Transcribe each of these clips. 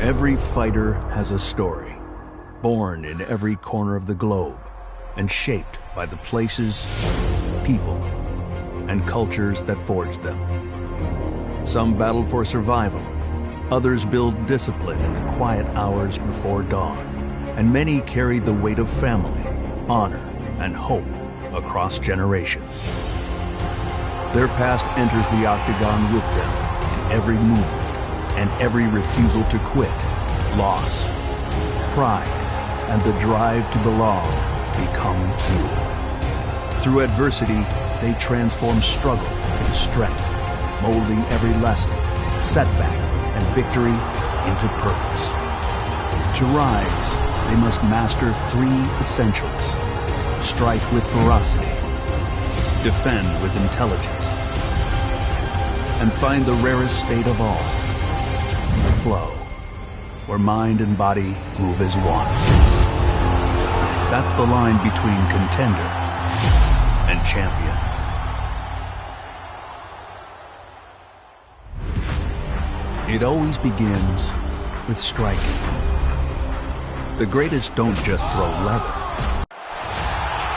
Every fighter has a story, born in every corner of the globe and shaped by the places, people, and cultures that forged them. Some battle for survival, others build discipline in the quiet hours before dawn, and many carry the weight of family, honor, and hope across generations. Their past enters the octagon with them in every movement and every refusal to quit. Loss, pride, and the drive to belong become fuel. Through adversity, they transform struggle into strength, molding every lesson, setback, and victory into purpose. To rise, they must master 3 essentials: strike with ferocity, defend with intelligence, and find the rarest state of all, the flow, where mind and body move as one. That's the line between contender and champion. It always begins with striking. The greatest don't just throw leather.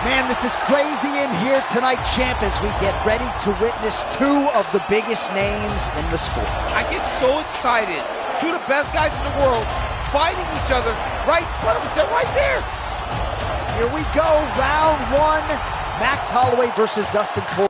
Man, this is crazy in here tonight, champ, as we get ready to witness 2 of the biggest names in the sport. I get so excited. 2 of the best guys in the world fighting each other right in front of us. They're right there. Here we go, round 1. Max Holloway versus Dustin Poirier.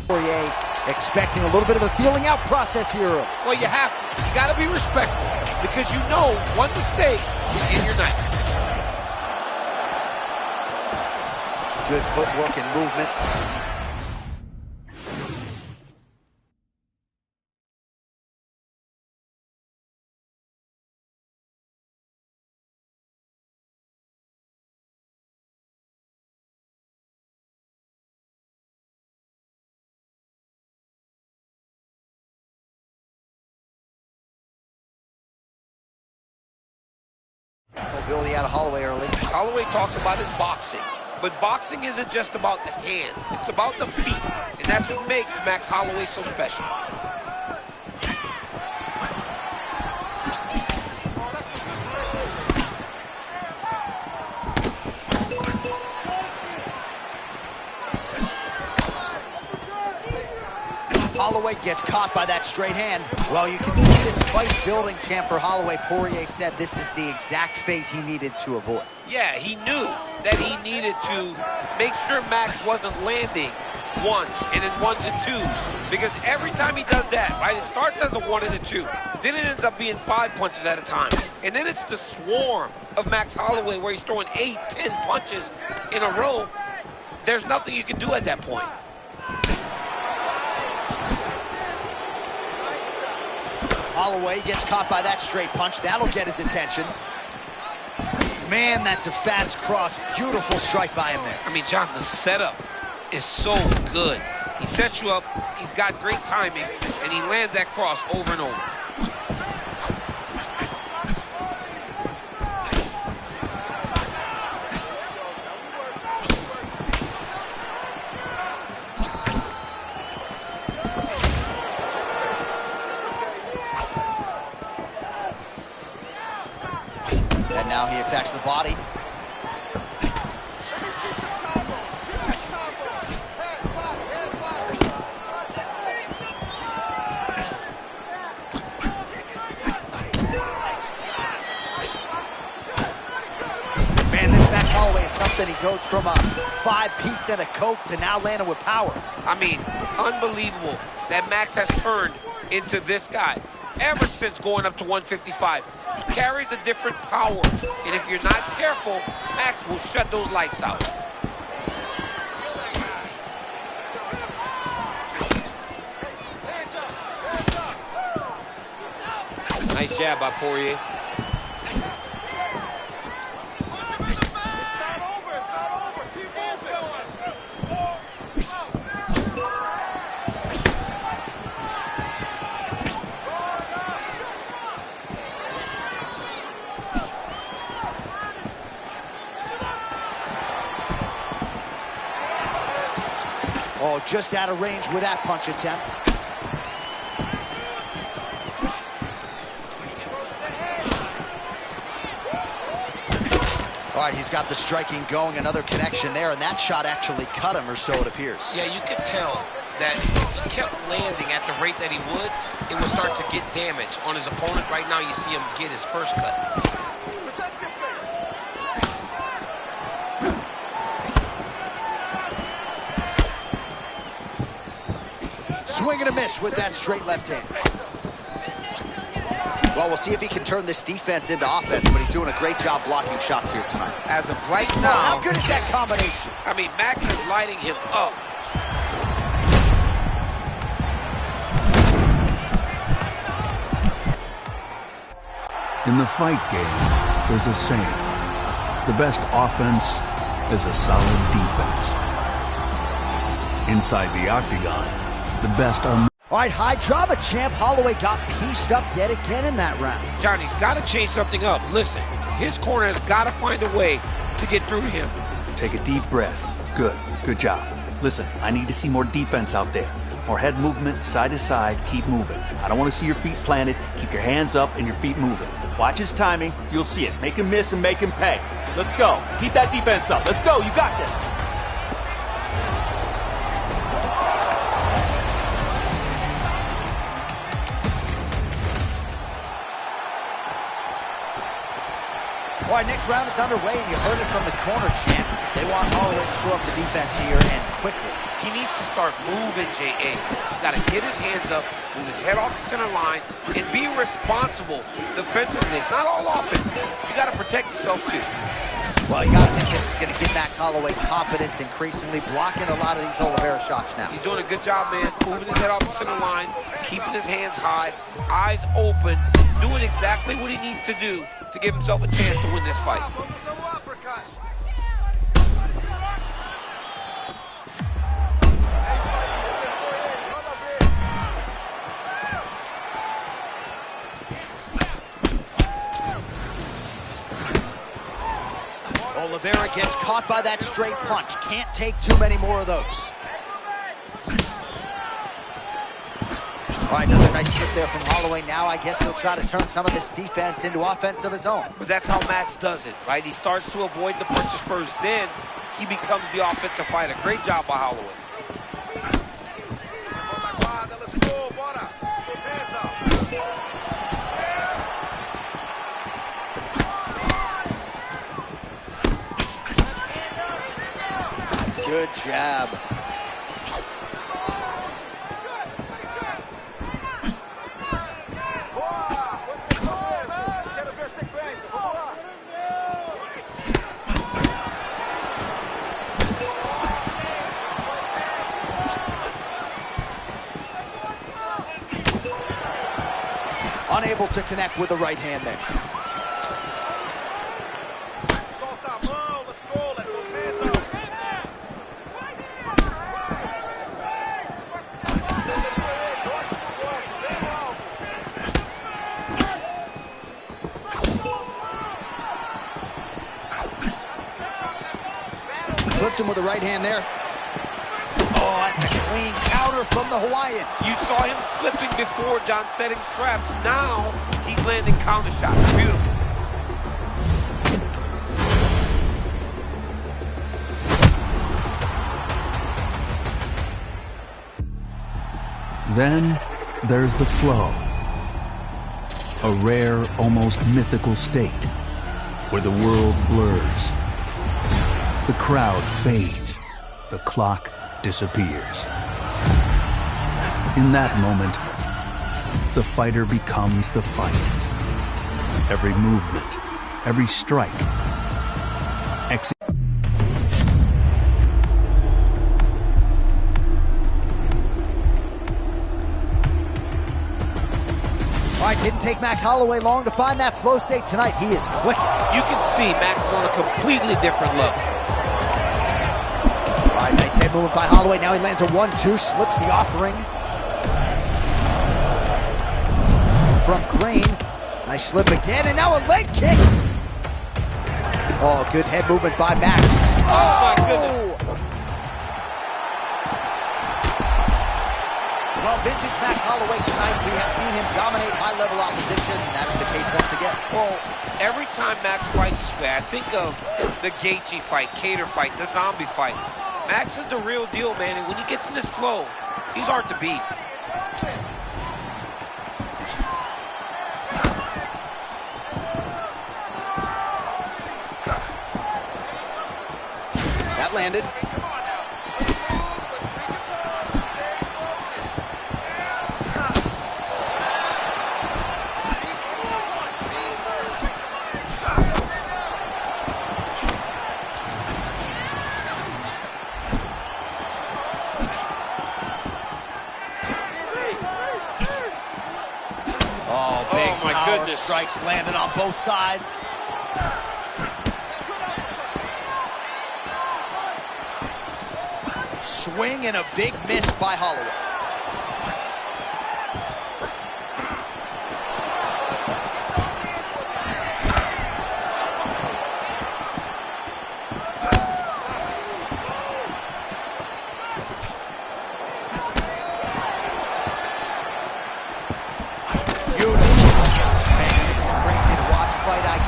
Poirier expecting a little bit of a feeling out process here. Well, you have to. You got to be respectful because you know one mistake can end your night. Good footwork and movement. Mobility out of Holloway early. Holloway talks about his boxing, but boxing isn't just about the hands. It's about the feet, and that's what makes Max Holloway so special. Holloway gets caught by that straight hand. Well, you can see this fight building, champ, for Holloway. Poirier said this is the exact fate he needed to avoid. Yeah, he knew that he needed to make sure Max wasn't landing ones and then 1s and 2s, because every time he does that, right, it starts as a 1 and a 2, then it ends up being 5 punches at a time, and then it's the swarm of Max Holloway where he's throwing 8, 10 punches in a row. There's nothing you can do at that point. Holloway gets caught by that straight punch. That'll get his attention. Man, that's a fast cross. Beautiful strike by him there. I mean, John, the setup is so good. He sets you up, he's got great timing, and he lands that cross over and over. And now he attacks the body. Man, this Max Holloway is something. He goes from a 5-piece and a Coke to now landing with power. I mean, unbelievable that Max has turned into this guy ever since going up to 155. He carries a different power, and if you're not careful, Max will shut those lights out. Nice jab by Poirier. Oh, just out of range with that punch attempt. All right, he's got the striking going, another connection there, and that shot actually cut him, or so it appears. Yeah, you could tell that if he kept landing at the rate that he would, it would start to get damage on his opponent. Right now, you see him get his first cut. Swing and a miss with that straight left hand. Well, we'll see if he can turn this defense into offense, but he's doing a great job blocking shots here tonight. As of right now... How good is that combination? I mean, Max is lighting him up. In the fight game, there's a saying: the best offense is a solid defense. Inside the octagon, the best are... All right, high drama champ Holloway got pieced up yet again in that round. Johnny's got to change something up. Listen, his corner has got to find a way to get through to him. Take a deep breath. Good job. Listen, I need to see more defense out there. More head movement, side to side, keep moving. I don't want to see your feet planted. Keep your hands up and your feet moving. Watch his timing, you'll see it. Make him miss and make him pay. Let's go. Keep that defense up. Let's go, you got this. All right, next round is underway, and you heard it from the corner champ. They want Holloway to shore up the defense here, and quickly. He needs to start moving, J.A. He's got to get his hands up, move his head off the center line, and be responsible defensively. It's not all offense. You got to protect yourself, too. Well, you got to think this is going to give Max Holloway confidence, increasingly blocking a lot of these Oliveira shots now. He's doing a good job, man, moving his head off the center line, keeping his hands high, eyes open, doing exactly what he needs to do to give himself a chance to win this fight. Oliveira gets caught by that straight punch. Can't take too many more of those. All right, another nice hit there from Holloway. Now I guess he'll try to turn some of this defense into offense of his own. But that's how Max does it, right? He starts to avoid the punches first, then he becomes the offensive fighter. Great job by Holloway. Good jab. Unable to connect with the right hand there. Flipped him with the right hand there. Oh, that's a clean counter from the Hawaiian. You saw him slipping before, John, setting traps. Now he's landing counter shots. Beautiful. Then there's the flow. A rare, almost mythical state where the world blurs. The crowd fades. The clock disappears. In that moment, the fighter becomes the fight. Every movement, every strike, All right, Didn't take Max Holloway long to find that flow state tonight. He is clicking. You can see Max is on a completely different level. All right, nice head movement by Holloway. Now he lands a 1-2, slips the offering from Crane. Nice slip again, and now a leg kick. Oh, good head movement by Max. Oh, my goodness. Well, vintage Max Holloway tonight, we have seen him dominate high-level opposition, and that's the case once again. Well, every time Max fights this way, I think of the Gaethje fight, Cater fight, the Zombie fight. Max is the real deal, man, and when he gets in this flow, he's hard to beat. That landed. Oh, big power strikes landed on both sides. Swing and a big miss by Holloway.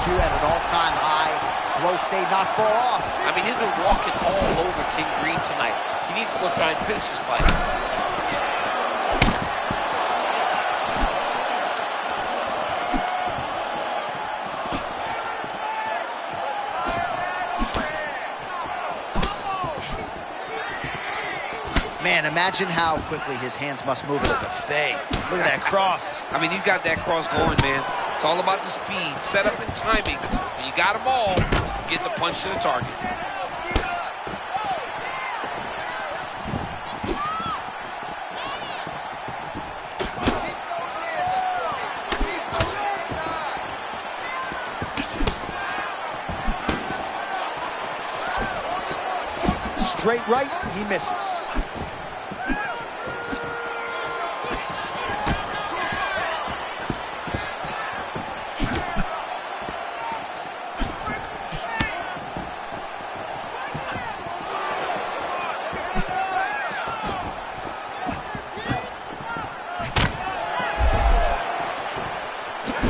At an all-time high. Flow stayed not far off. I mean, he's been walking all over King Green tonight. He needs to go try and finish this fight. Man, imagine how quickly his hands must move at the buffet. Look at that cross. I mean, he's got that cross going, man. It's all about the speed, setup, and timing. When you got them all, you get the punch to the target. Straight right, he misses.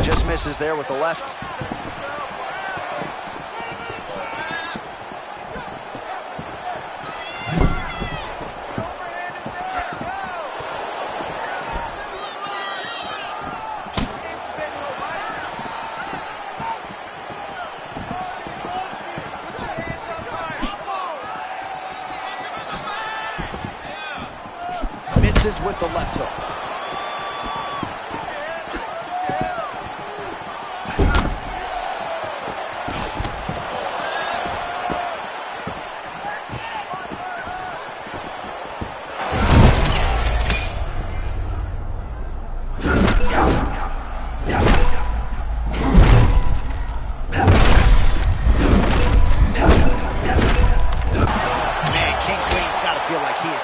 Just misses there with the left. Misses with the left hook.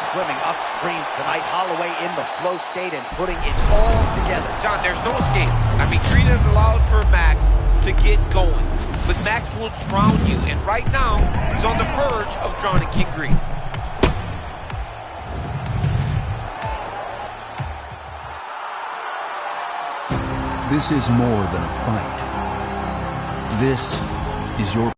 Swimming upstream tonight. Holloway in the flow state and putting it all together. John, there's no escape. I mean, Green has allowed for Max to get going, but Max will drown you, and right now, he's on the verge of drowning King Green. This is more than a fight. This is your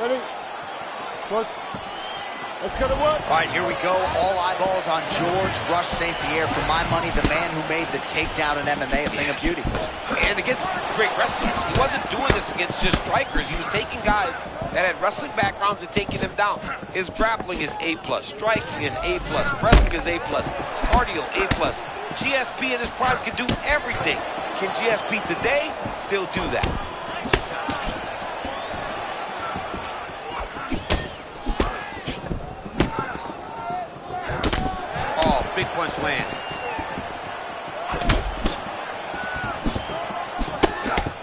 Ready? Work. Let's go to work. All right, here we go. All eyeballs on George Rush St. Pierre. For my money, the man who made the takedown in MMA a thing of beauty. And against great wrestlers. He wasn't doing this against just strikers. He was taking guys that had wrestling backgrounds and taking them down. His grappling is A+, striking is A+, wrestling is A+, cardio A+. GSP in his prime can do everything. Can GSP today still do that? Oh, big punch lands.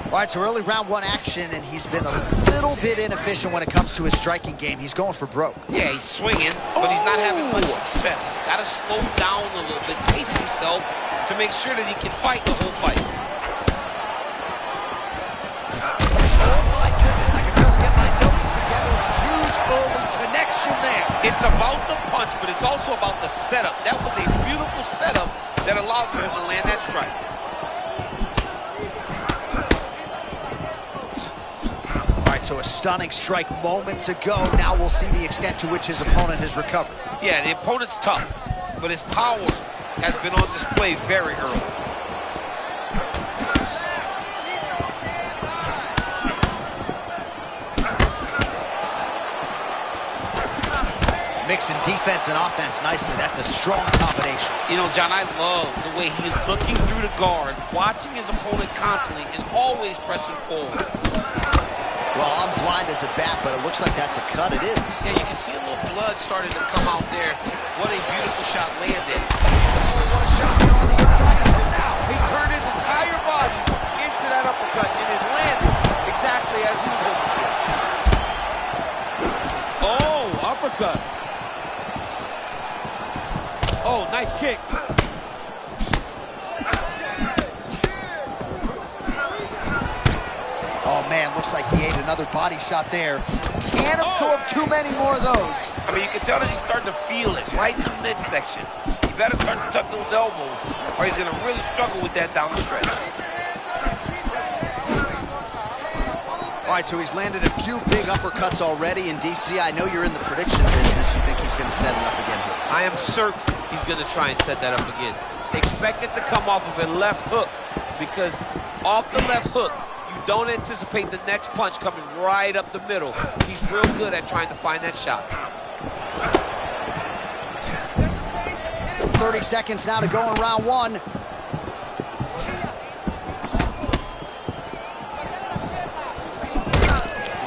All right, so early round one action, and he's been a little bit inefficient when it comes to his striking game. He's going for broke. Yeah, he's swinging, but he's not having much success. Got to slow down a little bit, pace himself to make sure that he can fight the whole fight. Oh, my goodness, I can really get my notes together. A huge early connection there. It's about the punch, but it's also about the setup. That was a beautiful setup that allowed for him to land that strike. So a stunning strike moments ago. Now we'll see the extent to which his opponent has recovered. Yeah, the opponent's tough, but his power has been on display very early. Mixing defense and offense nicely. That's a strong combination. You know, John, I love the way he is looking through the guard, watching his opponent constantly, and always pressing forward. Well, I'm blind as a bat, but it looks like that's a cut. It is. Yeah, you can see a little blood starting to come out there. What a beautiful shot landed. What a shot here on the inside. He turned his entire body into that uppercut, and it landed exactly as he was hoping for. Oh, uppercut. Oh, nice kick. Oh, man, looks like he ate another body shot there. Can't absorb too many more of those. I mean, you can tell that he's starting to feel it right in the midsection. He better start to tuck those elbows, or he's going to really struggle with that down the stretch. All right, so he's landed a few big uppercuts already in DC. I know you're in the prediction business. You think he's going to set it up again here? I am certain he's going to try and set that up again. Expect it to come off of a left hook, because off the left hook, you don't anticipate the next punch coming right up the middle. He's real good at trying to find that shot. 30 seconds now to go in round one.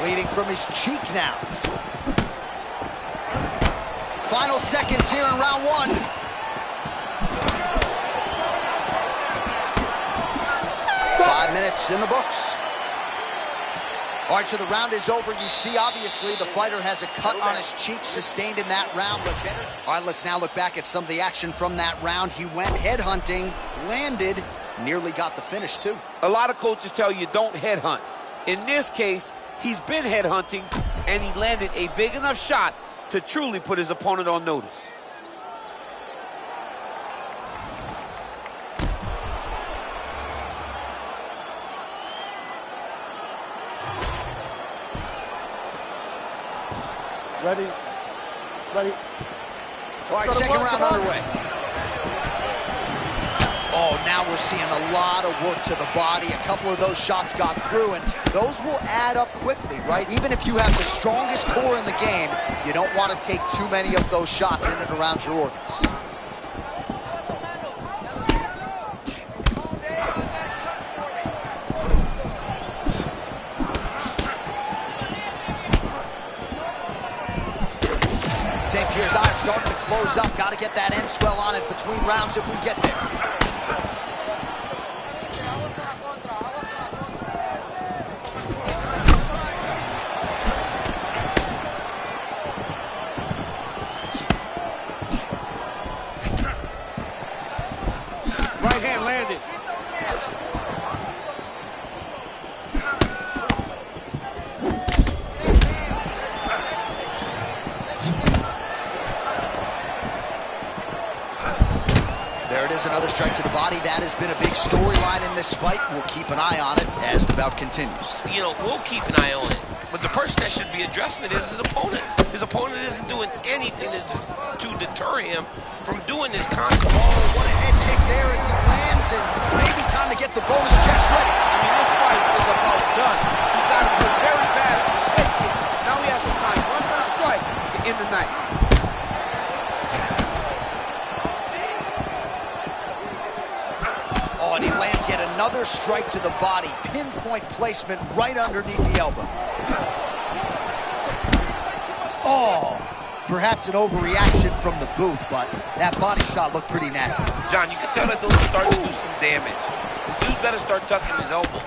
Bleeding from his cheek now. Final seconds here in round one. Five minutes in the books. All right, so the round is over. You see, obviously, the fighter has a cut on his cheek sustained in that round. All right, let's now look back at some of the action from that round. He went headhunting, landed, nearly got the finish, too. A lot of coaches tell you don't headhunt. In this case, he's been headhunting, and he landed a big enough shot to truly put his opponent on notice. Ready? Ready? All right, second round underway. Oh, now we're seeing a lot of work to the body. A couple of those shots got through, and those will add up quickly, right? Even if you have the strongest core in the game, you don't want to take too many of those shots in and around your organs. St. Pierre's eye starting to close up. Got to get that end swell on it between rounds if we get there. Right hand landed. There it is, another strike to the body. That has been a big storyline in this fight. We'll keep an eye on it as the bout continues. You know, we'll keep an eye on it. But the person that should be addressing it is his opponent. His opponent isn't doing anything to deter him from doing this concept. Oh, what a head kick there as he lands, and maybe time to get the bonus checks ready. I mean, this fight is about done. He's got to play very bad with his head kick. Now he has to find one more strike to end the night. Oh, and he lands yet another strike to the body. Pinpoint placement right underneath the elbow. Oh, perhaps an overreaction from the booth, but that body shot looked pretty nasty. John, you can tell that dude's starting to do some damage. This dude better start tucking his elbow.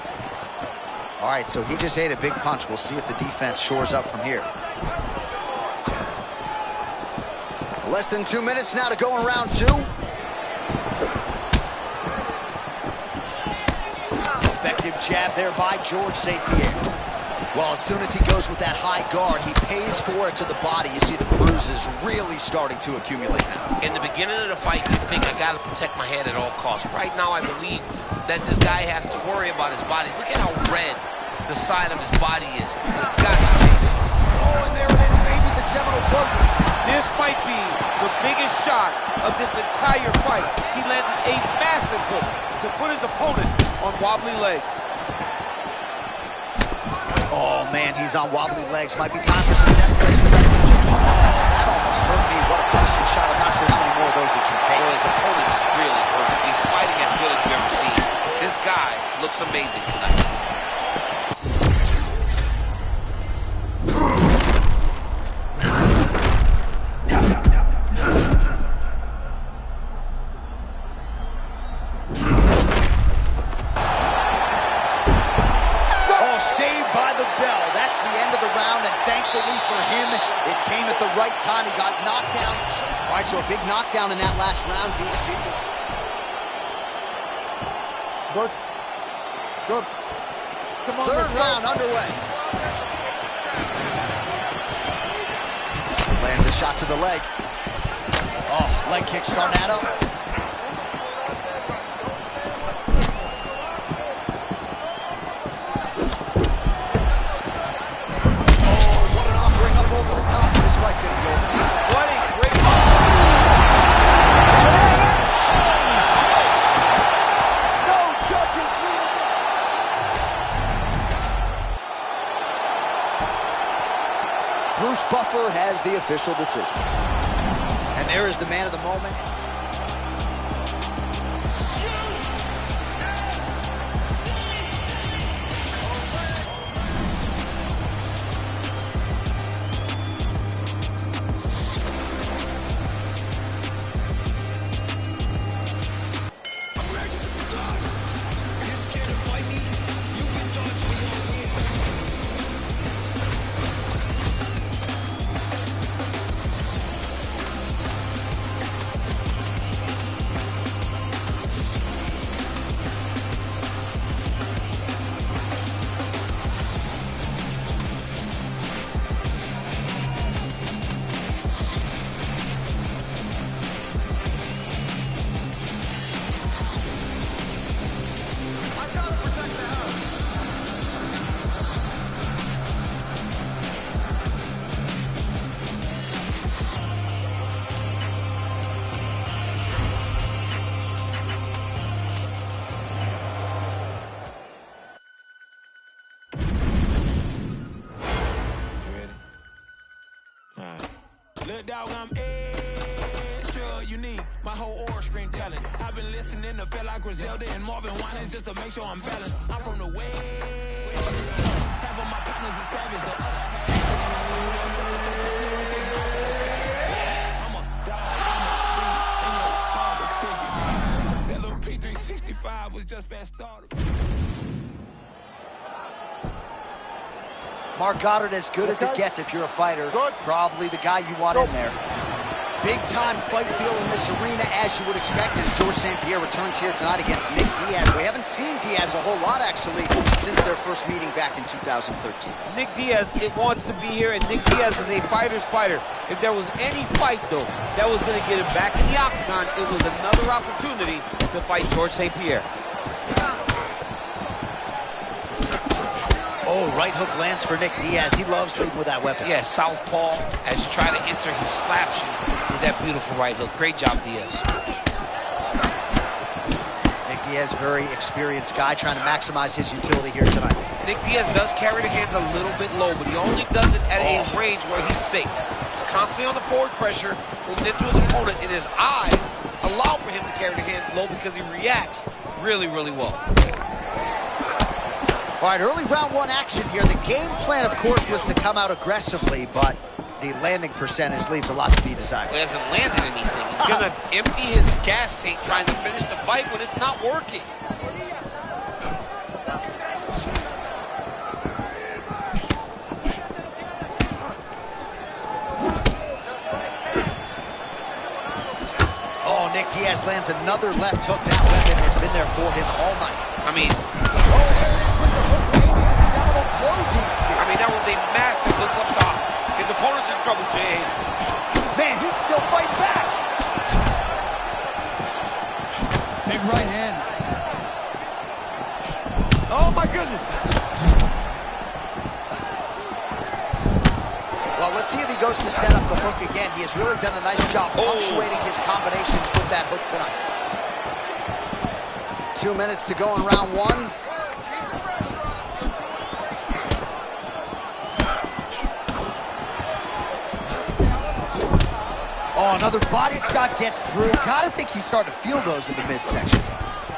All right, so he just ate a big punch. We'll see if the defense shores up from here. Less than 2 minutes now to go in round two. Effective jab there by George St. Pierre. Well, as soon as he goes with that high guard, he pays for it to the body. You see the bruises really starting to accumulate now. In the beginning of the fight, you think, I got to protect my head at all costs. Right now, I believe that this guy has to worry about his body. Look at how red the side of his body is. This guy's face. Oh, and there it is, maybe the seminal blood release. This might be the biggest shot of this entire fight. He landed a massive hook to put his opponent on wobbly legs. Oh, man, he's on wobbly legs. Might be time for some desperation. Oh, that almost hurt me. What a punishing shot. I'm not sure how many more of those he can take. Well, his opponent is really hurt. He's fighting as good as we've ever seen. This guy looks amazing tonight. Thankfully for him, it came at the right time. He got knocked down. All right, so a big knockdown in that last round, DC. Good. Good. Come on, Third round underway. Lands a shot to the leg. Oh, leg kick starting out. Bruce Buffer has the official decision. And there is the man of the moment. Little dog, I'm extra unique. My whole aura scream talent. I've been listening to feel like Griselda and Marvin Winans just to make sure I'm balanced. I'm from the West. Half of my partners are savage. The other half, I'm a dog, I'm a beast, and your father figure. That little P365 was just fast started. Mark Goddard as good as it gets if you're a fighter. Good. Probably the guy you want in there. Big-time fight feel in this arena, as you would expect, as George St. Pierre returns here tonight against Nick Diaz. We haven't seen Diaz a whole lot, actually, since their first meeting back in 2013. Nick Diaz, it wants to be here, and Nick Diaz is a fighter's fighter. If there was any fight, though, that was going to get him back in the octagon, it was another opportunity to fight George St. Pierre. Oh, right hook lands for Nick Diaz. He loves leading with that weapon. Yeah, southpaw, as you try to enter, he slaps you with that beautiful right hook. Great job, Diaz. Nick Diaz, very experienced guy, trying to maximize his utility here tonight. Nick Diaz does carry the hands a little bit low, but he only does it at a range where he's safe. He's constantly on the forward pressure, moving into his opponent, and his eyes allow for him to carry the hands low because he reacts really, really well. All right, early round one action here. The game plan, of course, was to come out aggressively, but the landing percentage leaves a lot to be desired. He hasn't landed anything. He's going to empty his gas tank trying to finish the fight when it's not working. Oh, Nick Diaz lands another left hook. That weapon has been there for him all night. That was a massive hook up top. His opponent's in trouble, Jay. Man, he's still fighting back. Big right hand. Oh, my goodness. Well, let's see if he goes to set up the hook again. He has really done a nice job punctuating his combinations with that hook tonight. 2 minutes to go in round one. another body shot gets through. Gotta think he's starting to feel those in the midsection.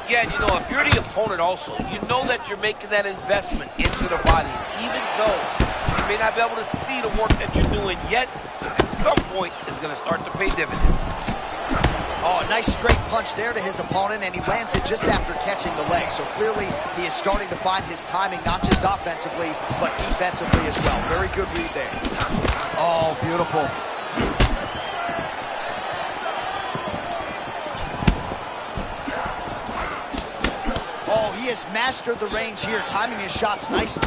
Yeah, and you know, if you're the opponent also, you know that you're making that investment into the body. Even though you may not be able to see the work that you're doing yet, at some point it's going to start to pay dividends. Oh, a nice straight punch there to his opponent, and he lands it just after catching the leg. So clearly he is starting to find his timing, not just offensively, but defensively as well. Very good read there. Oh, beautiful. Oh, he has mastered the range here, timing his shots nicely.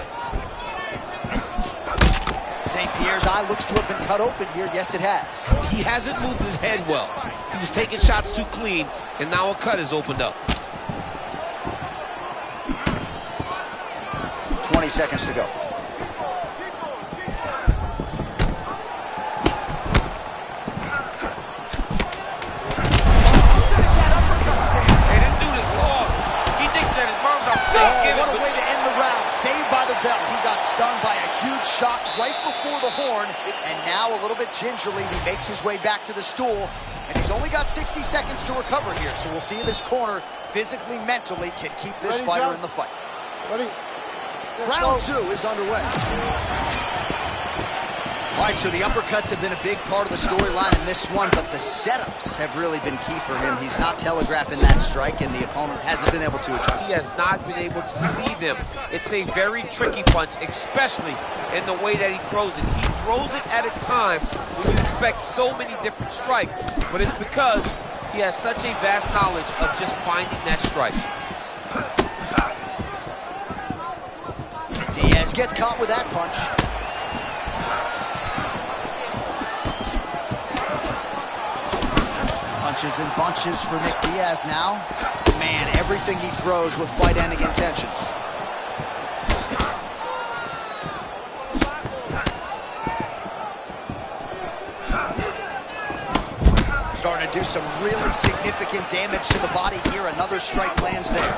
St. Pierre's eye looks to have been cut open here. Yes, it has. He hasn't moved his head well. He was taking shots too clean, and now a cut has opened up. 20 seconds to go. They didn't do this long. He thinks that his mom's out there. Oh, what a way to end the round. Saved by the bell. He got stunned by a huge shot right before the horn, and now a little bit gingerly, he makes his way back to the stool, and he's only got 60 seconds to recover here, so we'll see if his corner, physically, mentally, can keep this fighter in the fight. Ready? Round 2 is underway. All right, so the uppercuts have been a big part of the storyline in this one, but the setups have really been key for him. He's not telegraphing that strike, and the opponent hasn't been able to adjust. He has not been able to see them. It's a very tricky punch, especially in the way that he throws it. He throws it at a time when you expect so many different strikes, but it's because he has such a vast knowledge of just finding that strike. Diaz gets caught with that punch. Punches and bunches for Nick Diaz now. Man, everything he throws with fight-ending intentions. Starting to do some really significant damage to the body here. Another strike lands there.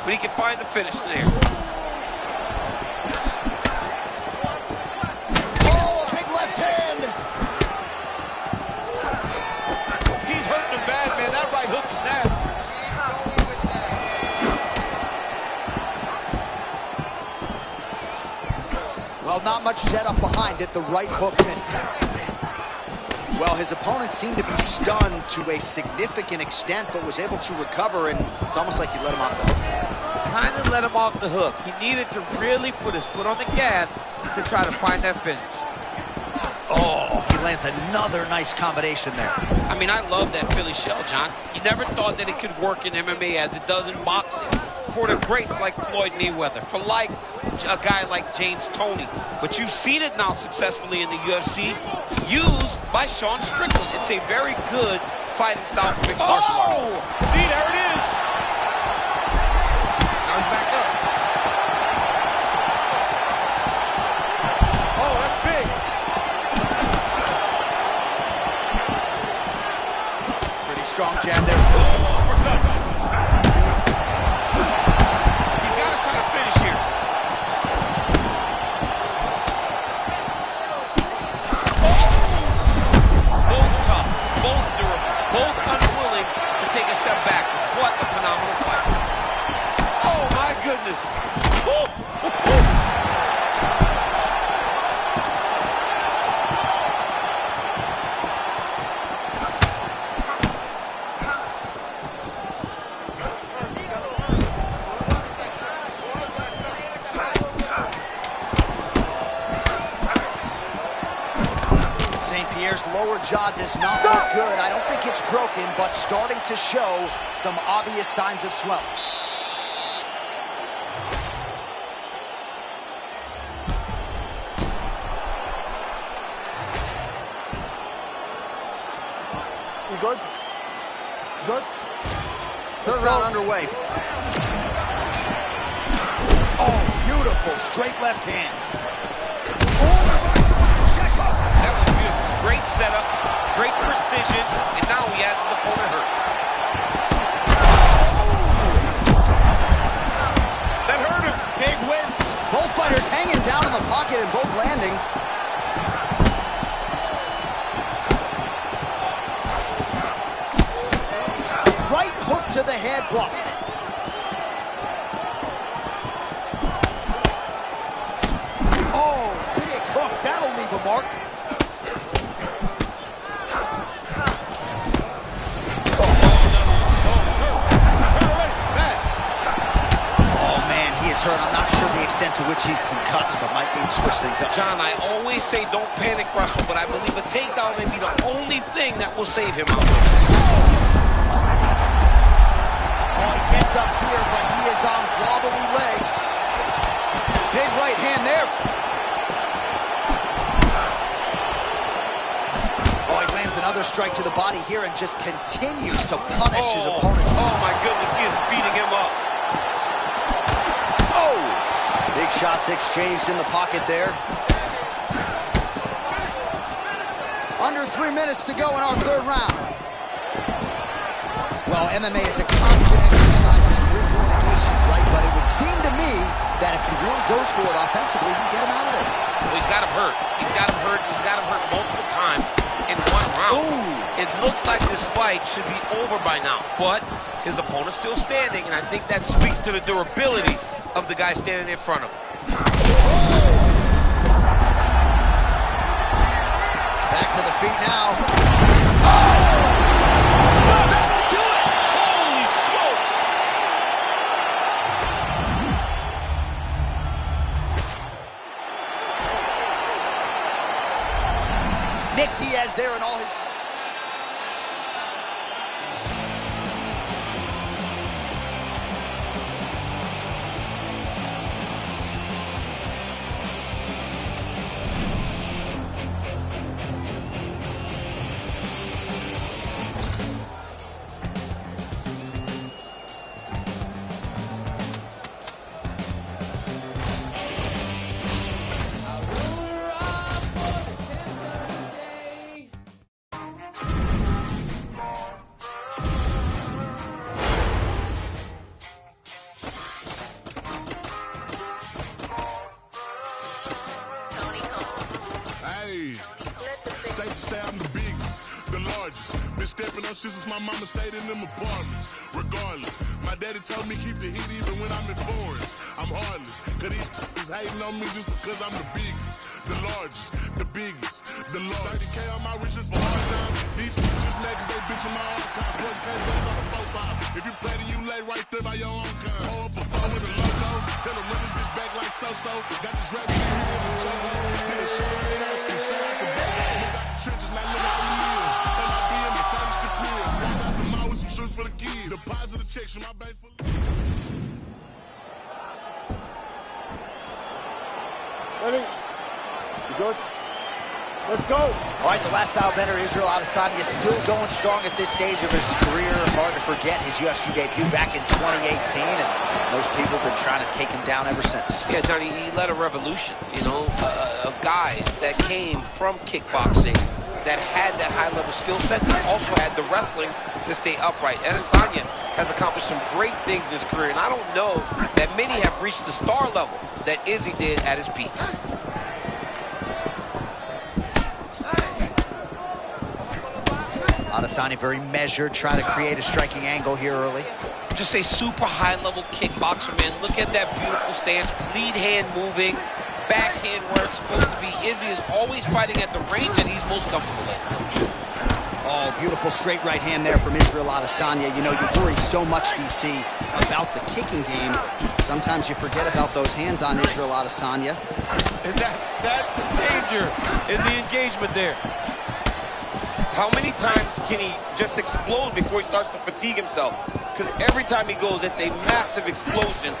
But he can find the finish there. Oh, a big left hand. He's hurting him bad, man. That right hook is nasty. Well, not much setup behind it. The right hook misses. Well, his opponent seemed to be stunned to a significant extent, but was able to recover, and it's almost like he let him off the hook. Kind of let him off the hook. He needed to really put his foot on the gas to try to find that finish. Oh, he lands another nice combination there. I mean, I love that Philly shell, John. You never thought that it could work in MMA as it does in boxing. For the greats like Floyd Mayweather, for like a guy like James Toney. But you've seen it now successfully in the UFC, used by Sean Strickland. It's a very good fighting style for mixed martial arts. See, there it is. Now he's back up. Oh, that's big. Pretty strong jab there. Oh, uppercut. He's got to try to finish here. Both tough, both durable, both unwilling to take a step back. What a phenomenal fight. Oh, my goodness. St. Pierre's lower jaw does not look good. I don't think it's broken, but starting to show some obvious signs of swelling. You good? Good? Third round underway. Beautiful straight left hand. That was beautiful. Great setup, great precision, and now he has his opponent hurt. That hurt him. Big wins. Both fighters hanging down in the pocket and both landing. Right hook to the head block. Oh, big hook. That'll leave a mark. Hurt. I'm not sure the extent to which he's concussed, but might need to switch things up. John, I always say don't panic wrestle, but I believe a takedown may be the only thing that will save him out. Oh, he gets up here, but he is on wobbly legs. Big right hand there. Oh, he lands another strike to the body here and just continues to punish his opponent. Oh, my goodness, he is beating him up. Big shots exchanged in the pocket there. Under 3 minutes to go in our third round. Well, MMA is a constant exercise in risk mitigation, right? But it would seem to me that if he really goes for it offensively, he can get him out of there. Well, he's got him hurt. He's got him hurt. He's got him hurt multiple times in one round. Ooh. It looks like this fight should be over by now, but his opponent's still standing, and I think that speaks to the durability of the guy standing in front of him. Back to the feet now. Oh! That'll do it! Holy smokes! Nick Diaz there in all his... Safe to say I'm the biggest, the largest. Been stepping up since my mama stayed in them apartments. Regardless, my daddy told me keep the heat even when I'm in foreigns. I'm heartless, cause these is hating on me just because I'm the biggest, the largest, the biggest, the largest. 30K on my riches for hard times. These just niggas, they bitching my archive. 1K on the 4-5. If you play, then you lay right there by your own kind. Hold up a phone with a logo. Tell them run this bitch back like so-so. Got this rap shit here in the choco. Yeah, sure ain't asking. Shout out the back. Trenches, now look how we live. Tell my BM to furnish the crib. Walk out the mall with some shoes for the kids. Deposit the checks from my bank for... Ready? You good? Let's go. All right, the last style bender, Israel Adesanya, still going strong at this stage of his career. Hard to forget his UFC debut back in 2018, and most people have been trying to take him down ever since. Yeah, Johnny, he led a revolution, you know, of guys that came from kickboxing, that had that high-level skill set, that also had the wrestling to stay upright. Adesanya has accomplished some great things in his career, and I don't know that many have reached the star level that Izzy did at his peak. Adesanya very measured, trying to create a striking angle here early. Just a super high-level kickboxer, man. Look at that beautiful stance, lead hand moving, backhand where it's supposed to be. Izzy is always fighting at the range that he's most comfortable in. Oh, beautiful straight right hand there from Israel Adesanya. You know, you worry so much, DC, about the kicking game. Sometimes you forget about those hands on Israel Adesanya. And that's the danger in the engagement there. How many times can he just explode before he starts to fatigue himself? Because every time he goes, it's a massive explosion.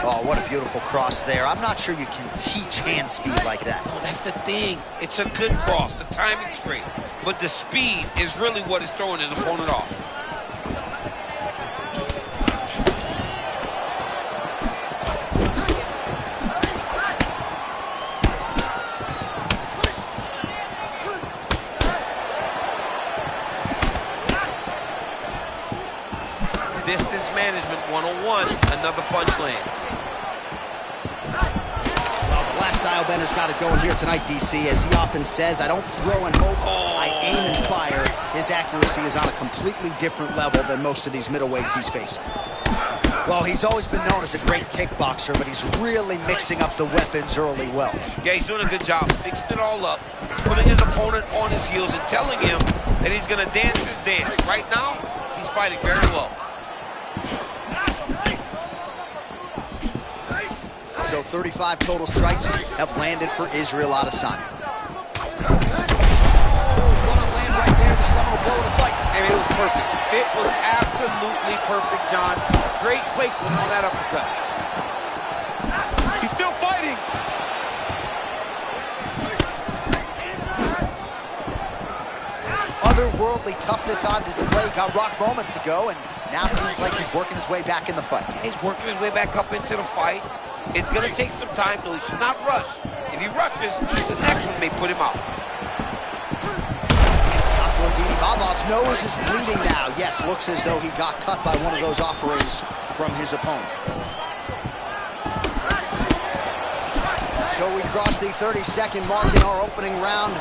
Oh, what a beautiful cross there. I'm not sure you can teach hand speed like that. No, that's the thing. It's a good cross. The timing's great. But the speed is really what is throwing his opponent off. Distance management 101. Another punch lands. Well, the last style bender's got it going here tonight, DC. As he often says, I don't throw and hope, I aim and fire. His accuracy is on a completely different level than most of these middleweights he's facing. Well, he's always been known as a great kickboxer, but he's really mixing up the weapons early well. Yeah, he's doing a good job fixing it all up, putting his opponent on his heels and telling him that he's going to dance his dance. Right now, he's fighting very well. So 35 total strikes have landed for Israel Adesanya. Right there, the seminal blow of the fight. And it was perfect. It was absolutely perfect, John. Great placement on that uppercut. He's still fighting. Otherworldly toughness on display. Got rocked moments ago, and now seems like he's working his way back in the fight. He's working his way back up into the fight. It's going to take some time, though. He should not rush. If he rushes, the next one may put him out. Bobov's nose is bleeding now. Yes, looks as though he got cut by one of those offerings from his opponent. So we cross the 30-second mark in our opening round.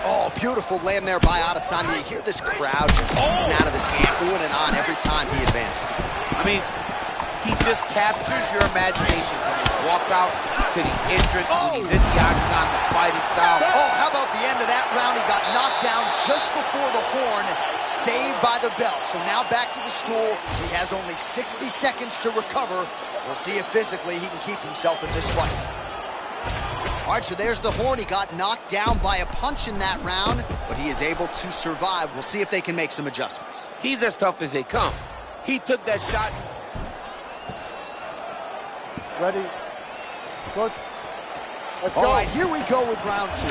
Oh, beautiful land there by Adesanya. You hear this crowd just sneaking out of his hand, oohing and on every time he advances. I mean, he just captures your imagination from his walkout to the entrance when he's in the octagon, the fighting style. Oh, how about the end of that round? He got knocked down just before the horn, saved by the bell. So now back to the stool. He has only 60 seconds to recover. We'll see if physically he can keep himself in this fight. All right, so there's the horn. He got knocked down by a punch in that round, but he is able to survive. We'll see if they can make some adjustments. He's as tough as they come. He took that shot. Ready? Good. Let's go. All right, here we go with round two.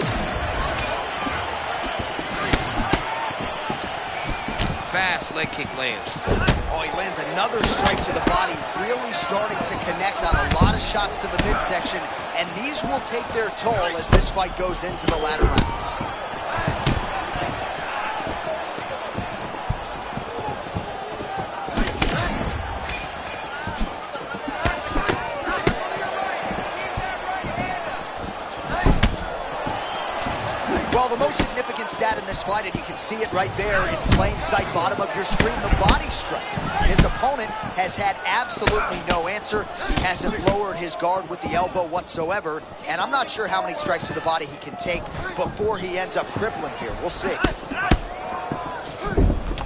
Fast leg kick lands. Oh, he lands another strike to the body, really starting to connect on a lot of shots to the midsection, and these will take their toll as this fight goes into the latter rounds. Well, the most significant stat in this fight, and you can see it right there in plain sight, bottom of your screen, the body strikes. His opponent has had absolutely no answer. He hasn't lowered his guard with the elbow whatsoever, and I'm not sure how many strikes to the body he can take before he ends up crippling here. We'll see.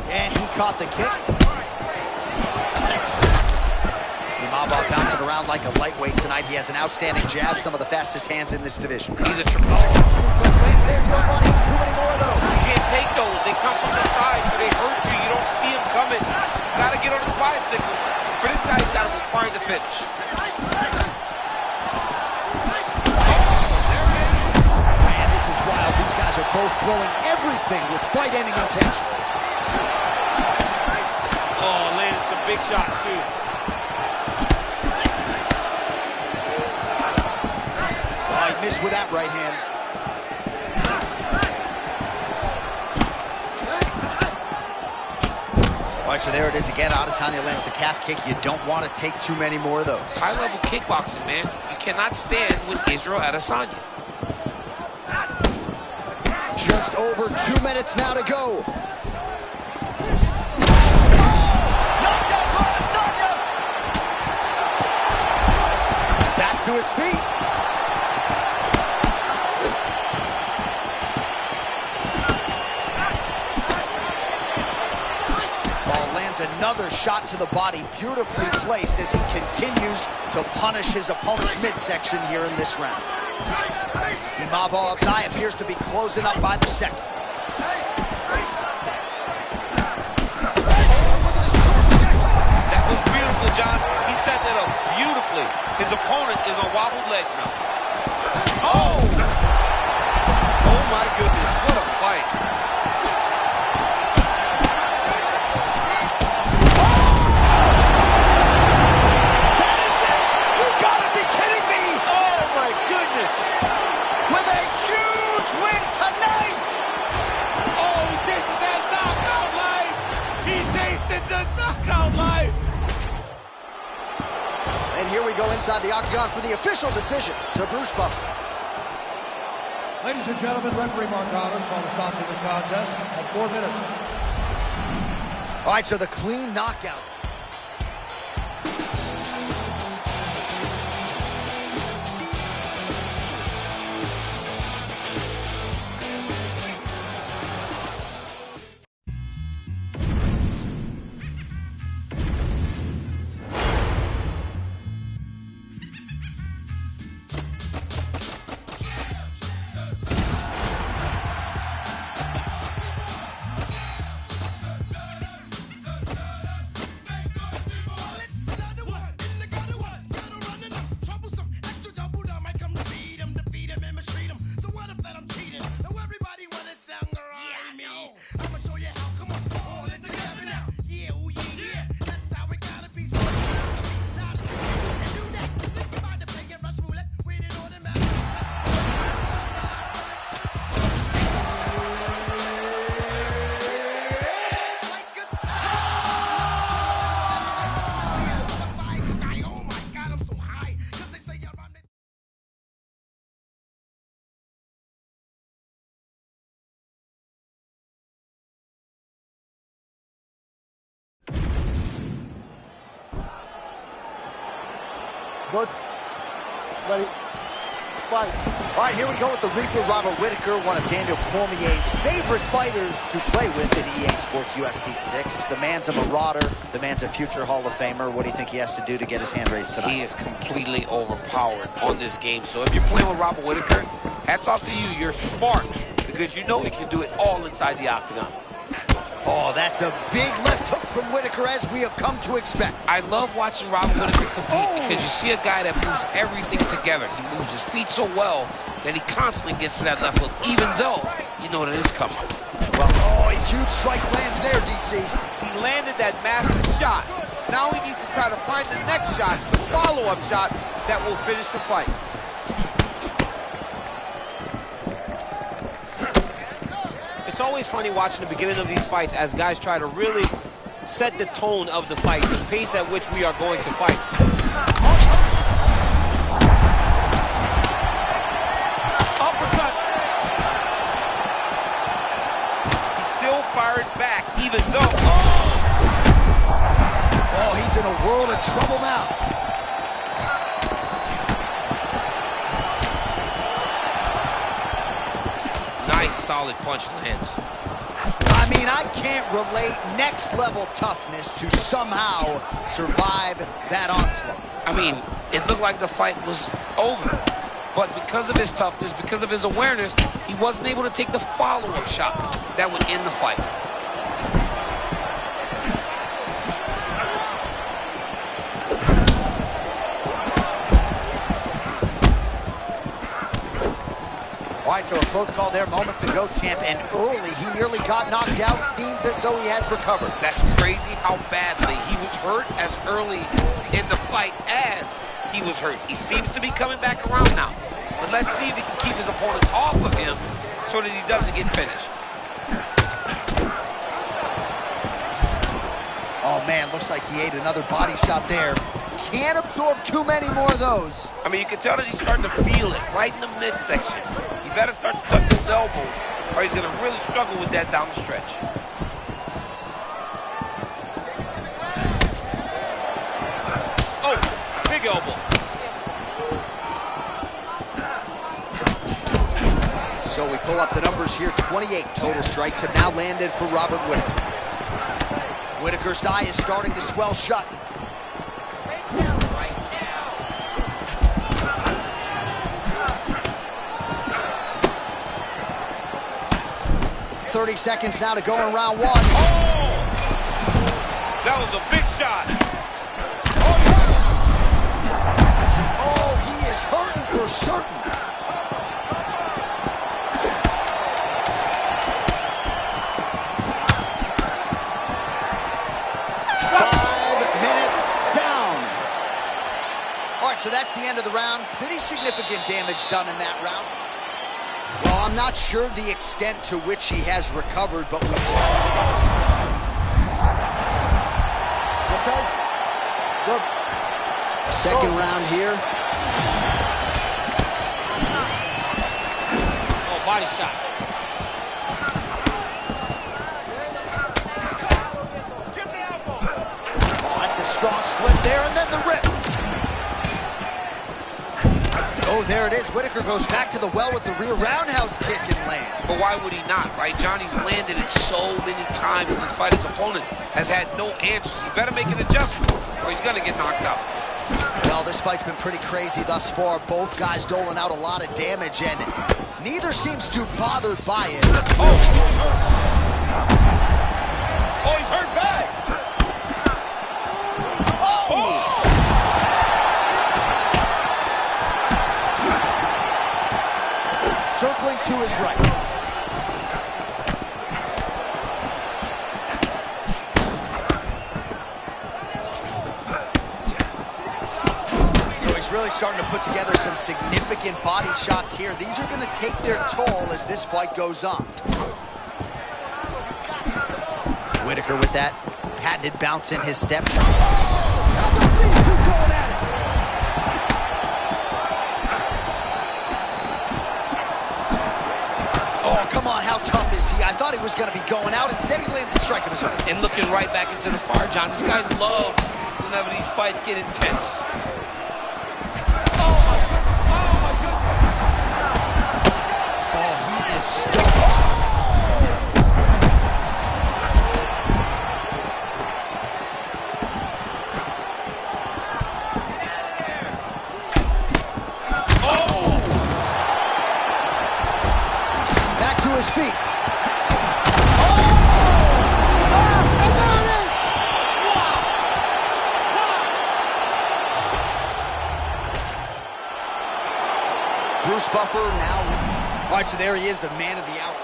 And he caught the kick. Imavov bouncing around like a lightweight tonight. He has an outstanding jab, some of the fastest hands in this division. He's a triple. Too many more of those. You can't take those. They come from the side, so they hurt you. You don't see them coming. He's got to get on his bicycle. For this guy, he's got to find the finish. Man, this is wild. These guys are both throwing everything with fight-ending intentions. Oh, landed some big shots, too. Oh, he missed with that right hand. All right, so there it is again. Adesanya lands the calf kick. You don't want to take too many more of those. High-level kickboxing, man. You cannot stand with Israel Adesanya. Just over 2 minutes now to go. Knockdown for Adesanya. Back to his feet. Another shot to the body, beautifully placed as he continues to punish his opponent's midsection here in this round. Imavov's eye appears to be closing up by the second. That was beautiful, John. He set that up beautifully. His opponent is on wobbled legs now. Oh! Oh, my goodness. What a fight. He's And here we go inside the octagon for the official decision to Bruce Buffer. Ladies and gentlemen, referee Mark Connors called a stop to this contest at 4 minutes. All right, so the clean knockout. Good. Ready. Fight. All right, here we go with the Reaper, Robert Whittaker, one of Daniel Cormier's favorite fighters to play with in EA Sports UFC 6. The man's a marauder. The man's a future Hall of Famer. What do you think he has to do to get his hand raised tonight? He is completely overpowered on this game. So if you're playing with Robert Whittaker, hats off to you. You're smart because you know he can do it all inside the octagon. Oh, that's a big left hook from Whittaker, as we have come to expect. I love watching Robert Whittaker compete because you see a guy that moves everything together. He moves his feet so well that he constantly gets to that left hook, even though you know that it's coming. Well, a huge strike lands there, DC. He landed that massive shot. Now he needs to try to find the next shot, the follow-up shot that will finish the fight. It's always funny watching the beginning of these fights as guys try to really set the tone of the fight, the pace at which we are going to fight. Uppercut. He still fired back, even though... Oh, he's in a world of trouble now. Nice, solid punch lands. I mean, I can't relate next level toughness to somehow survive that onslaught. I mean, it looked like the fight was over. But because of his toughness, because of his awareness, he wasn't able to take the follow-up shot that would end the fight. All right, so a close call there moments ago, champ, and early he nearly got knocked out. Seems as though he has recovered. That's crazy how badly he was hurt as early in the fight as he was hurt. He seems to be coming back around now. But let's see if he can keep his opponent off of him so that he doesn't get finished. Oh, man, looks like he ate another body shot there. Can't absorb too many more of those. I mean, you can tell that he's starting to feel it right in the midsection. He better start to tuck his elbow or he's going to really struggle with that down the stretch. Oh, big elbow. So we pull up the numbers here. 28 total strikes have now landed for Robert Whittaker. Whittaker's eye is starting to swell shut. Right now. 30 seconds now to go in round one. Oh! That was a big shot. Oh, he is hurting for certain. So that's the end of the round. Pretty significant damage done in that round. Well, I'm not sure the extent to which he has recovered, but we... Okay. Good. Second round here. Oh, body shot. Oh, that's a strong slip there, and then the rip. Oh, there it is. Whitaker goes back to the well with the rear roundhouse kick and lands. But why would he not, right? Johnny's landed it so many times in this fight. His opponent has had no answers. He better make an adjustment or he's going to get knocked out. Well, this fight's been pretty crazy thus far. Both guys doling out a lot of damage, and neither seems too bothered by it. Oh, he's hurt bad. Circling to his right. So he's really starting to put together some significant body shots here. These are going to take their toll as this fight goes on. Whitaker with that patented bounce in his step. How about these two going at it? Oh, come on, how tough is he? I thought he was going to be going out. Instead, he lands a strike of his own. And looking right back into the fire, John. This guy loves whenever these fights get intense. Oh, he is stuck. His feet. Oh! And there it is! Bruce Buffer now. All right, so there he is, the man of the hour.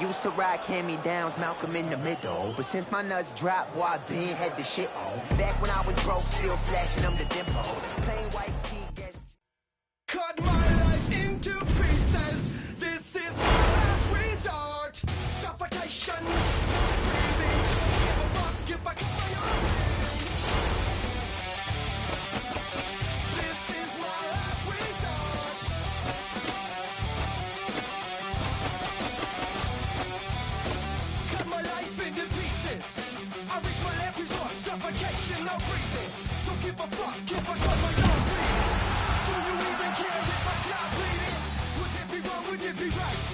Used to rock hand-me-downs, Malcolm in the middle. But since my nuts dropped, boy, I been had the shit on. Back when I was broke, still flashing them the dimples. Plain white tee gets... Cut my life into pieces. This is my last resort. Suffocation. Breathing. Give a fuck if I cut my own. This is my last resort. Cut my life into pieces. I reach my last resort. Suffocation, no breathing. Don't give a fuck if I cut my own breathing. Do you even care if I die bleeding? Would it be wrong, would it be right?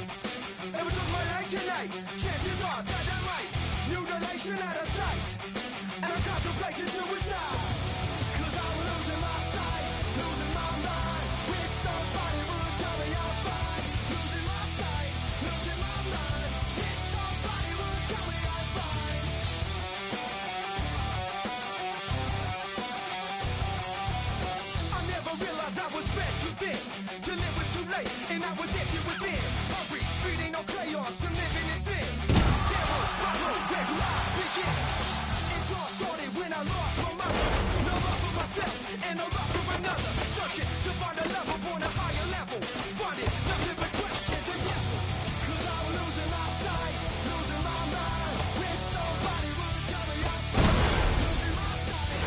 Ever took my life tonight? Chances are that I might. Mutilation out of sight. And I'm contemplating suicide. Cause I'm losing my sight, losing my mind. Wish somebody would tell me I'm fine. Losing my sight, losing my mind. Wish somebody would tell me I'm fine. I never realized I was bent too thin, till it was too late, and I was empty within. Hungry, feeding on chaos, and living in sin. Devils, my road, where do I begin? It all started when I lost my mother. No love for myself, and no love for another. Searching to find a love upon a higher level. Finding nothing but questions and devils. Cause I'm losing my sight, losing my mind. Wish somebody would tell me I'm fine. Losing my sight,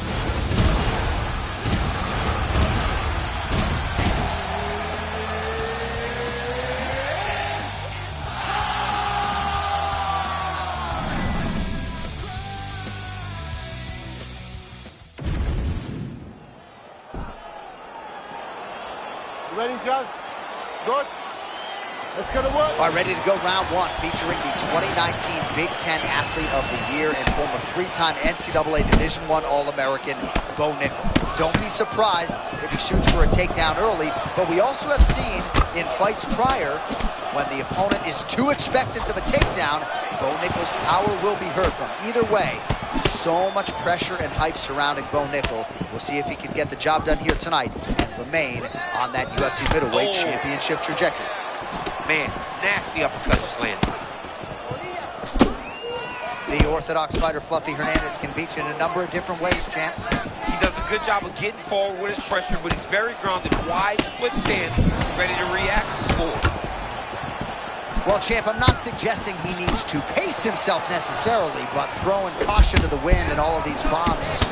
You ready, John? Good? Let's get to work. All right, ready to go round one, featuring the 2019 Big Ten Athlete of the Year and former three-time NCAA Division I All-American, Bo Nickel. Don't be surprised if he shoots for a takedown early, but we also have seen in fights prior, when the opponent is too expectant of a takedown, Bo Nickel's power will be heard from. Either way, so much pressure and hype surrounding Bo Nickel. We'll see if he can get the job done here tonight and remain on that UFC middleweight championship trajectory. Man, nasty uppercut slam. The orthodox fighter Fluffy Hernandez can beat you in a number of different ways, champ. He doesn't a good job of getting forward with his pressure, but he's very grounded, wide split stance, ready to react and score. Well, champ, I'm not suggesting he needs to pace himself necessarily, but throwing caution to the wind and all of these bombs,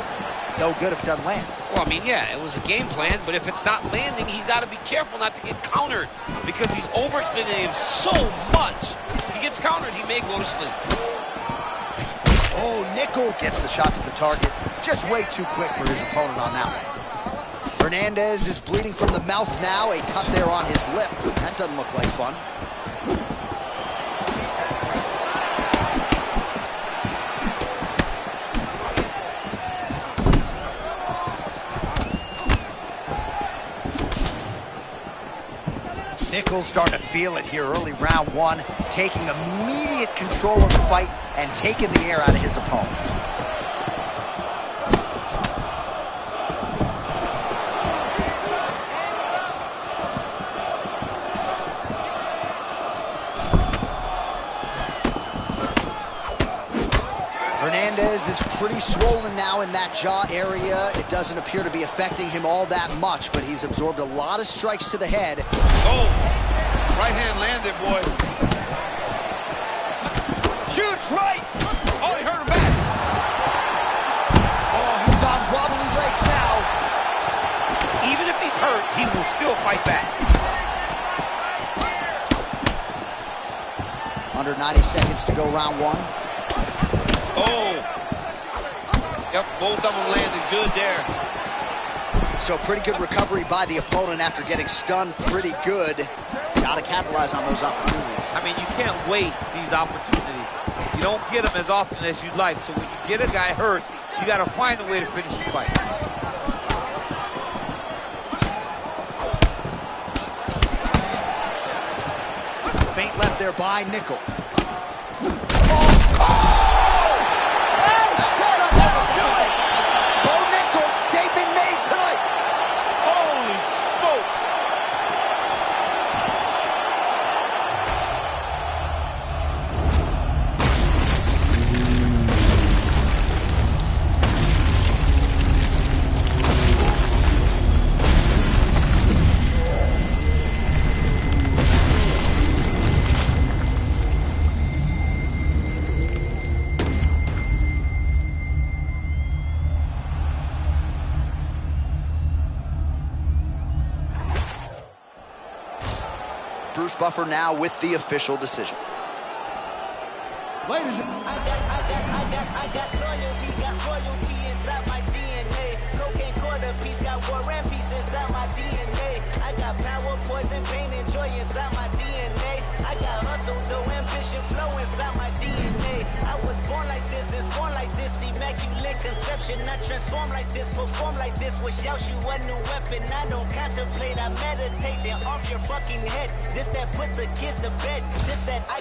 no good if it doesn't land. Well, I mean, yeah, it was a game plan, but if it's not landing, he's got to be careful not to get countered because he's overextending him so much. If he gets countered, he may go to sleep. Oh, Nickel gets the shot to the target. Just way too quick for his opponent on that one. Hernandez is bleeding from the mouth now. A cut there on his lip. That doesn't look like fun. Nichols starting to feel it here early round one, taking immediate control of the fight and taking the air out of his opponent. Hernandez is pretty swollen now in that jaw area. It doesn't appear to be affecting him all that much, but he's absorbed a lot of strikes to the head. Oh, right hand landed, boy. Huge right. Oh, he hurt him back. Oh, he's on wobbly legs now. Even if he's hurt, he will still fight back. Under 90 seconds to go round one. Oh. Yep, both of them landed good there. So pretty good recovery by the opponent after getting stunned pretty good. Got to capitalize on those opportunities. I mean, you can't waste these opportunities. You don't get them as often as you'd like. So when you get a guy hurt, you got to find a way to finish the fight. Feint left there by Nickel. Bruce Buffer now with the official decision. Ladies and I got royalty inside my DNA. Cocaine quarter piece, got war and peace inside my DNA. I got power, poison, pain, and joy inside my DNA. I got hustle, though, ambition, flow inside my DNA. I was born like this, is born like this, immaculate conception. I transform like this, perform like this, wish out you a new weapon. I don't contemplate, I meditate, then off your fucking head. This that put the kids to bed. This that I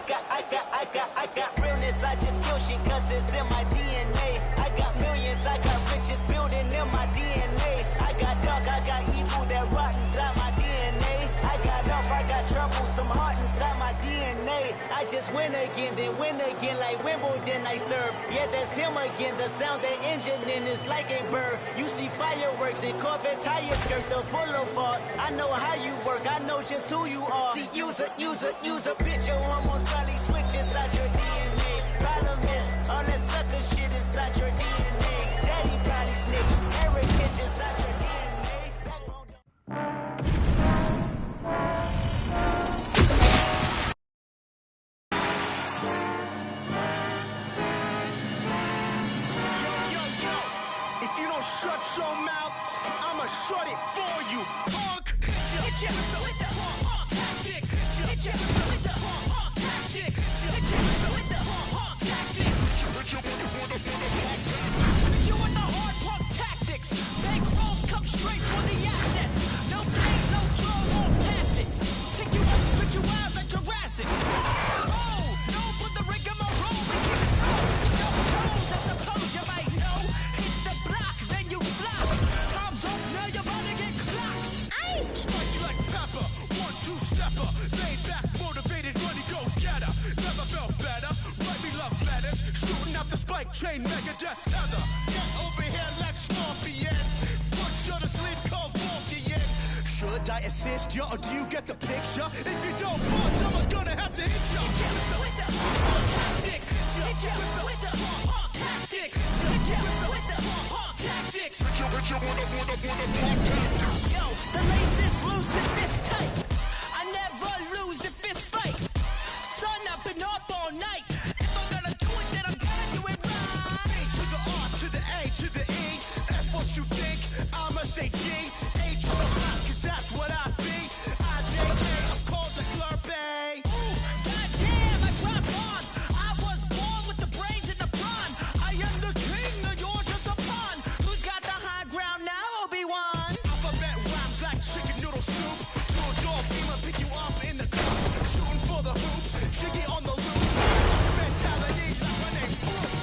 got realness, I just kill shit cause it's in my DNA. I got millions, I got riches building in my DNA. I got dark, I got evil that rot inside my DNA. I got off, I got trouble, some heart inside my DNA. I just win again, then win again like Wimbledon I serve. Yeah, that's him again, the sound that engine in is like a bird. You see fireworks and Corvette tires skirt the boulevard. I know how you work, I know just who you are. See, use a bitch, you almost probably switch inside your DNA. Problem is, all that sucker shit inside your DNA. Daddy probably snitch, heritage inside your DNA. If you don't shut your mouth, I'ma shut it for you, punk. Hit ya with the hard tactics. Hit ya with the hard tactics. Hit ya with the hard tactics. Hit you with the hard punk tactics. Bank rolls come straight for the assets. No games, no throw, won't pass it. Pick you up, spit you out like Jurassic. Oh, no for the rigmarole. We keep stone toes, I suppose you might know. Hit the block, then you flop. Time's up, now you're about to get clocked. Aye. Spicy like pepper, 1-2-stepper. Laid back, motivated, money go getter. Never felt better. Write me love letters. Shooting up the spike train, Megadeth tether. Get over here like Scorpion. sleep cold walking. Should I assist you or do you get the picture? If you don't budge, I'm gonna have to hit you. With the tactics. Hit you with the tactics. Hit you with the tactics. Yo, the lace is loose and fist tight. I never lose if it's fight. Sun up and up all night. If I'm gonna do it, then I'm gonna do it right. A to the R to the A to the E. F what you think, I'ma say G. A to the block, cause that's what I be. IJK, I'm called the Slurpee. Ooh, goddamn, I drop bombs. I was born with the brains in the prime. I am the king, and you're just a pawn. Who's got the high ground now, Obi-Wan? Alphabet rhymes like chicken noodle soup. Do a door beamer, pick you up in the cup. Shooting for the hoop, Jiggy on the loose. Mentality like my name Bruce.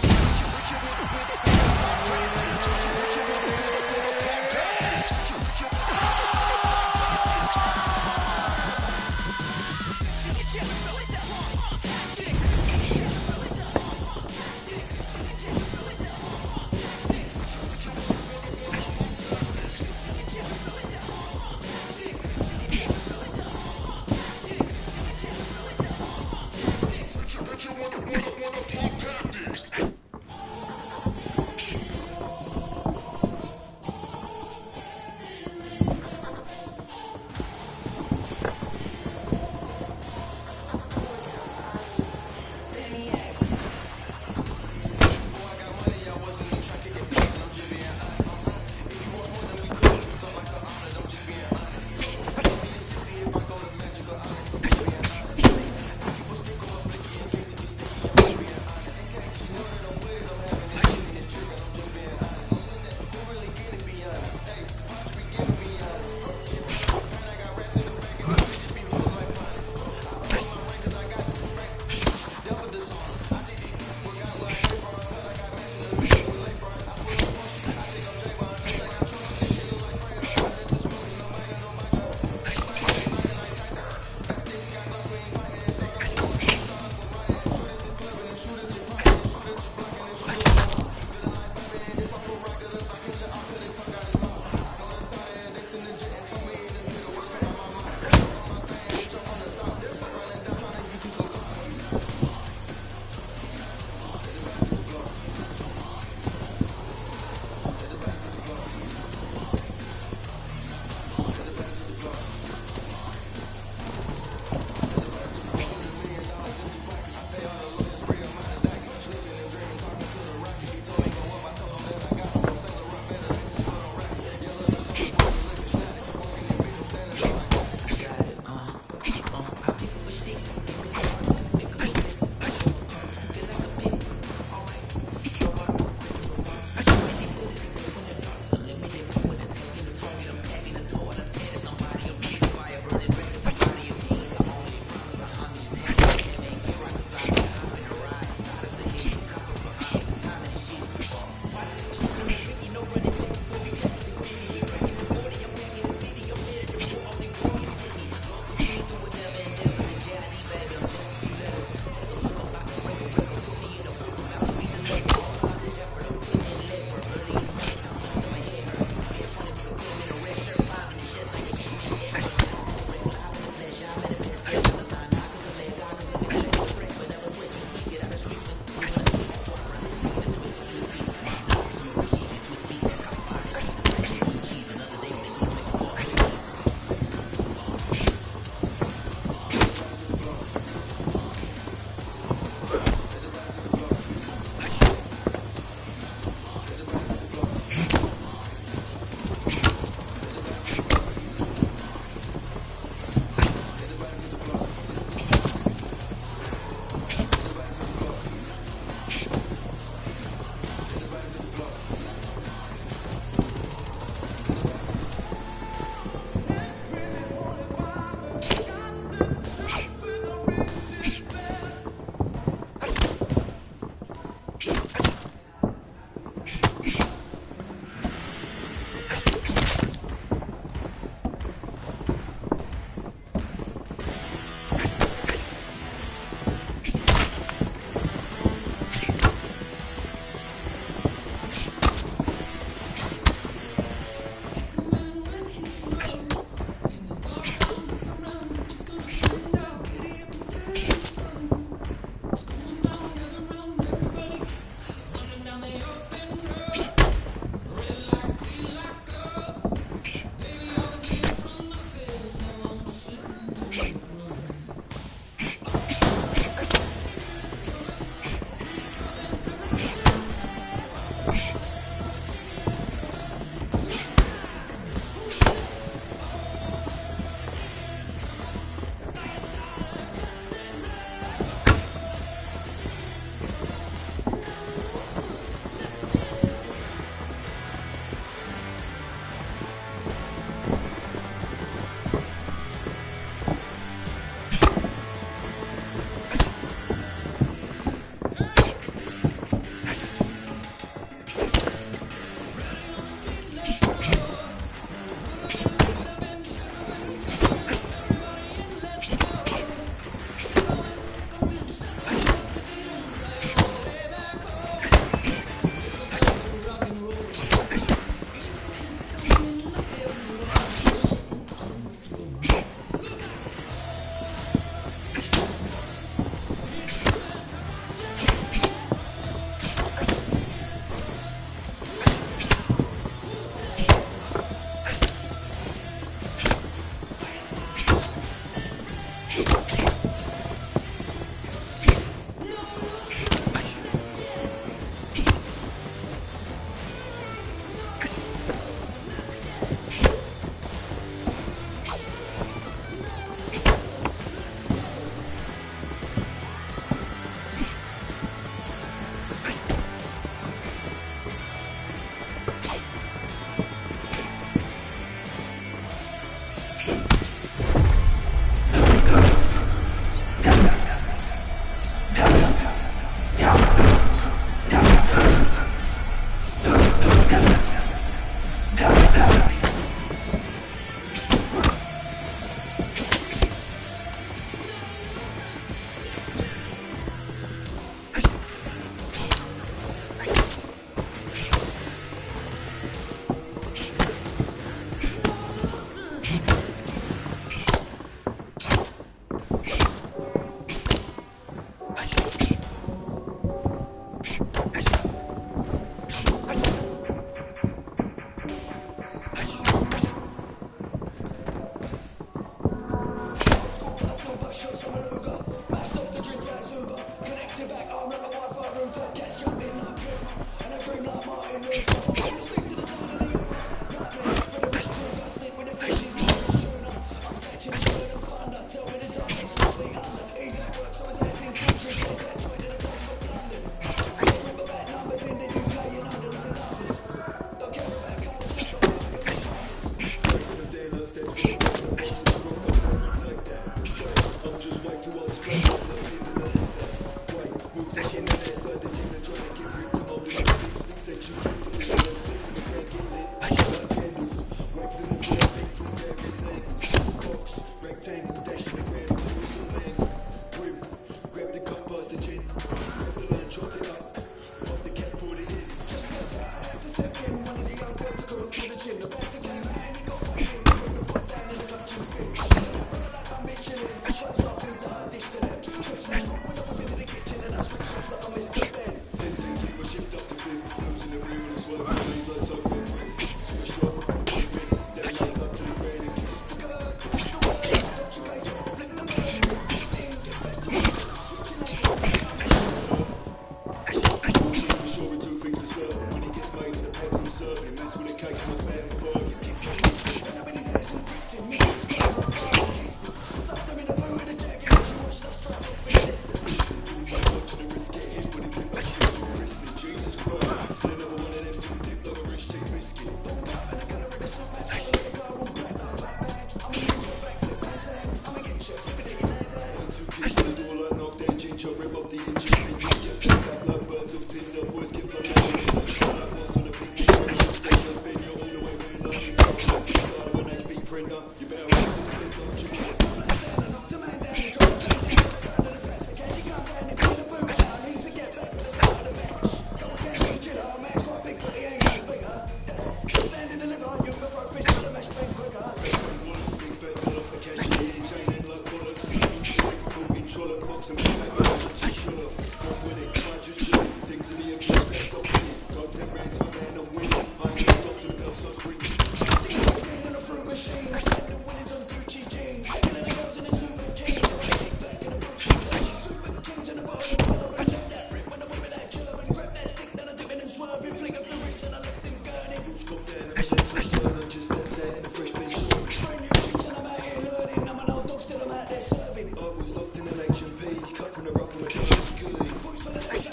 Cut from the rough and the good.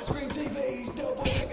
Screen TVs, double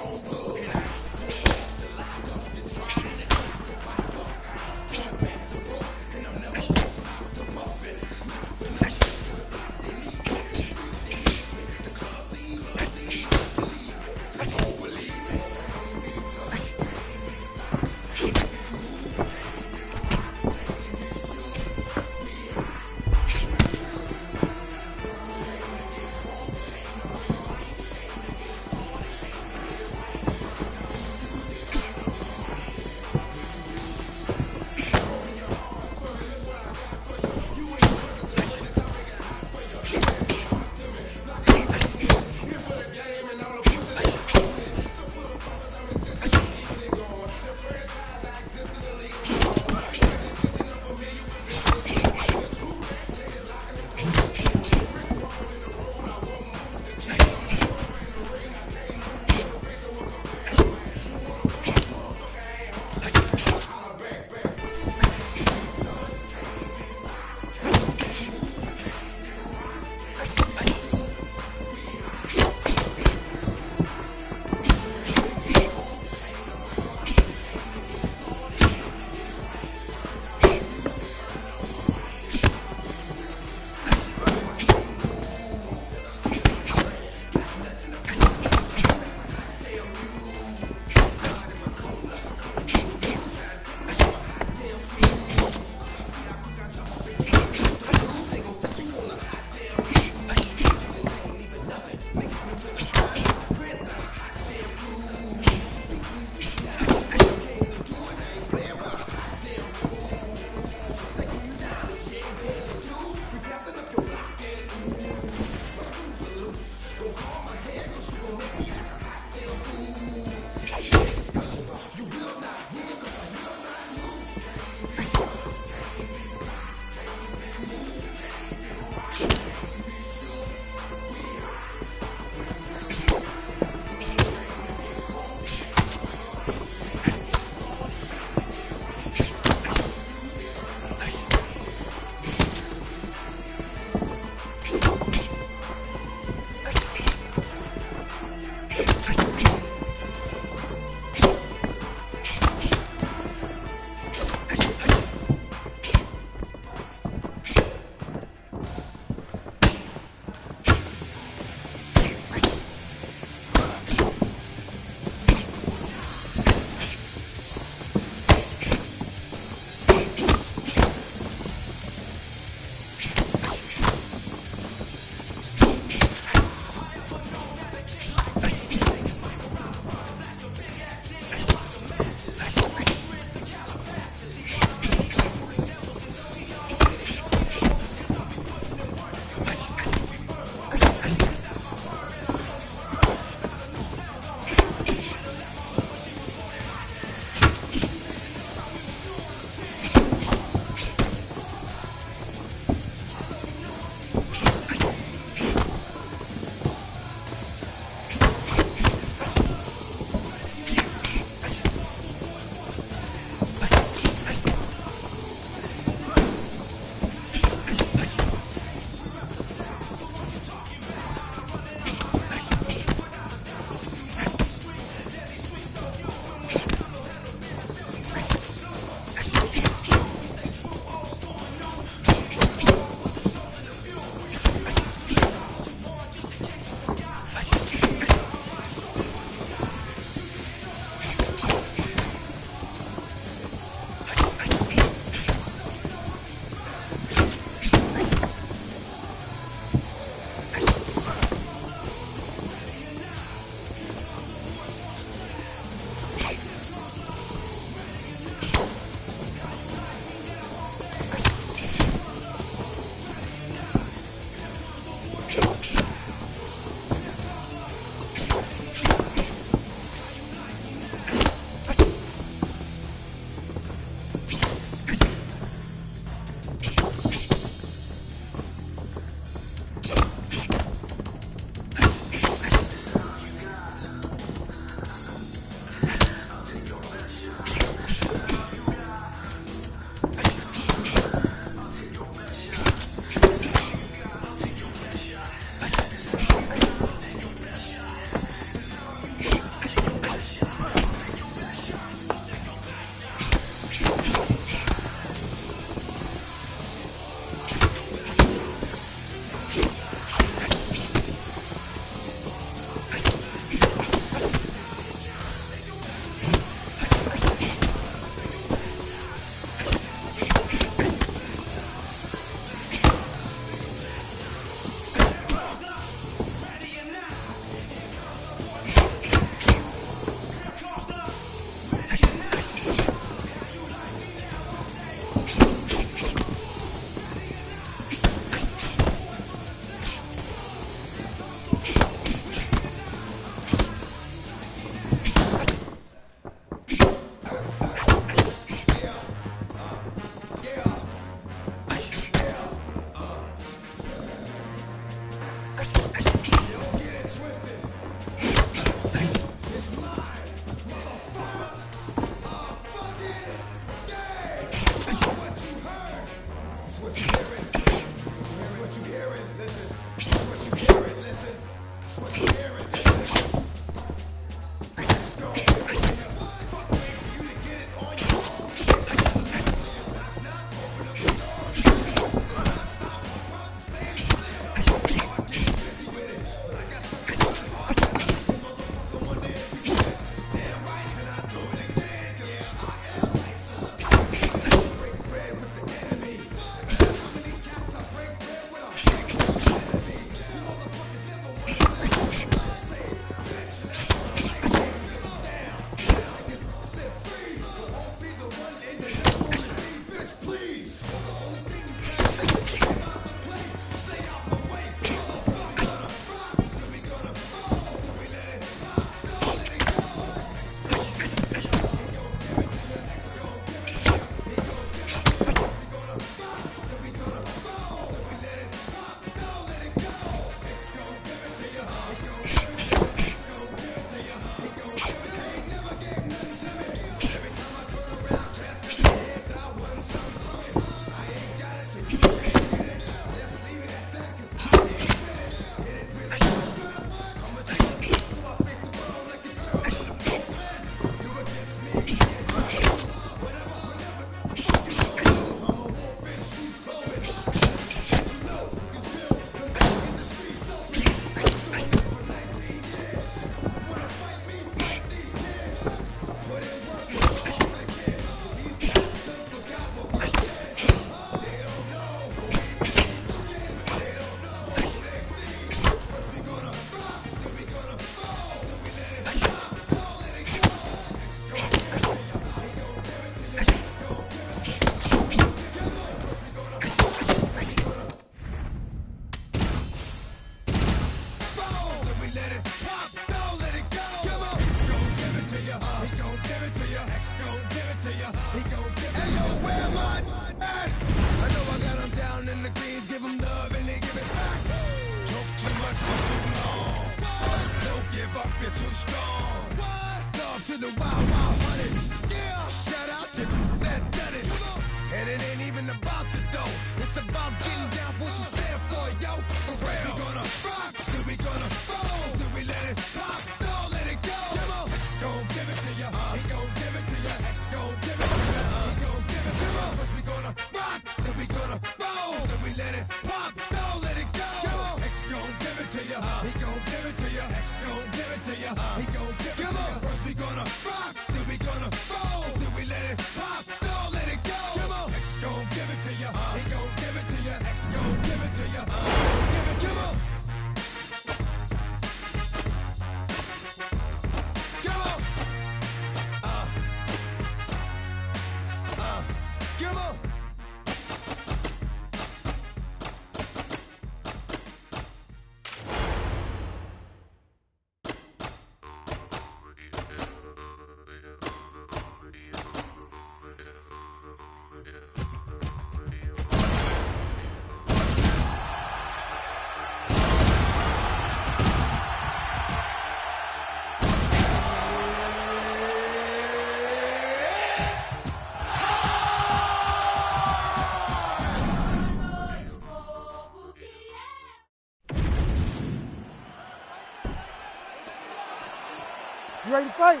ready to fight?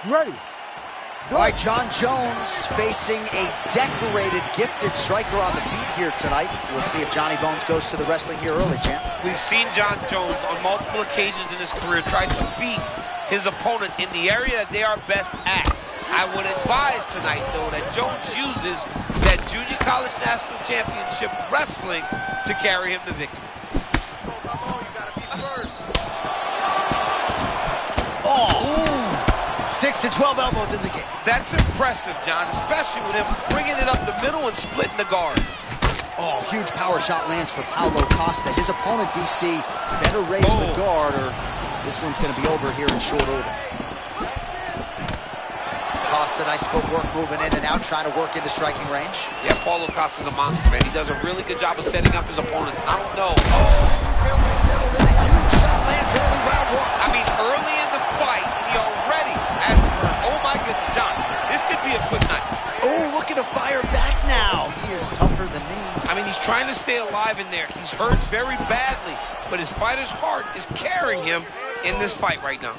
You ready? All right, John Jones facing a decorated, gifted striker on the beat here tonight. We'll see if Johnny Bones goes to the wrestling here early, champ. We've seen John Jones on multiple occasions in his career try to beat his opponent in the area that they are best at. I would advise tonight, though, that Jones uses that Junior College National Championship wrestling to carry him to victory. Oh! 6 to 12 elbows in the game. That's impressive, John, especially with him bringing it up the middle and splitting the guard. Oh, huge power shot lands for Paulo Costa. His opponent, DC, better raise the guard or this one's going to be over here in short order. Costa, nice footwork, moving in and out, trying to work into striking range. Yeah, Paulo Costa's a monster, man. He does a really good job of setting up his opponents. I don't know. Barely settled in. A huge shot lands early round one. I mean, early in the fight, he already has hurt. Oh, my goodness, John. This could be a quick night. Oh, looking to fire back now. He is tougher than me. I mean, he's trying to stay alive in there. He's hurt very badly, but his fighter's heart is carrying him in this fight right now.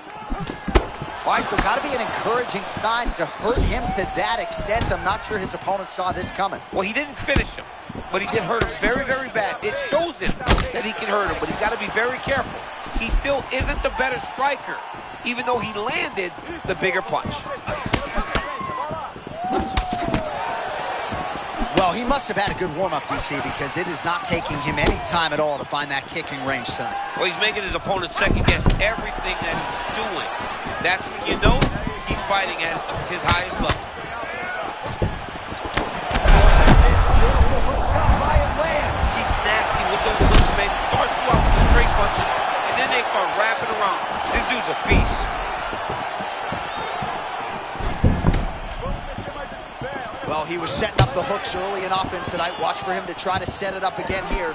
All right, so got to be an encouraging sign to hurt him to that extent. I'm not sure his opponent saw this coming. Well, he didn't finish him, but he did hurt him very, very bad. It shows him that he can hurt him, but he's got to be very careful. He still isn't the better striker, even though he landed the bigger punch. Well, he must have had a good warm-up, DC, because it is not taking him any time at all to find that kicking range tonight. Well, he's making his opponent second-guess everything that he's doing. That's when you know he's fighting at his highest level. He's nasty with those hooks, man. He starts you out with straight punches, and then they start wrapping around. This dude's a beast. Well, he was setting up the hooks early and often tonight. Watch for him to try to set it up again here.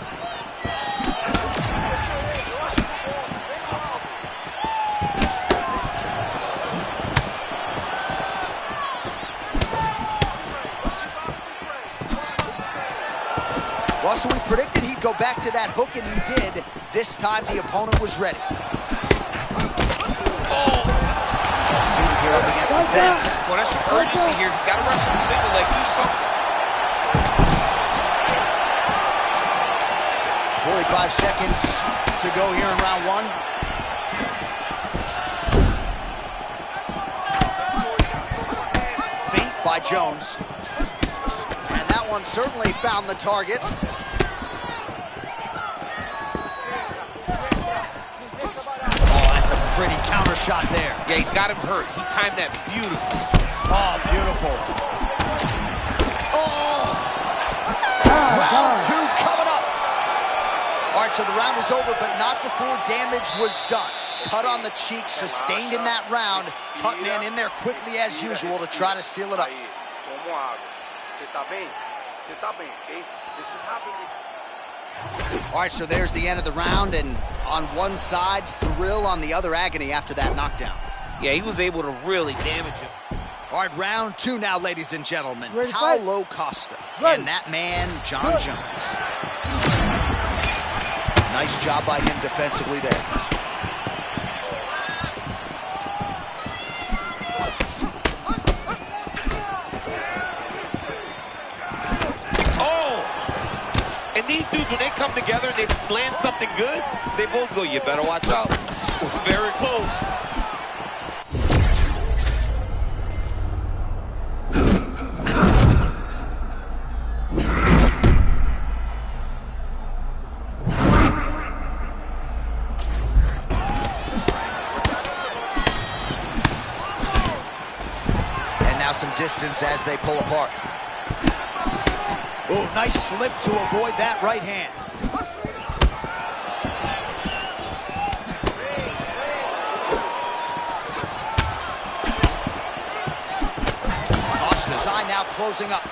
Well, so we predicted he'd go back to that hook, and he did. This time, the opponent was ready. See him here up against the fence. Well, there's some urgency here. He's got to wrestle the single leg. Do something. 45 seconds to go here in round one. Feint by Jones. And that one certainly found the target. Pretty counter shot there. Yeah, he's got him hurt. He timed that beautifully. Oh, beautiful. Oh! Round two coming up. All right, so the round is over, but not before damage was done. Cut on the cheek, sustained in that round. Cutman in there quickly as usual to try to seal it up. This is happening. All right, so there's the end of the round, and on one side, thrill, on the other, agony after that knockdown. Yeah, he was able to really damage him. All right, round two now, ladies and gentlemen. Paulo Costa and that man, John Jones. Nice job by him defensively there. These dudes, when they come together and they land something good, they both go, you better watch out. Very close. And now some distance as they pull apart. Oh, nice slip to avoid that right hand. Costa's eye now closing up.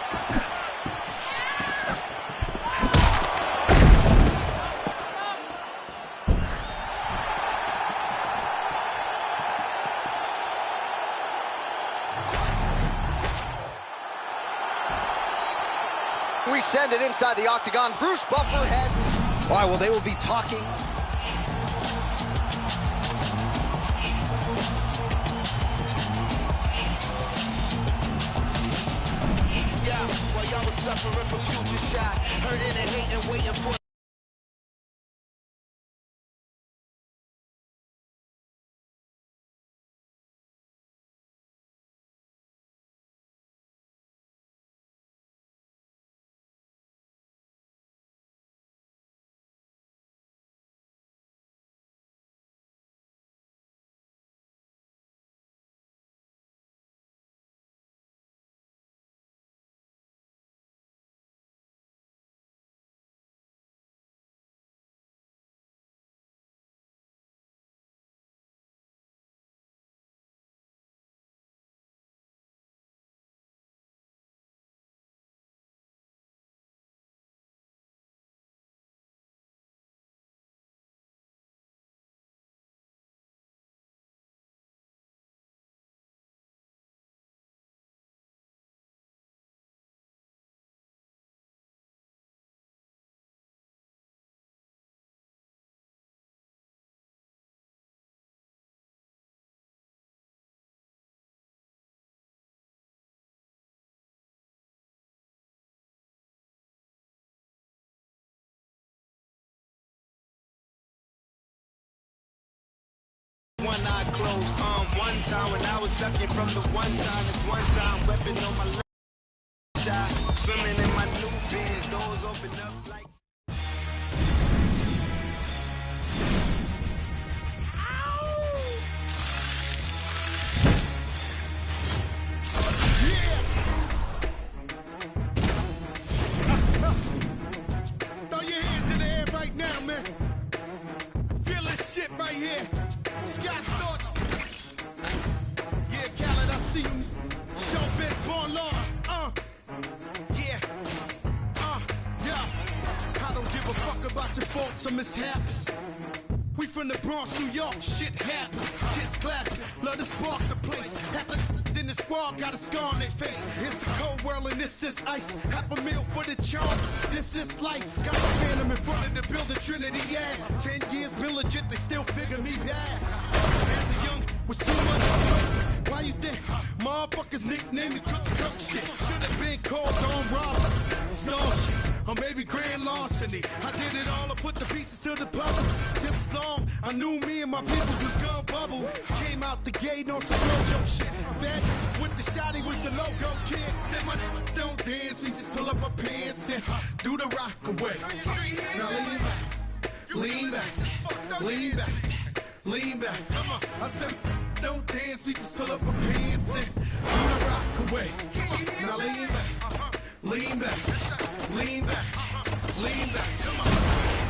We send it inside the octagon. Bruce Buffer has... All right, well, they will be talking. Yeah, while y'all was suffering from future shot, hurting and hating, waiting for. One eye closed, one time when I was ducking from the one time. This one time, weapon on my left shot. Swimming in my new Benz, doors open up like. Yeah! Throw your hands in the air right now, man. Feel this shit right here. Scott Storch. Yeah, Khaled, I see you. Showbiz, born law. Yeah. Yeah. I don't give a fuck about your faults or mishaps. We from the Bronx, New York, shit happens. Kids clapping, love to spark the place. After then the squad got a scar on their face. It's a cold world and this is ice. $500,000 for the charm. This is life. Got a phantom in front of the building, Trinity, yeah. 10 years been legit, they still figure me bad. As a young, was too much coke. Why you think motherfuckers nicknamed me cook shit? Should've been called on robbery, stall shit, or maybe grand larceny. I did it all, I put the pieces to the puzzle. Just as long, I knew me and my people was gonna bubble. Came out the gate on some mojo shit. Fat with the shotty was the logo kid. Said my don't dance, we just pull up our pants and do the rock away. Now lean back, lean back, lean back. I said don't dance, we just pull up our pants and do the rock away. Now lean back, lean back, lean back, lean back. Come on.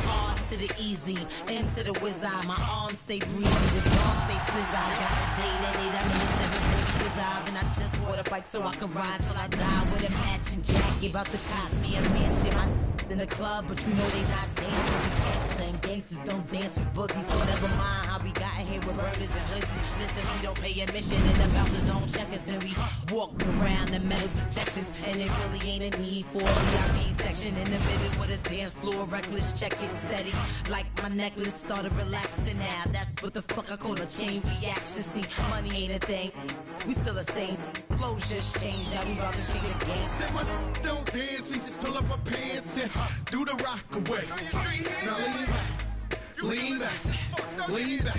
Hard to the easy, into the wizard. My arms stay breezy, the dogs stay fizzy. I got a date at 8, I'm in the 745, and I just bought a bike so I can ride till I die with a matching jacket. About to cop me a mansion, my in the club, but you know they not dancing with gangsters, and gangsters don't dance with boogies. So never mind how we got here with burners and hoodies. Listen, we don't pay admission, and the bouncers don't check us, and we walk around the metal detectors, and it really ain't a need for a VIP section in the middle with a dance floor. Reckless, check it, set it like my necklace started relaxing now. That's what the fuck I call a chain reaction. See, money ain't a thing, we still the same. Flows just changed, now we about to shake the game. Said my don't dance, we just pull up our pants and do the rock away. Now lean back, lean back,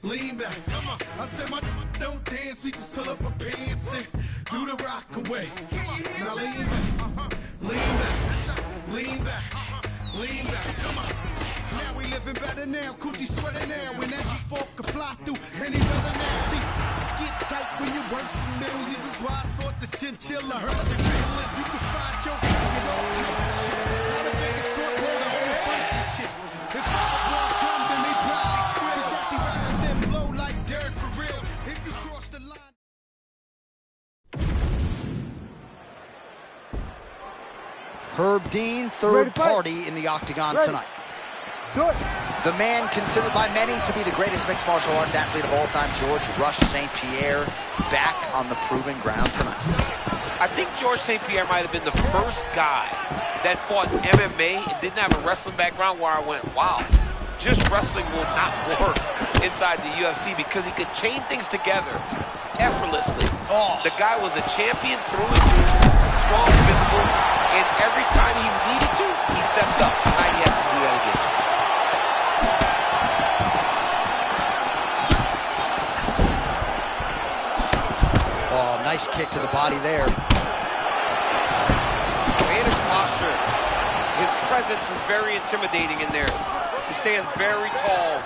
lean back. Come on. I said my don't dance, we just pull up our pants and do the rock away. Now lean back, lean back, lean back, lean back. Come on. Now we living better now, coochie sweater now. When that G4 can fly through any weather now. See, get tight when you're worth some millions. That's why I thought the chinchilla hurt the feelings. You can find your get all type of shit. Now the biggest front row to hold fights and shit. If I blood come, then they probably squid. It's at the rappers that blow like Derek for real. If you cross the line. Herb Dean, third party in the octagon tonight. The man considered by many to be the greatest mixed martial arts athlete of all time, George Rush St. Pierre, back on the proving ground tonight. I think George St. Pierre might have been the first guy that fought MMA and didn't have a wrestling background where I went, wow, just wrestling will not work inside the UFC, because he could chain things together effortlessly. The guy was a champion through and through. strong, physical, and every time he needed to, he stepped up. Tonight he has to do that again. Oh, nice kick to the body there. And his posture. His presence is very intimidating in there. He stands very tall,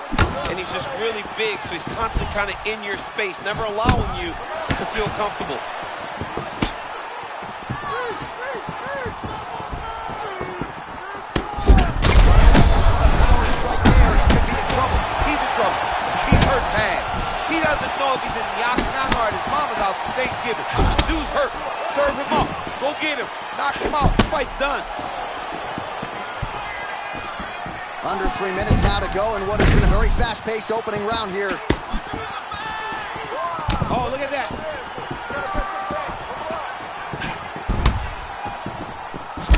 and he's just really big, so he's constantly kind of in your space, never allowing you to feel comfortable. He's in trouble. He's hurt bad. He doesn't know if he's in the octagon or at his mama's house for Thanksgiving. Dude's hurt. Serve him up. Go get him. Knock him out. The fight's done. Under 3 minutes now to go in what has been a very fast-paced opening round here. Oh, look at that.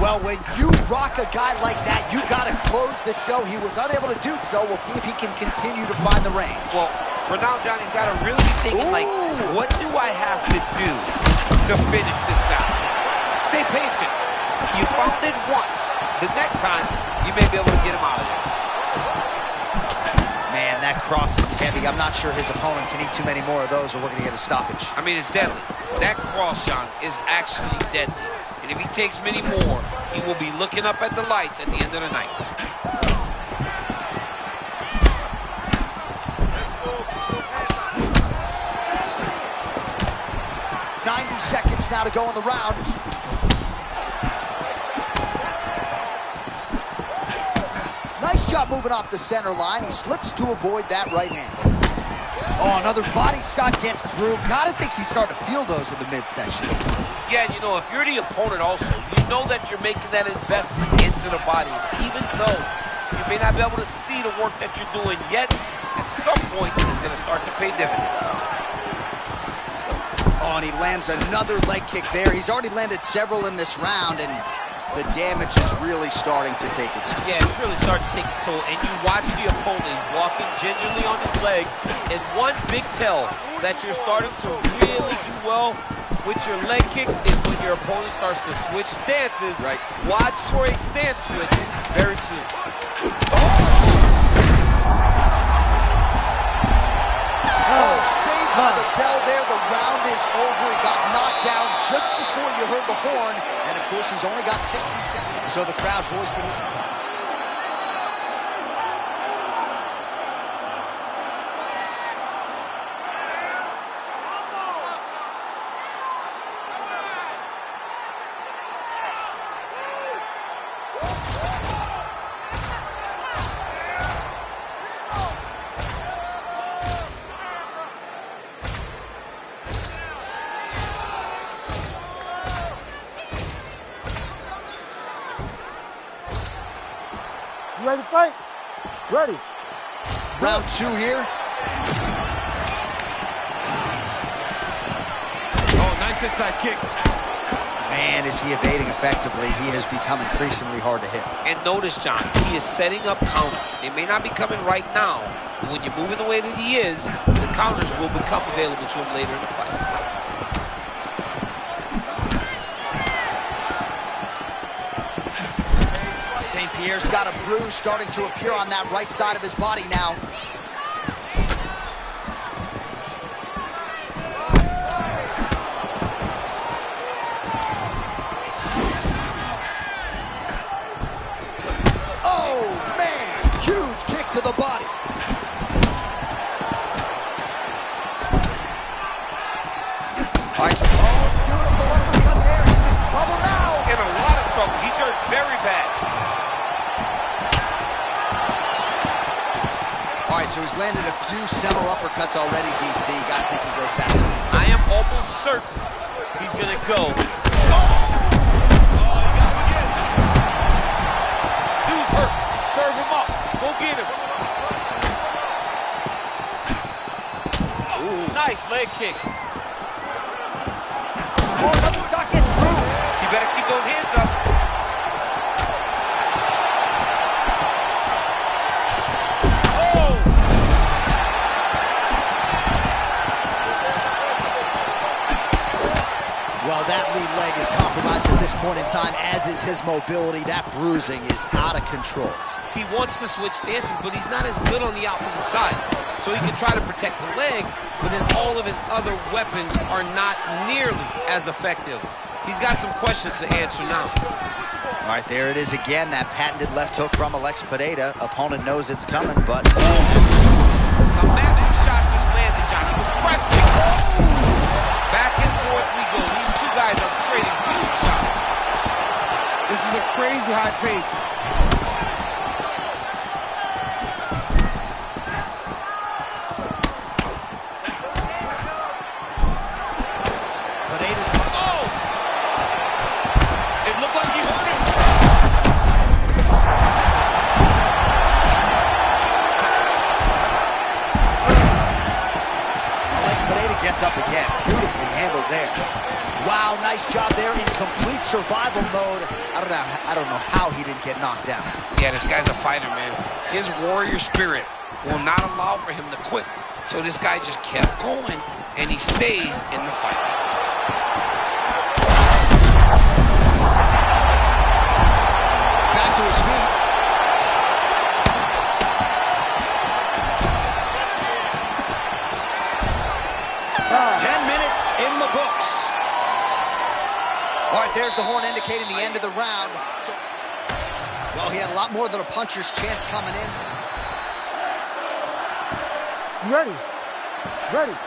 Well, when you rock a guy like that, you got to close the show. He was unable to do so. We'll see if he can continue to find the range. Well, for now, Johnny's got to really be thinking, like, what do I have to do to finish this now? Stay patient. You found it once. The next time, you may be able to get him out of there. Man, that cross is heavy. I'm not sure his opponent can eat too many more of those or we're going to get a stoppage. I mean, it's deadly. That cross, Sean, is actually deadly. And if he takes many more, he will be looking up at the lights at the end of the night. Seconds now to go in the round. Nice job moving off the center line. He slips to avoid that right hand. Oh, another body shot gets through. Gotta think he's starting to feel those in the midsection. Yeah, you know, if you're the opponent also, you know that you're making that investment into the body. Even though you may not be able to see the work that you're doing yet, at some point it's going to start to pay dividends. Oh, and he lands another leg kick there. He's already landed several in this round, and the damage is really starting to take its toll. Yeah, it's really starting to take its toll. And you watch the opponent walking gingerly on his leg, and one big tell that you're starting to really do well with your leg kicks is when your opponent starts to switch stances. Right. Watch for a stance switch very soon. Oh, saved by the bell there. The round is over. He got knocked down just before you heard the horn. And, of course, he's only got 60 seconds. So the crowd voicing it. You ready to fight? Ready. Round two here. Oh, nice inside kick. Man, is he evading effectively. He has become increasingly hard to hit. And notice, John, he is setting up counters. They may not be coming right now, but when you're moving the way that he is, the counters will become available to him later in the fight. St. Pierre's got a bruise starting to appear on that right side of his body now. Oh, man! Huge kick to the body. All right. Oh, beautiful uppercut there. He's in trouble now. In a lot of trouble. He's hurt very bad. All right, so he's landed a few several uppercuts already, DC. Gotta think he goes back to it. I am almost certain he's gonna go. Dude's hurt. Serve him up. Go get him. Ooh. Nice leg kick. Oh, another shot gets through. You better keep those hands up. Well, that lead leg is compromised at point in time, as is his mobility. That bruising is out of control. He wants to switch stances, but he's not as good on the opposite side. So he can try to protect the leg, but then all of his other weapons are not nearly as effective. He's got some questions to answer now. All right, there it is again, that patented left hook from Alex Pineda. Opponent knows it's coming, but... A massive shot just landed, John. He was pressing. Back and forth we go. These two guys are trading huge shots. This is a crazy high pace. Up again. Beautifully handled there. Wow, nice job there in complete survival mode. I don't know how he didn't get knocked down. Yeah, this guy's a fighter, man. His warrior spirit will not allow for him to quit. So this guy just kept going, and he stays in the fight. Back to his feet. All right, there's the horn indicating the end of the round. Well, he had a lot more than a puncher's chance coming in. Ready. Ready.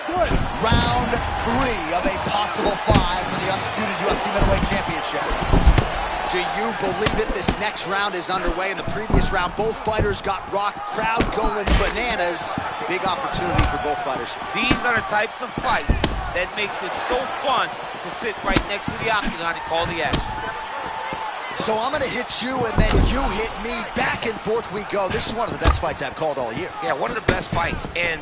Good. Round 3 of a possible 5 for the undisputed UFC Middleweight Championship. Do you believe it? This next round is underway. In the previous round, both fighters got rocked. Crowd going bananas. Big opportunity for both fighters. These are the types of fights that makes it so fun to sit right next to the octagon and call the action. So I'm going to hit you, and then you hit me. Back and forth we go. This is one of the best fights I've called all year. Yeah, one of the best fights. And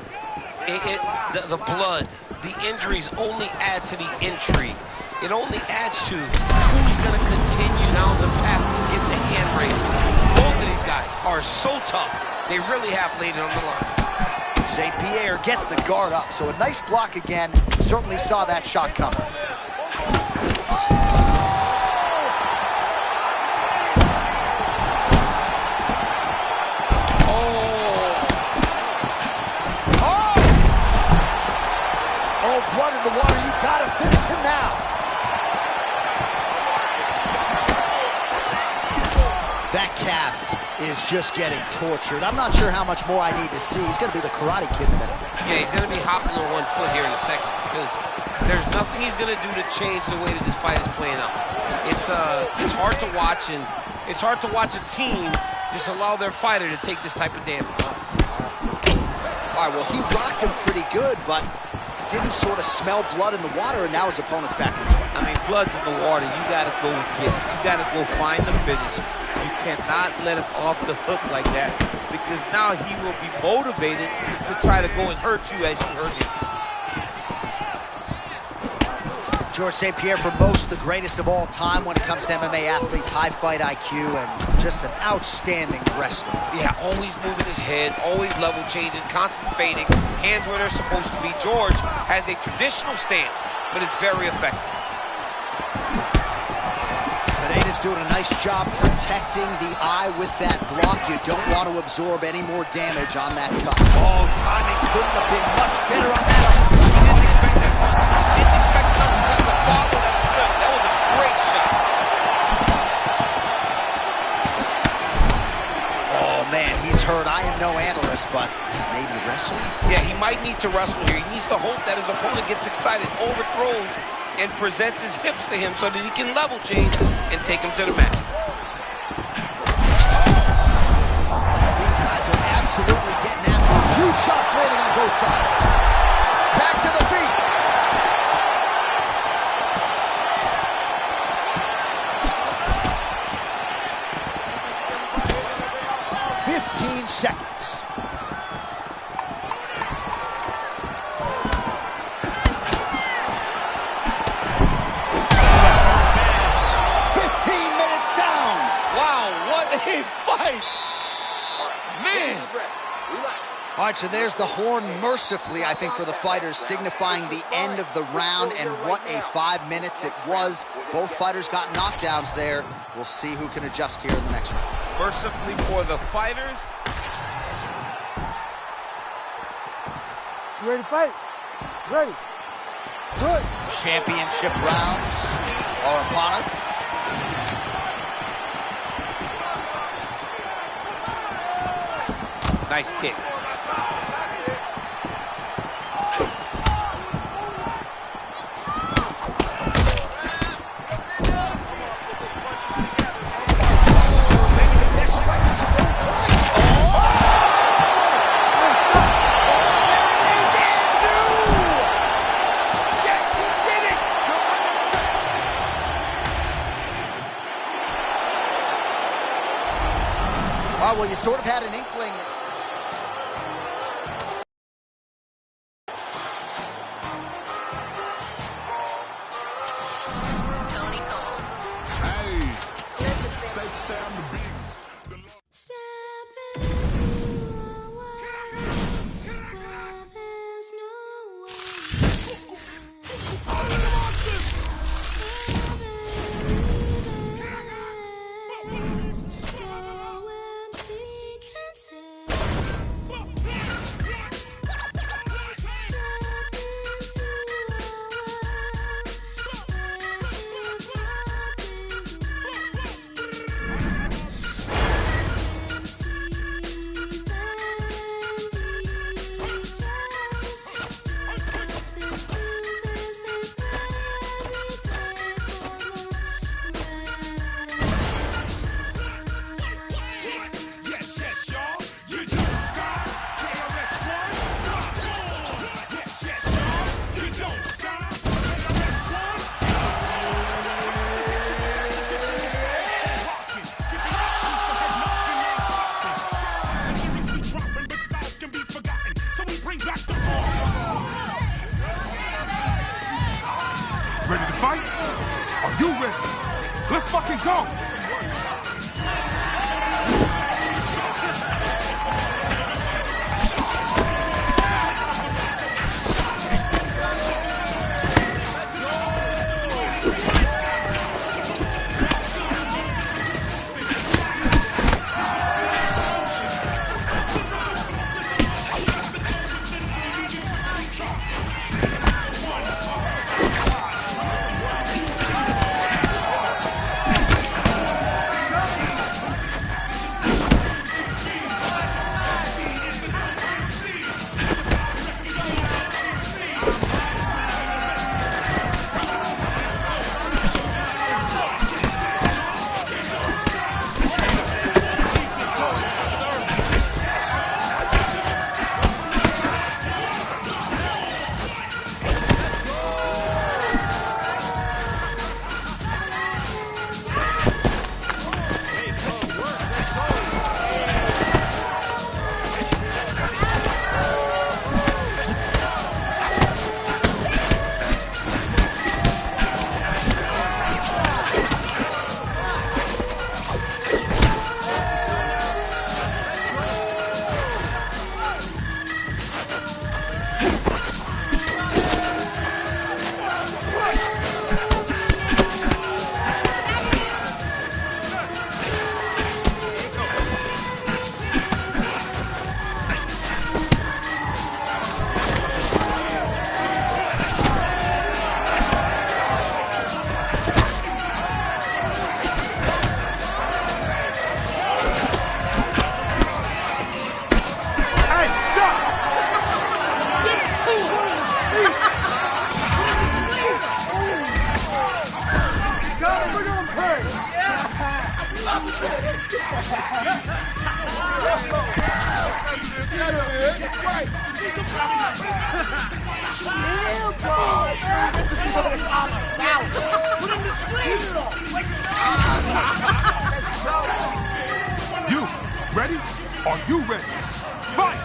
the blood, the injuries only add to the intrigue. It only adds to who's going to continue down the path and get the hand raised. Both of these guys are so tough. They really have laid it on the line. St. Pierre gets the guard up, so a nice block again. Certainly saw that shot coming. Oh, blood in the water. You gotta finish him now. That calf is just getting tortured. I'm not sure how much more I need to see. He's going to be the Karate Kid in a minute. Yeah, he's going to be hopping on one foot here in a second because there's nothing he's going to do to change the way that this fight is playing out. It's hard to watch, and it's hard to watch a team just allow their fighter to take this type of damage. All right, well, he rocked him pretty good, but didn't sort of smell blood in the water, and now his opponent's back in the fight. I mean, blood's in the water. You got to go get it. You got to go find the finish. You cannot let him off the hook like that because now he will be motivated to try to go and hurt you as you hurt him. George St. Pierre, for most, the greatest of all time when it comes to MMA athletes, high fight IQ, and just an outstanding wrestler. Yeah, always moving his head, always level changing, constant fading, hands where they're supposed to be. George has a traditional stance, but it's very effective. Pineda's doing a nice job protecting the eye with that block. You don't want to absorb any more damage on that cut. Oh, timing couldn't have been much better on that. He didn't expect that punch. He didn't expect the uppercut to follow that slip. That was a great shot. Oh, man, he's hurt. I am no analyst, but maybe wrestle? Yeah, he might need to wrestle here. He needs to hope that his opponent gets excited, overthrows, and presents his hips to him so that he can level change and take him to the mat. These guys are absolutely getting after him. Huge shots landing on both sides. Back to the feet. Seconds. Wow, what a fight! Man! Relax. All right, so there's the horn mercifully, I think, for the fighters, signifying the end of the round, and what a 5 minutes it was. Both fighters got knockdowns there. We'll see who can adjust here in the next round. Mercifully for the fighters. You ready to fight? Ready. Good. Championship rounds are upon us. Nice kick. Well, you sort of had an inkling. Tony calls. Hey, safe to say I'm the biggest. Step into a world where there's no Ready to fight? Are you ready? Let's fucking go! You ready? Are you ready? Fight!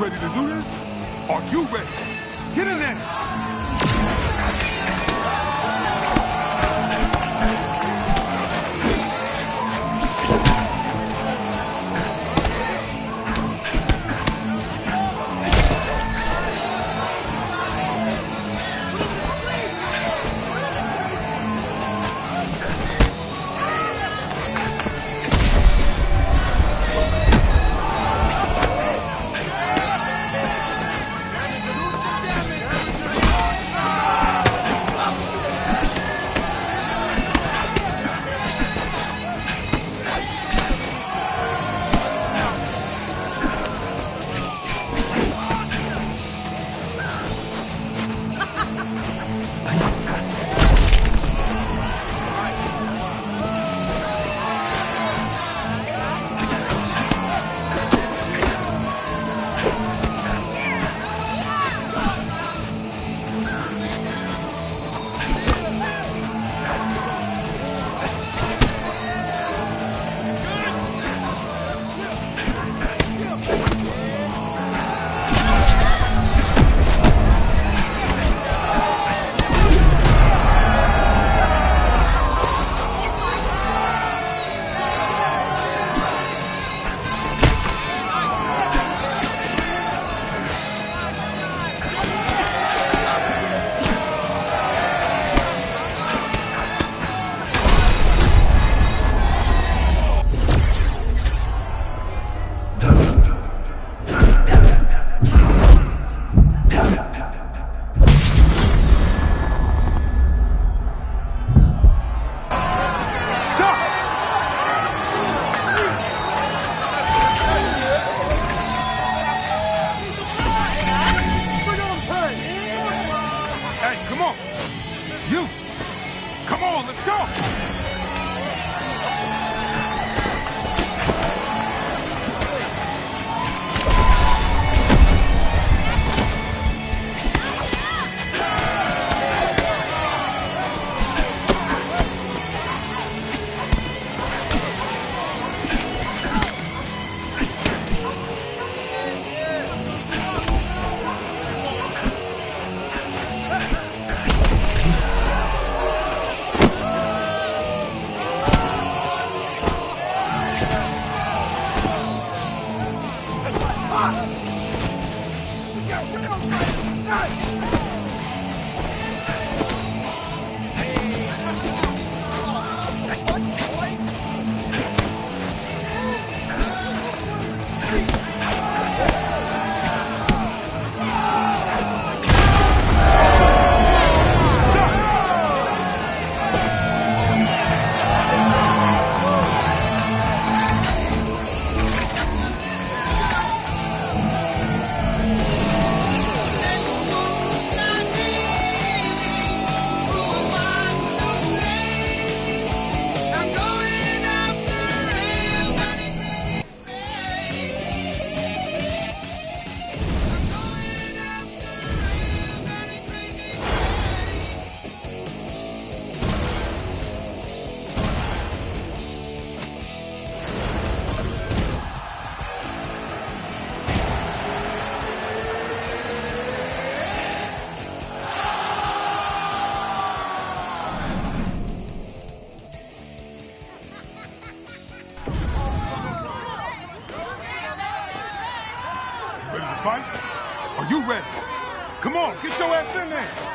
ready to do this? Are you ready? Get in there! Fight? Are you ready? Come on, get your ass in there.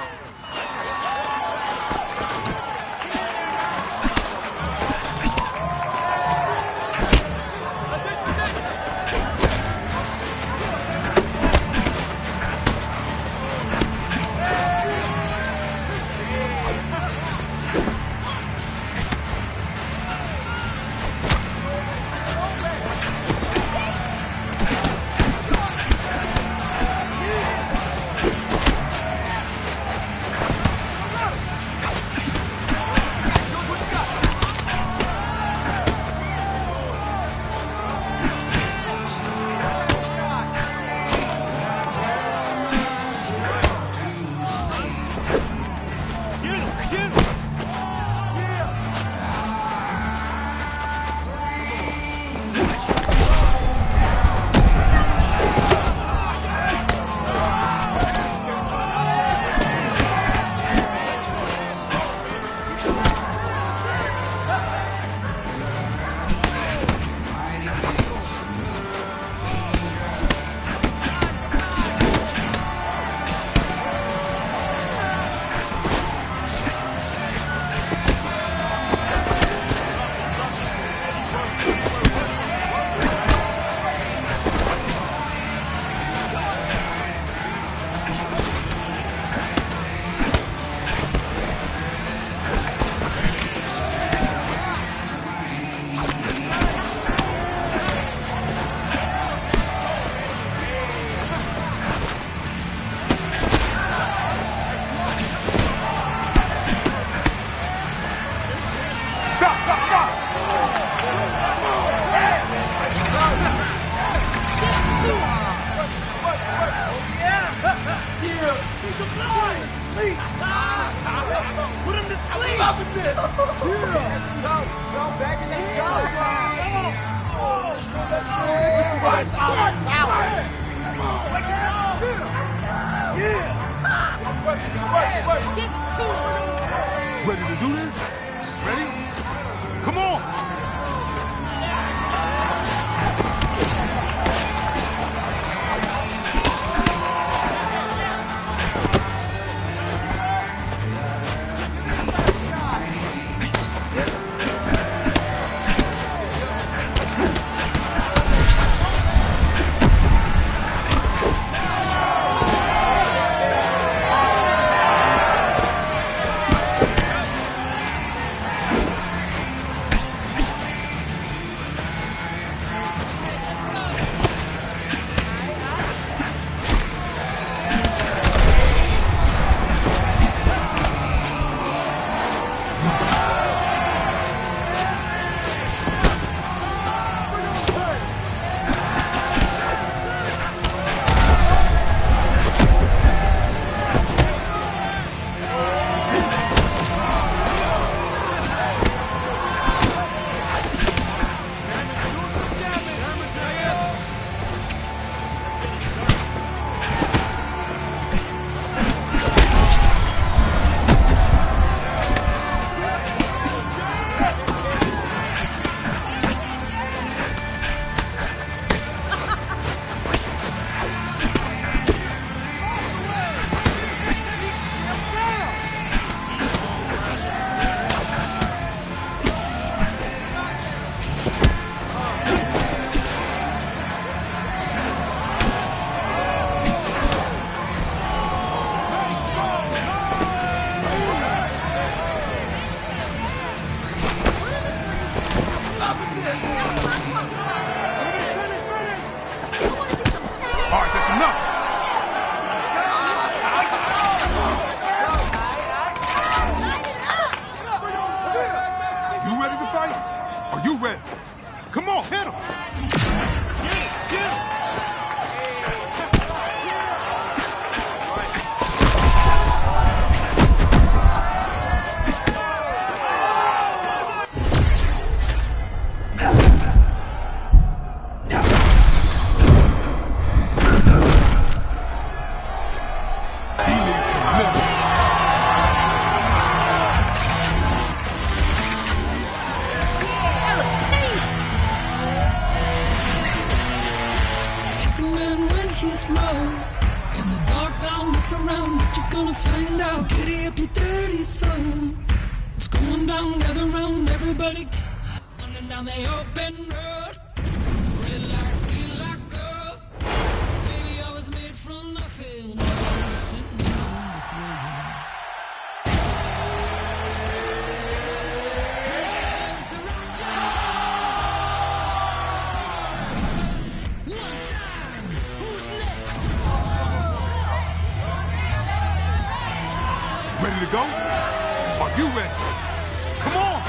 this. Yeah. Let's go, baby. Let's go. Let's go. Come on. Wake it up. Yeah. Give it to him. Ready to do this? Ready? Come on. Ready to go? Are you ready? Come on!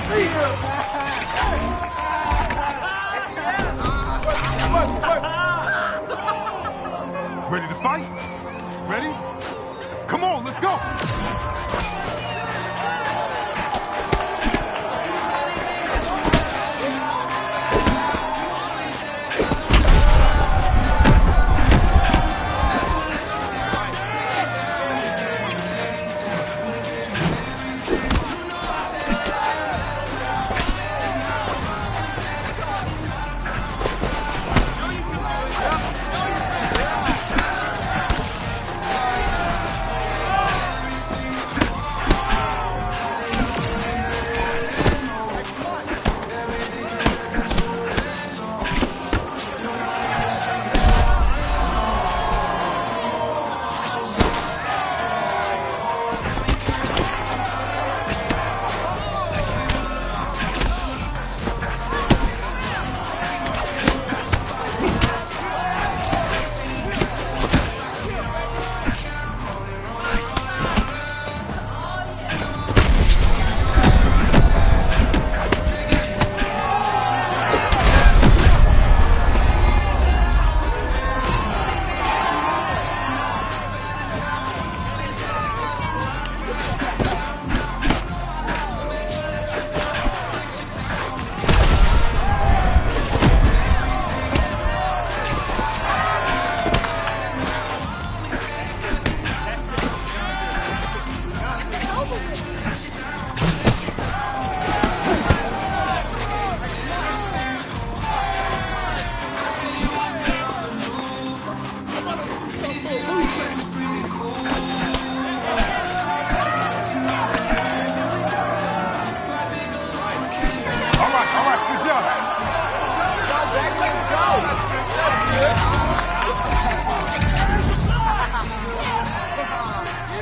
Ready to fight? Ready? Come on, let's go!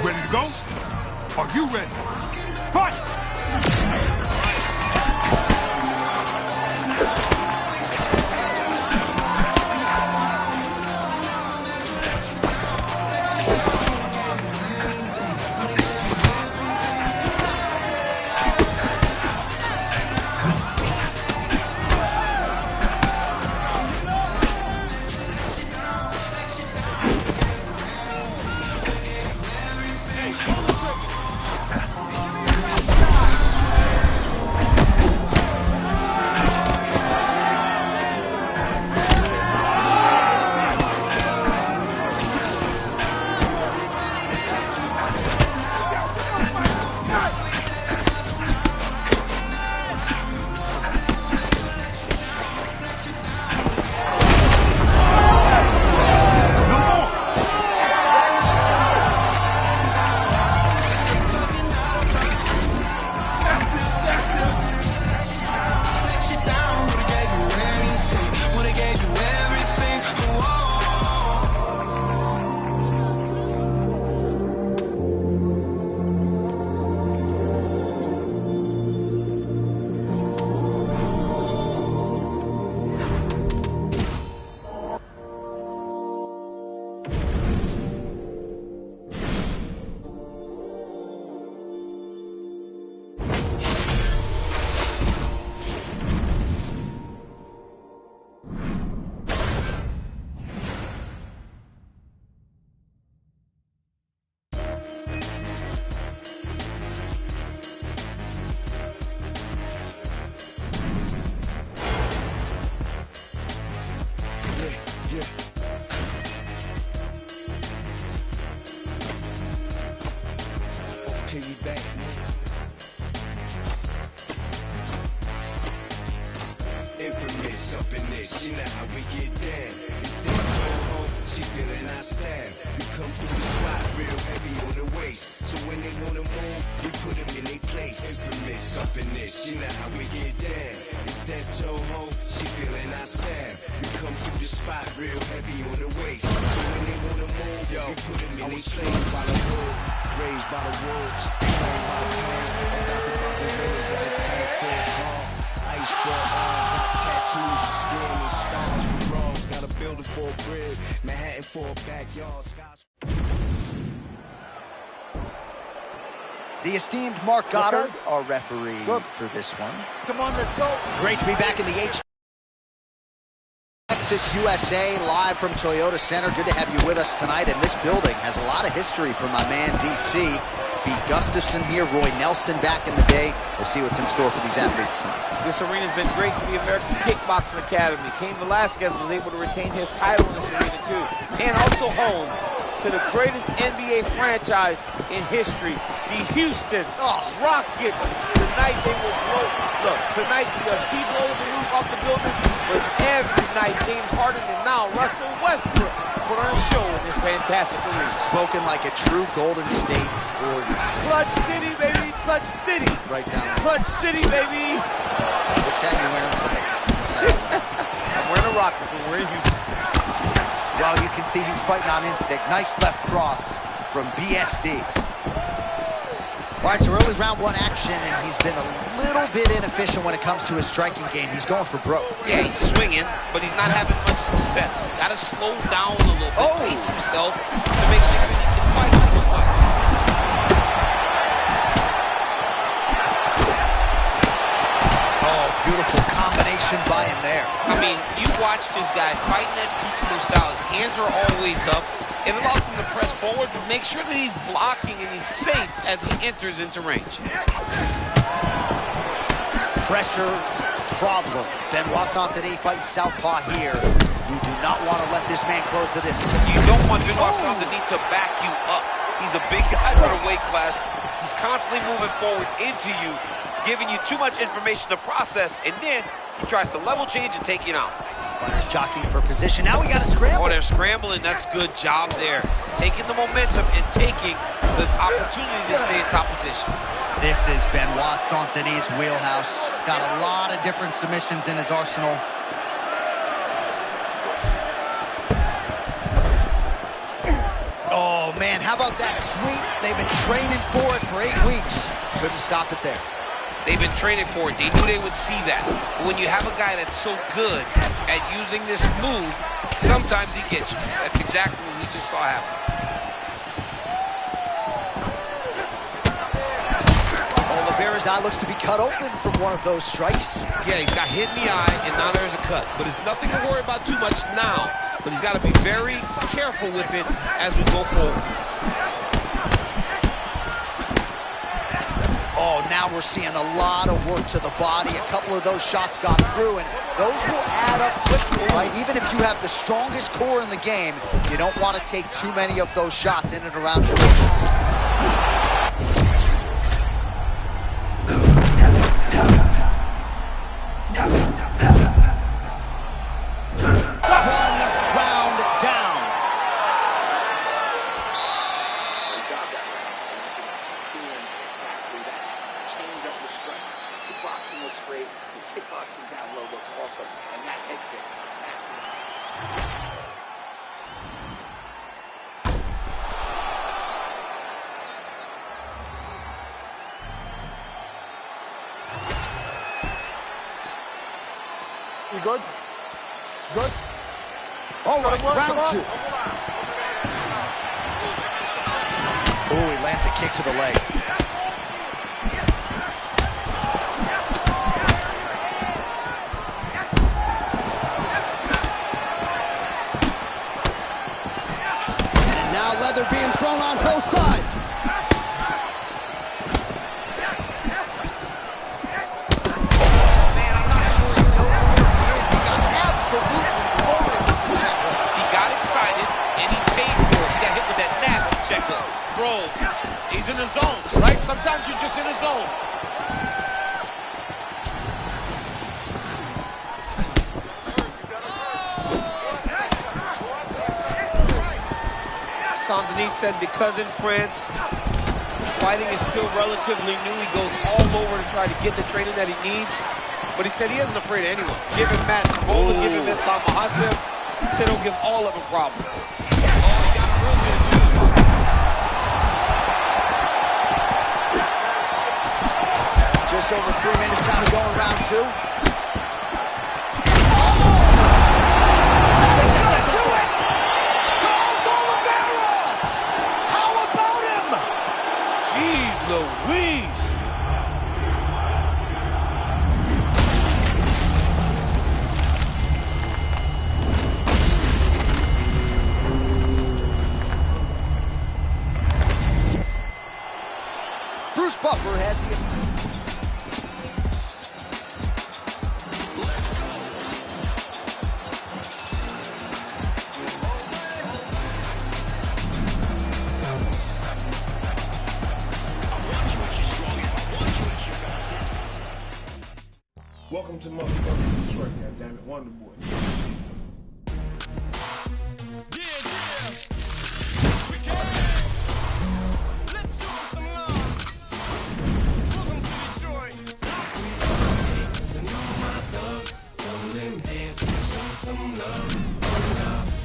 Ready to go? Are you ready? Fight! The esteemed Mark Goddard, our referee for this one. Come on, let's go. Great to be back in the Texas, USA, live from Toyota Center. Good to have you with us tonight. And this building has a lot of history for my man, DC. B. Gustafson here, Roy Nelson back in the day. We'll see what's in store for these athletes tonight. This arena's been great for the American Kickboxing Academy. Cain Velasquez was able to retain his title in this arena, too. And also home to the greatest NBA franchise in history, the Houston Rockets. Tonight they will blow. Look, tonight the UFC blows the roof off the building, but every night James Harden and now Russell Westbrook put on a show in this fantastic arena. Spoken like a true Golden State Warriors. Clutch City, baby, Clutch City. Right down there. Clutch City, baby. Which hat you wearing today? I'm wearing a Rockets, but we're in Houston. Well, you can see he's fighting on instinct. Nice left cross from BSD. All right, so early round one action, and he's been a little bit inefficient when it comes to his striking game. He's going for broke. Yeah, he's swinging, but he's not having much success. He's got to slow down a little bit, pace himself to make sure he can fight like a fight. Oh, beautiful combination by him there. I mean, you watch this guy fighting that Piccolo style. His hands are always up. It allows him to press forward, but make sure that he's blocking and he's safe as he enters into range. Pressure problem. Benoit Saint-Denis fighting southpaw here. You do not want to let this man close the distance. You don't want Benoit Saint-Denis to back you up. He's a big guy for the weight class. He's constantly moving forward into you, giving you too much information to process, and then he tries to level change and take you out. Fighters jockeying for position. Now we got to scramble. Oh, they're scrambling. That's good job there. Taking the momentum and taking the opportunity to stay in top position. This is Benoit Saint-Denis' wheelhouse. Got a lot of different submissions in his arsenal. Oh, man, how about that sweep? They've been training for it for 8 weeks. Couldn't stop it there. They've been training for it. They knew they would see that. But when you have a guy that's so good at using this move, sometimes he gets you. That's exactly what we just saw happen. Oliveira's eye looks to be cut open from one of those strikes. Yeah, he's got hit in the eye, and now there's a cut. But it's nothing to worry about too much now. But he's got to be very careful with it as we go forward. Oh, now we're seeing a lot of work to the body. A couple of those shots got through, and those will add up quickly, right? Even if you have the strongest core in the game, you don't want to take too many of those shots in and around your wrists. You good? Good? All right, round two. Oh, he lands a kick to the leg. And now leather being thrown on both sides. Bro, he's in the zone, right? Sometimes you're just in the zone. Saint-Denis said because in France, fighting is still relatively new. He goes all over to try to get the training that he needs. But he said he isn't afraid of anyone. Give him Matt Cole, give him Islam Makhachev. He said he'll give all of them problems. Just over 3 minutes now to go in round two. That is gonna do it! Charles Oliveira! How about him? Jeez. Jeez Louise! Bruce Buffer has the... Welcome to motherfucking Detroit, goddammit, Wonder Boy. Let's show some love. Welcome to Detroit. And all my thugs, throw them hands and show some love.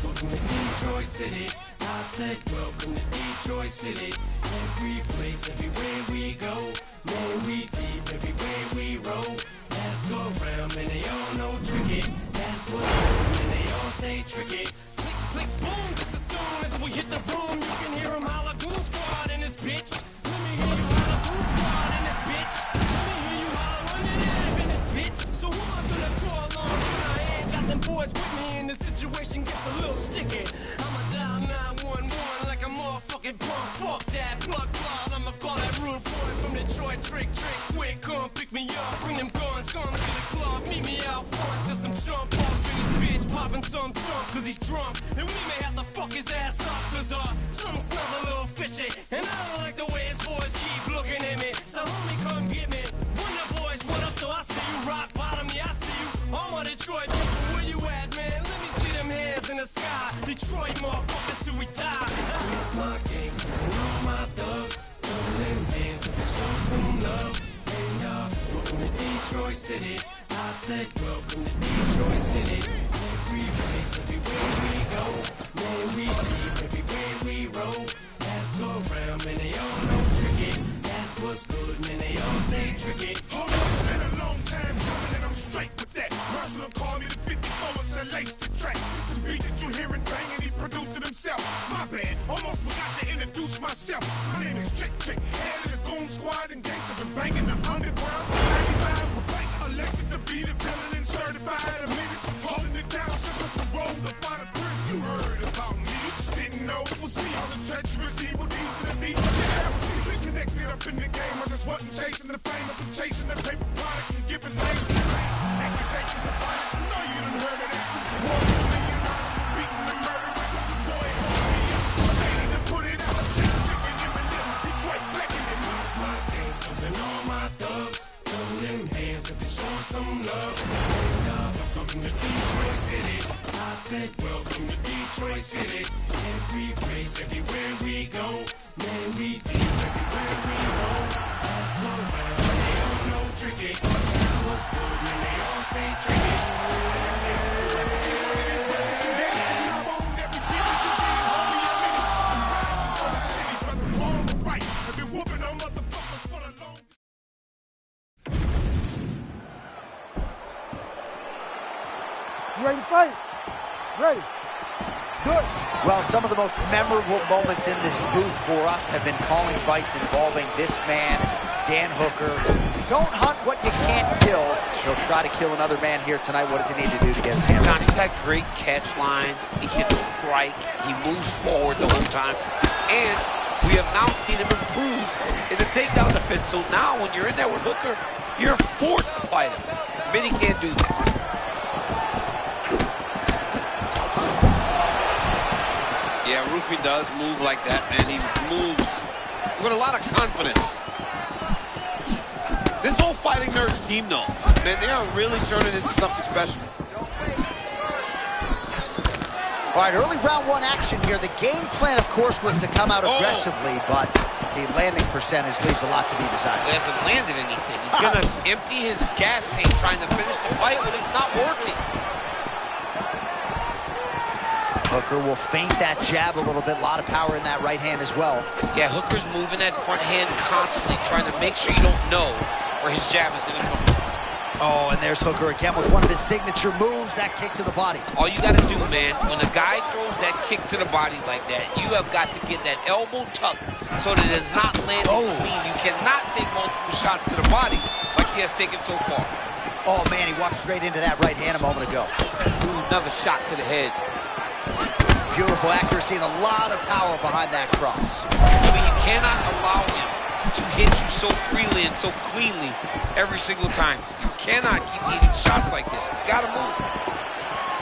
Welcome to Detroit City. I said welcome to Detroit City. Every place, everywhere we go. Man, we deep everywhere we roll. Let's go round, man, they all know tricky. That's what's good, man, they all say tricky. Click, click, boom, just as soon as we hit the room, you can hear them holla, Goon Squad in this bitch. Let me hear you holla, Goon Squad in this bitch. Let me hear you holla, run it out in this bitch. So who am I gonna call on when I ain't got them boys with me and the situation gets a little sticky? I'ma dial 911 like a motherfucking punk. Fuck that, plug, I'ma call that rude boy from Detroit. Trick, quick, come pick me up, bring them guns, come to the club, meet me out front. There's some chump up in this bitch, popping some chump, cause he's drunk, and we may have to fuck his ass up, cause something smells a little fishy, and I don't like the way his boys keep looking at me, so homie, come get me. Wonder boys, what up though? I see you, rock bottom, yeah, I see you. All my Detroit people, where you at, man? Let me see them hands in the sky. Detroit motherfuckers till we die. It's my gangsters and all my thugs. Throw them hands up and show some love. And welcome to Detroit City. I said welcome to Detroit City. Every place, everywhere we go. Man, we deep everywhere we roll. Let's go round, man, they all know tricky. That's what's good, man, they all say tricky. Hold on, it's been a long time coming and I'm straight with that. Mercer call me the 54 and said lace the track. The beat that you hearing banging, he produced it himself. My bad, almost forgot to introduce myself. My name is Trick, head of the Goon Squad and gangsta been banging the underground for 95 with bank. Elected to be the villain and certified a menace. Holding it down since I paroled up out of prison. You heard about me, you just didn't know it was me. All the treacherous evil deeds and the deep. We connected up in the game, I just wasn't chasing the fame. I've been chasing the paper product and giving names to fame. Accusations of violence, I know you done heard of that. $1 million for beating and murdering. Boy, homie, saying to put it out, chicken, Detroit back in the mouth. My gangsters and all my thugs. Throw them hands up and show some love. And welcome to Detroit City. I said welcome to Detroit City. Every place, everywhere we go. Man, we deep everywhere we go. Let's go round, man, they all know tricky. That's what's good, man, they all say tricky. You ready to fight? Ready. Good. Well, some of the most memorable moments in this booth for us have been calling fights involving this man, Dan Hooker. Don't hunt what you can't kill. He'll try to kill another man here tonight. What does he need to do to get his hands on? John, he's got great catch lines. He can strike. He moves forward the whole time. And we have now seen him improve in the takedown defense. So now when you're in there with Hooker, you're forced to fight him. Many can't do that. Yeah, Rufy does move like that, man. He moves with a lot of confidence. This whole Fighting Nerds team, though, man, they are really turning into something special. All right, early round one action here. The game plan, of course, was to come out aggressively, but the landing percentage leaves a lot to be desired. He hasn't landed anything. He's going to empty his gas tank trying to finish the fight, but it's not working. Hooker will feint that jab a little bit. A lot of power in that right hand as well. Yeah, Hooker's moving that front hand constantly, trying to make sure you don't know where his jab is going to come from. Oh, and there's Hooker again with one of his signature moves, that kick to the body. All you got to do, man, when a guy throws that kick to the body like that, you have got to get that elbow tucked so that it's not landing clean. You cannot take multiple shots to the body like he has taken so far. Oh, man, he walked straight into that right hand a moment ago. Ooh, another shot to the head. Beautiful accuracy and a lot of power behind that cross. I mean, you cannot allow him to hit you so freely and so cleanly every single time. You cannot keep eating shots like this. You gotta move.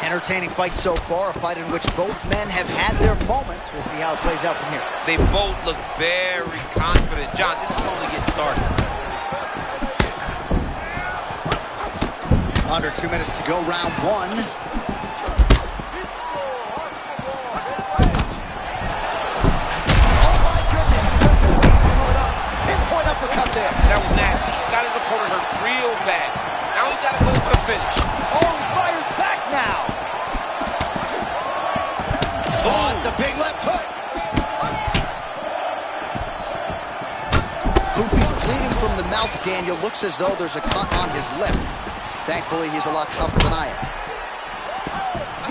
Entertaining fight so far, a fight in which both men have had their moments. We'll see how it plays out from here. They both look very confident. John, this is only getting started. Under 2 minutes to go, round one. Uppercut there. That was nasty. He's got his opponent hurt real bad. Now he's got to go for the finish. Oh, he fires back now. Oh, it's a big left hook. Goofy's bleeding from the mouth, Daniel. Looks as though there's a cut on his lip. Thankfully, he's a lot tougher than I am.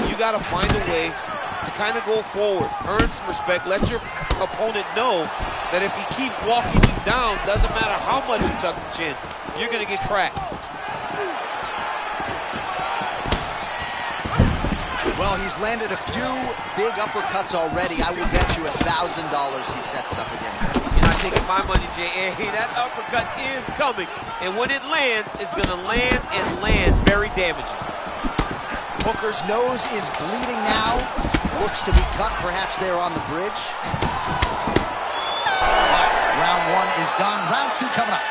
You got to find a way to kind of go forward, earn some respect, let your opponent know that if he keeps walking you down, doesn't matter how much you tuck the chin, you're going to get cracked. Well, he's landed a few big uppercuts already. I will bet you $1,000 he sets it up again. You're not taking my money, J.A. That uppercut is coming. And when it lands, it's going to land and land very damaging. Hooker's nose is bleeding now. Looks to be cut, perhaps there on the bridge. All right, round one is done. Round two coming up.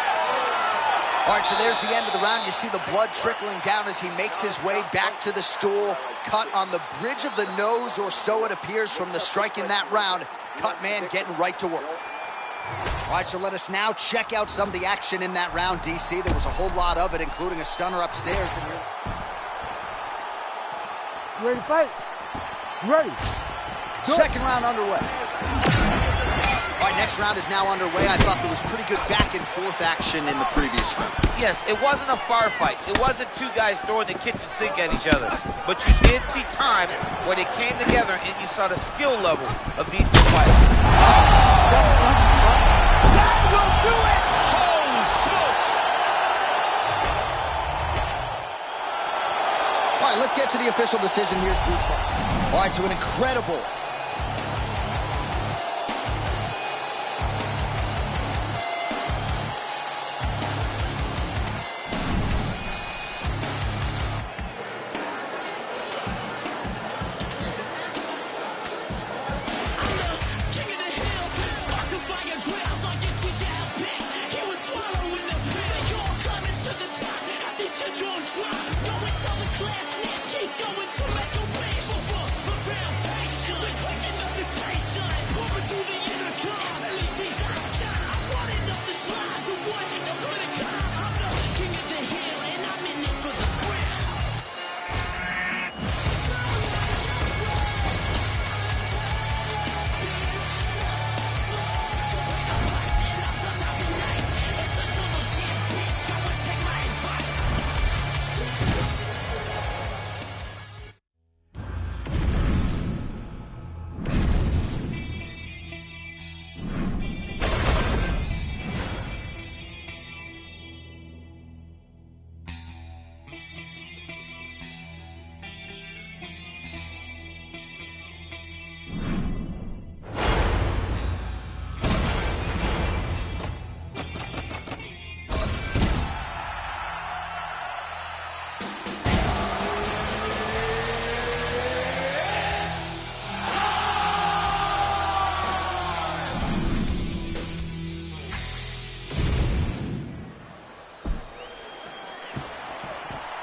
All right, so there's the end of the round. You see the blood trickling down as he makes his way back to the stool. Cut on the bridge of the nose, or so it appears from the strike in that round. Cut man getting right to work. All right, so let us now check out some of the action in that round, DC. There was a whole lot of it, including a stunner upstairs. You ready to fight? You ready? Second round underway. All right, next round is now underway. I thought there was pretty good back and forth action in the previous round. Yes, it wasn't a firefight. It wasn't two guys throwing the kitchen sink at each other. But you did see times where they came together and you saw the skill level of these two fighters. That will do it! Holy smokes! All right, let's get to the official decision. Here's Bruce Buffer. All right, so an incredible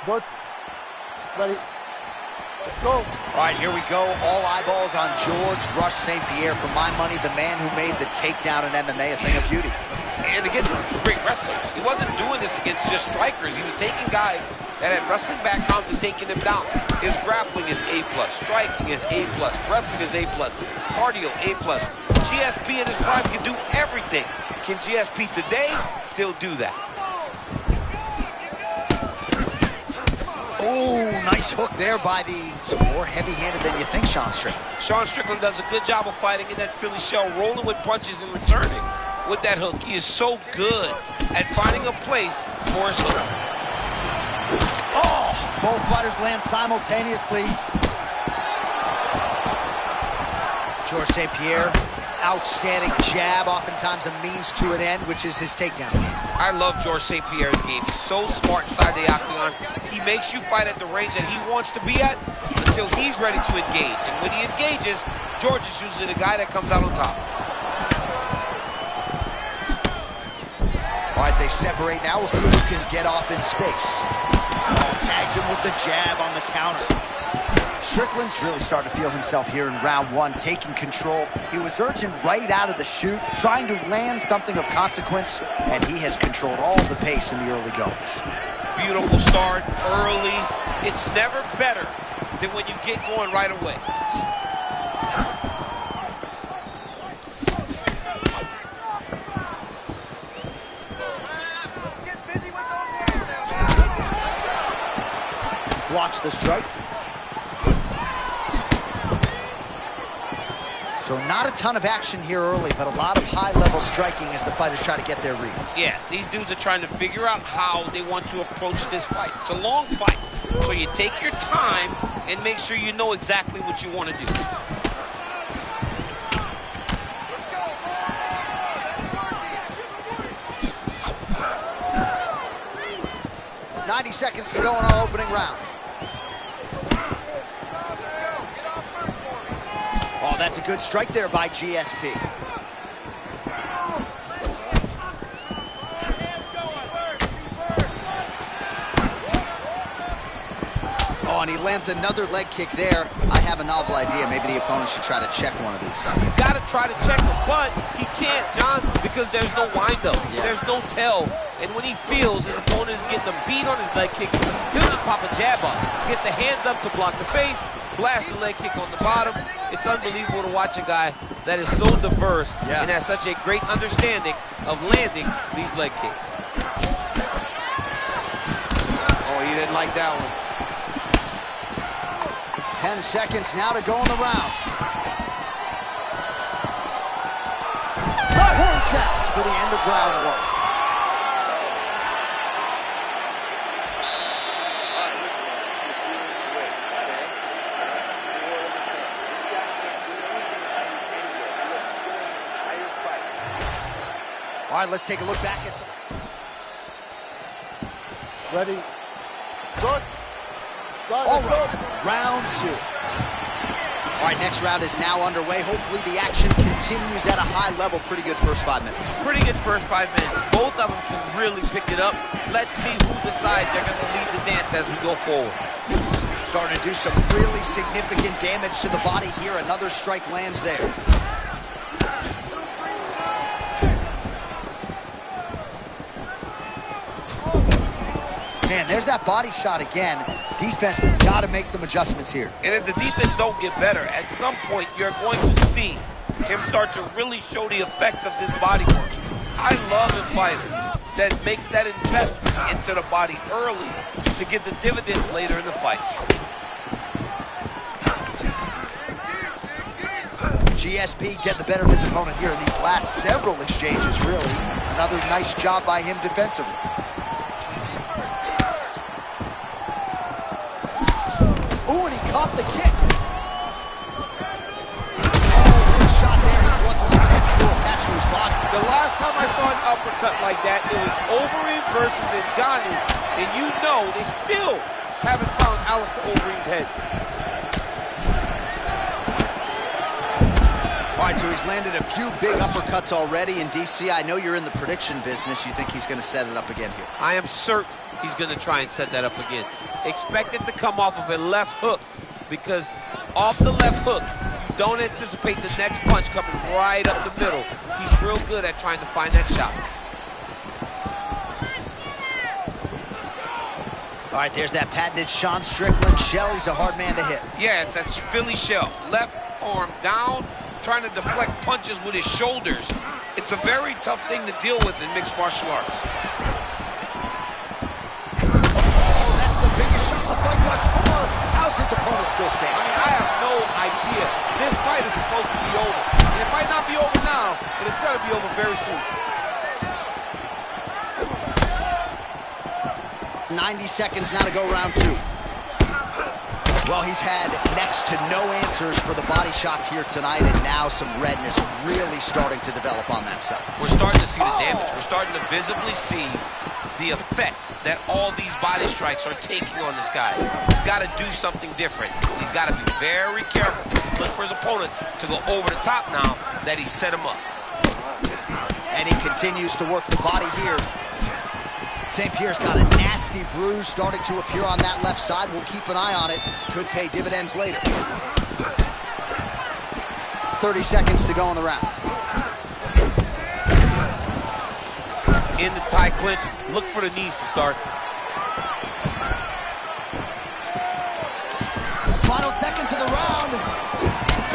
Good. Ready. Let's go. All right, here we go. All eyeballs on George Rush St. Pierre. For my money, the man who made the takedown in MMA a thing of beauty. And against great wrestlers. He wasn't doing this against just strikers. He was taking guys that had wrestling backgrounds and taking them down. His grappling is A+, striking is A+, wrestling is A+, cardio A+. GSP in his prime can do everything. Can GSP today still do that? Oh, nice hook there by the more heavy-handed than you think, Sean Strickland. Sean Strickland does a good job of fighting in that Philly shell, rolling with punches and returning with that hook. He is so good at finding a place for his hook. Oh, both fighters land simultaneously. George St. Pierre, outstanding jab, oftentimes a means to an end, which is his takedown game. I love George St. Pierre's game. He's so smart inside the octagon. He makes you fight at the range that he wants to be at until he's ready to engage. And when he engages, George is usually the guy that comes out on top. All right, they separate now. We'll see who can get off in space. Oh, tags him with the jab on the counter. Strickland's really starting to feel himself here in round one, taking control. He was urging right out of the chute, trying to land something of consequence, and he has controlled all of the pace in the early goings. Beautiful start, early. It's never better than when you get going right away. Blocks the strike. So not a ton of action here early, but a lot of high-level striking as the fighters try to get their reads. Yeah, these dudes are trying to figure out how they want to approach this fight. It's a long fight, so you take your time and make sure you know exactly what you want to do. Let's go, 90 seconds to go in our opening round. Oh, that's a good strike there by GSP. Oh, and he lands another leg kick there. I have a novel idea. Maybe the opponent should try to check one of these. He's got to try to check him, but he can't, John, because there's no windup. Yeah. There's no tell. And when he feels his opponent is getting a beat on his leg kick, he'll just pop a jab up, get the hands up to block the face, blast the leg kick on the bottom. It's unbelievable to watch a guy that is so diverse and has such a great understanding of landing these leg kicks. Oh, he didn't like that one. 10 seconds now to go in the round. Horn sounds for the end of round one. All right, let's take a look back at some. Ready? Good. All right, round two. All right, next round is now underway. Hopefully the action continues at a high level. Pretty good first 5 minutes. Pretty good first 5 minutes. Both of them can really pick it up. Let's see who decides they're going to lead the dance as we go forward. Starting to do some really significant damage to the body here. Another strike lands there. Man, there's that body shot again. Defense has got to make some adjustments here. And if the defense don't get better, at some point you're going to see him start to really show the effects of this body work. I love a fighter that makes that investment into the body early to get the dividends later in the fight. GSP get the better of his opponent here in these last several exchanges, really. Another nice job by him defensively. Ooh, and he caught the kick. Oh, good shot there. He's lucky his head's still attached to his body. The last time I saw an uppercut like that, it was Overeem versus Ngannou. And you know they still haven't found Alistair Overeem's head. All right, so he's landed a few big uppercuts already in DC. I know you're in the prediction business. You think he's going to set it up again here? I am certain he's going to try and set that up again. Expect it to come off of a left hook, because off the left hook, you don't anticipate the next punch coming right up the middle. He's real good at trying to find that shot. All right, there's that patented Sean Strickland shell. He's a hard man to hit. Yeah, it's that Philly shell. Left arm down, trying to deflect punches with his shoulders. It's a very tough thing to deal with in mixed martial arts. the fight thus far. How's his opponent still standing? I mean, I have no idea. This fight is supposed to be over. And it might not be over now, but it's going to be over very soon. 90 seconds now to go round 2. Well, he's had next to no answers for the body shots here tonight, and now some redness really starting to develop on that side. We're starting to see the damage. We're starting to visibly see the effect that all these body strikes are taking on this guy. He's got to do something different. He's got to be very careful. He's looking for his opponent to go over the top now that he set him up. And he continues to work the body here. St. Pierre's got a nasty bruise starting to appear on that left side. We'll keep an eye on it. Could pay dividends later. 30 seconds to go in the round. In the tie clinch, look for the knees to start. Final seconds of the round.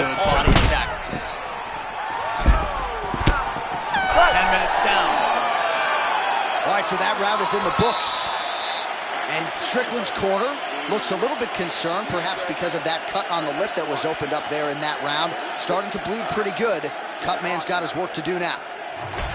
Good body attack. 10 minutes down. All right, so that round is in the books. And Strickland's corner looks a little bit concerned, perhaps because of that cut on the lip that was opened up there in that round. Starting to bleed pretty good. Cutman's got his work to do now.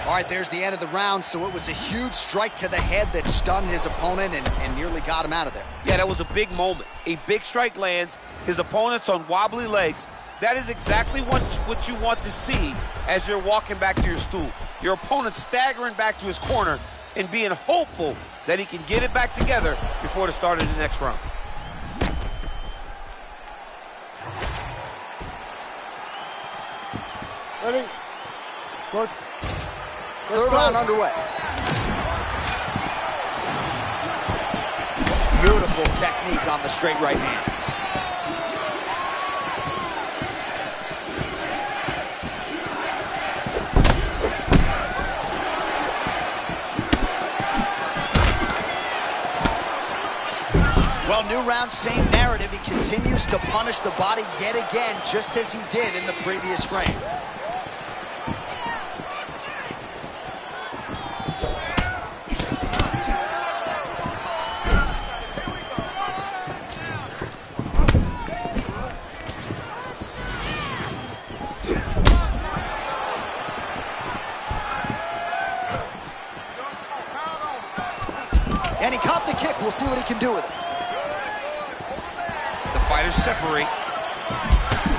All right, there's the end of the round, so it was a huge strike to the head that stunned his opponent and nearly got him out of there. Yeah, that was a big moment. A big strike lands, his opponent's on wobbly legs. That is exactly what you want to see as you're walking back to your stool. Your opponent staggering back to his corner and being hopeful that he can get it back together before the start of the next round. Ready? Good. Third round underway. Beautiful technique on the straight right hand. Well, new round, same narrative. He continues to punish the body yet again, just as he did in the previous frame. And he caught the kick. We'll see what he can do with it. The fighters separate.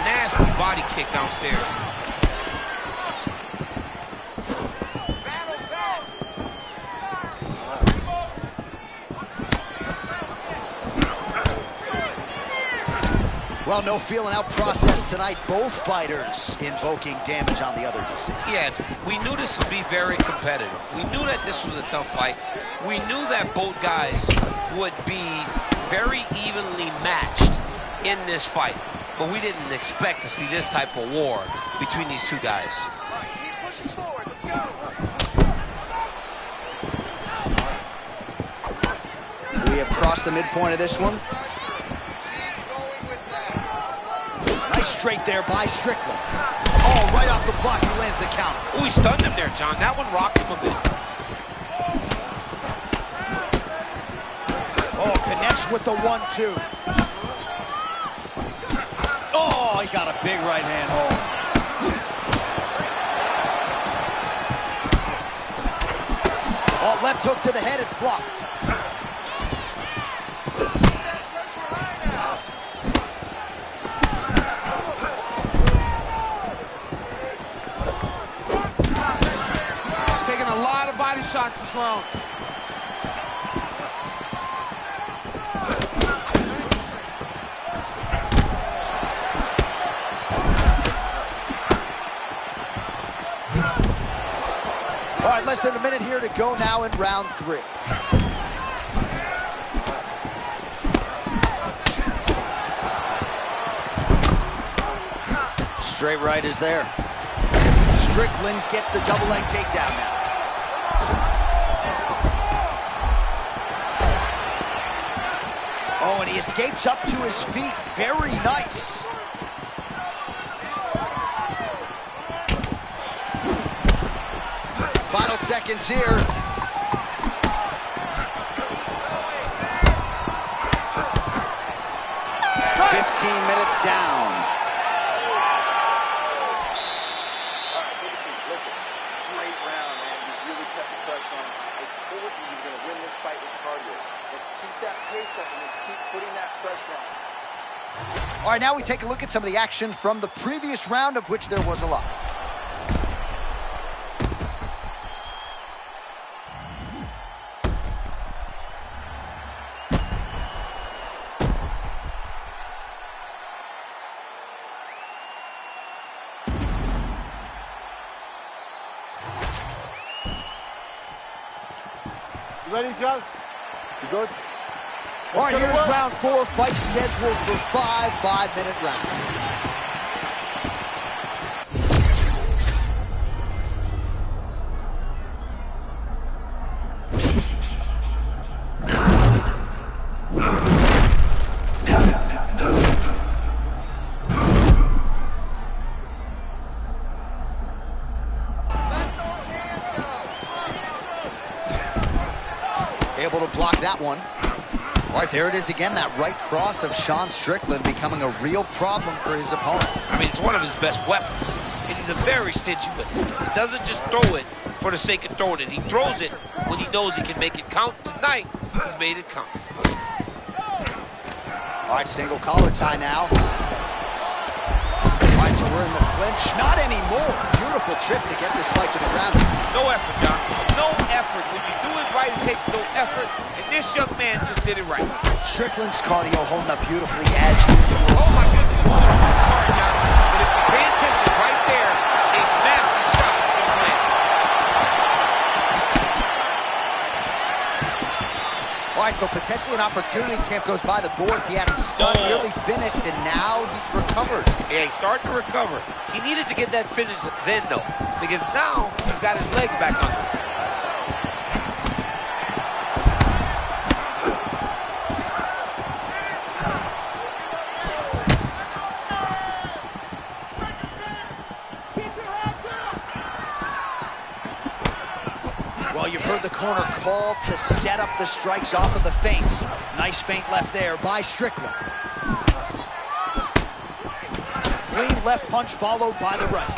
Nasty body kick downstairs. Well, no feeling out process tonight. Both fighters invoking damage on the other DC. Yeah, we knew this would be very competitive. We knew that this was a tough fight. We knew that both guys would be very evenly matched in this fight. But we didn't expect to see this type of war between these two guys. All right, keep pushing forward. Let's go. We have crossed the midpoint of this one. Nice straight there by Strickland. Oh, right off the block, he lands the counter. Oh, he stunned him there, John. That one rocked him a bit. Oh, connects with the 1-2. Oh, he got a big right hand hold. Oh, left hook to the head, it's blocked. Taking a lot of body shots this round. All right, less than a minute here to go now in round 3. Straight right is there. Strickland gets the double leg takedown now. Oh, and he escapes up to his feet. Very nice. Final seconds here. minutes down. All right, take a seat. Listen, great round, man. You really kept the pressure on. I told you were going to win this fight with cardio. Let's keep that pace up and let's keep putting that pressure on. All right, now we take a look at some of the action from the previous round, of which there was a lot. You ready, John? You good? All right, here's round 4, fight scheduled for 5 5-minute rounds. Able to block that one. All right, there it is again, that right cross of Sean Strickland becoming a real problem for his opponent. I mean, it's one of his best weapons, and he's a very stingy with it. He doesn't just throw it for the sake of throwing it. He throws it when he knows he can make it count. Tonight, he's made it count. All right, single collar tie now. All right, so we're in the clinch. Not anymore. Beautiful trip to get this fight to the ground. No effort, John. No effort. When you do it right, it takes no effort. And this young man just did it right. Strickland's cardio holding up beautifully as usual. Oh, my goodness. Sorry, John. But if you pay attention right there, a massive shot just landed. All right, so potentially an opportunity. Champ goes by the boards. He had him start, really finished, and now he's recovered. Yeah, he's starting to recover. He needed to get that finish then, though, because now he's got his legs back under him. Well, you've heard the corner call to set up the strikes off of the feints. Nice feint left there by Strickland. Clean left punch followed by the right.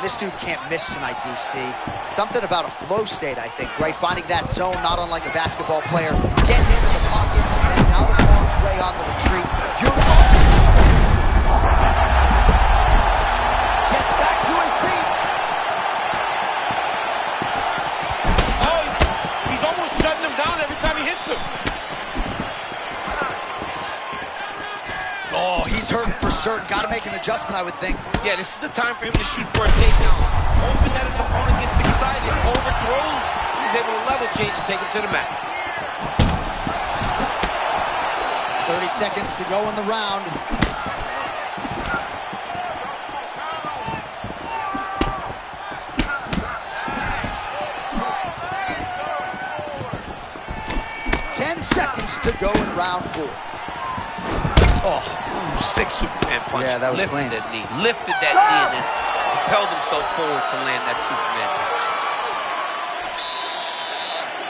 This dude can't miss tonight, DC. Something about a flow state, I think, right? Finding that zone, not unlike a basketball player. Getting into the pocket, and then out of harm's way on the retreat. Gets back to his feet. Oh, he's almost shutting him down every time he hits him. Oh, he's hurting for certain. Got to make an adjustment, I would think. Yeah, this is the time for him to shoot for a takedown. Hoping that his opponent gets excited, overthrows, he's able to level change and take him to the mat. 30 seconds to go in the round. Seconds to go in round 4. Oh, sick Superman punch. Yeah, that was lifted clean. That knee, lifted that knee, and then propelled himself forward to land that Superman punch.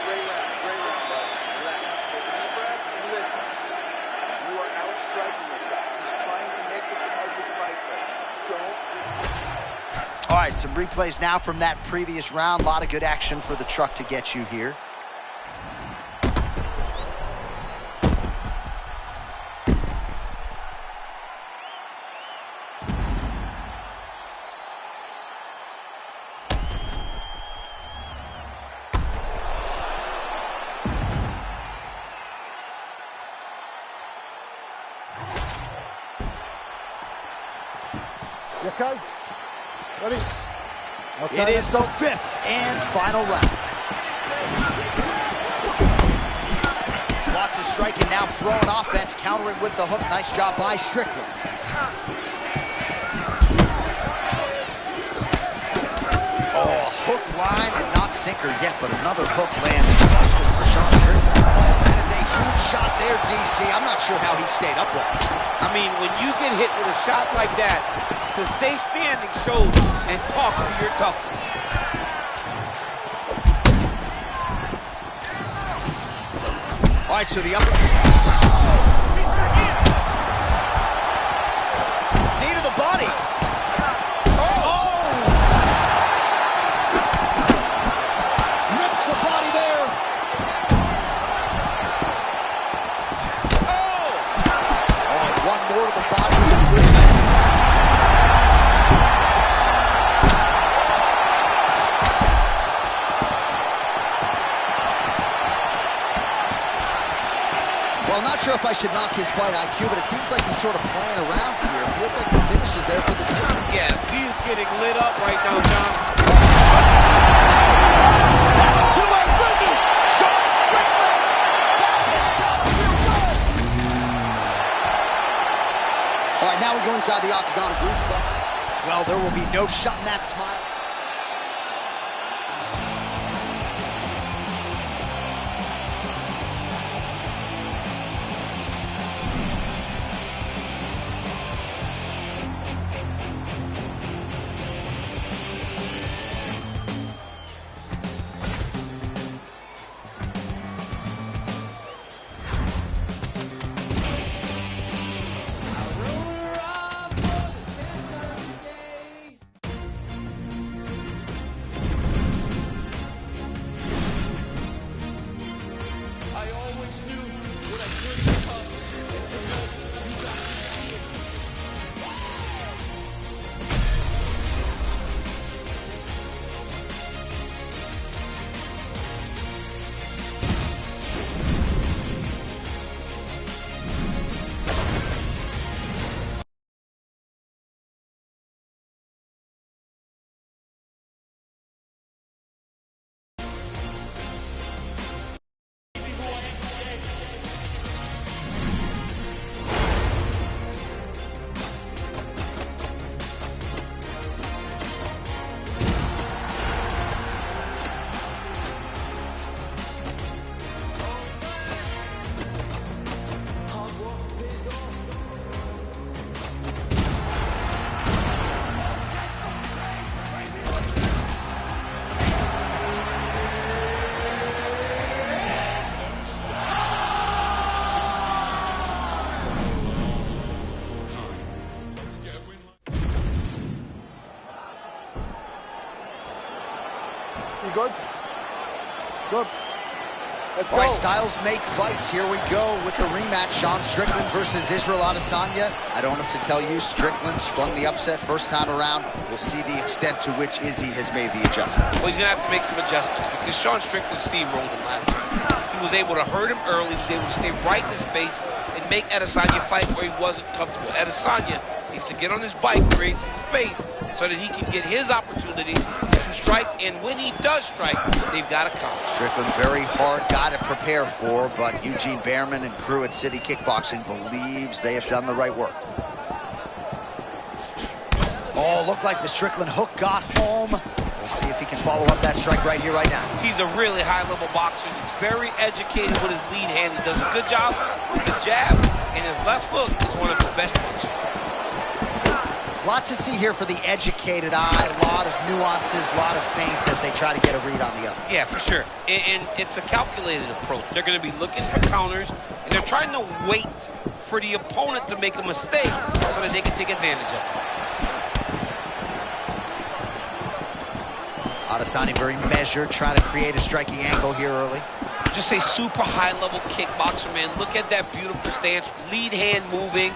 Great round, bud. Relax, take a deep breath and listen. You are outstriking this guy. He's trying to make this an ugly fight, but don't. All right, some replays now from that previous round. A lot of good action for the truck to get you here. You okay? Ready? Okay, it is the 5th and final round. Lots of striking, now throwing offense, countering with the hook. Nice job by Strickland. Oh, hook line and not sinker yet, but another hook lands for Sean Strickland. Huge shot there, DC. I'm not sure how he stayed upright. I mean, when you get hit with a shot like that, to stay standing shows and talks to your toughness. All right, so the upper... Knee to the body. Missed the body there. One more to the body. Well, not sure if I should knock his fight IQ, but it seems like he's sort of playing around here. It feels like the finish is there for the team. Yeah, he's getting lit up right now, John. Sean Strickland! All right, now we go inside the octagon. Bruce Buffer. Well, there will be no shutting that smile. You good? Good. Let's go. All right, styles make fights. Here we go with the rematch. Sean Strickland versus Israel Adesanya. I don't have to tell you, Strickland sprung the upset first time around. We'll see the extent to which Izzy has made the adjustment. Well, he's going to have to make some adjustments because Sean Strickland steamrolled him last time. He was able to hurt him early. He was able to stay right in his face and make Adesanya fight where he wasn't comfortable. Adesanya needs to get on his bike, create some space so that he can get his opportunities to strike, and when he does strike, they've got to come. Strickland's very hard guy to prepare for, but Eugene Behrman and crew at City Kickboxing believes they have done the right work. Oh, looked like the Strickland hook got home. We'll see if he can follow up that strike right here, right now. He's a really high-level boxer. He's very educated with his lead hand. He does a good job with the jab, and his left hook is one of his best ones. Lot to see here for the educated eye. A lot of nuances, a lot of feints as they try to get a read on the other. Yeah, for sure. And it's a calculated approach. They're going to be looking for counters, and they're trying to wait for the opponent to make a mistake so that they can take advantage of it. Adesanya very measured, trying to create a striking angle here early. Just a super high-level kickboxer, man. Look at that beautiful stance. Lead hand moving,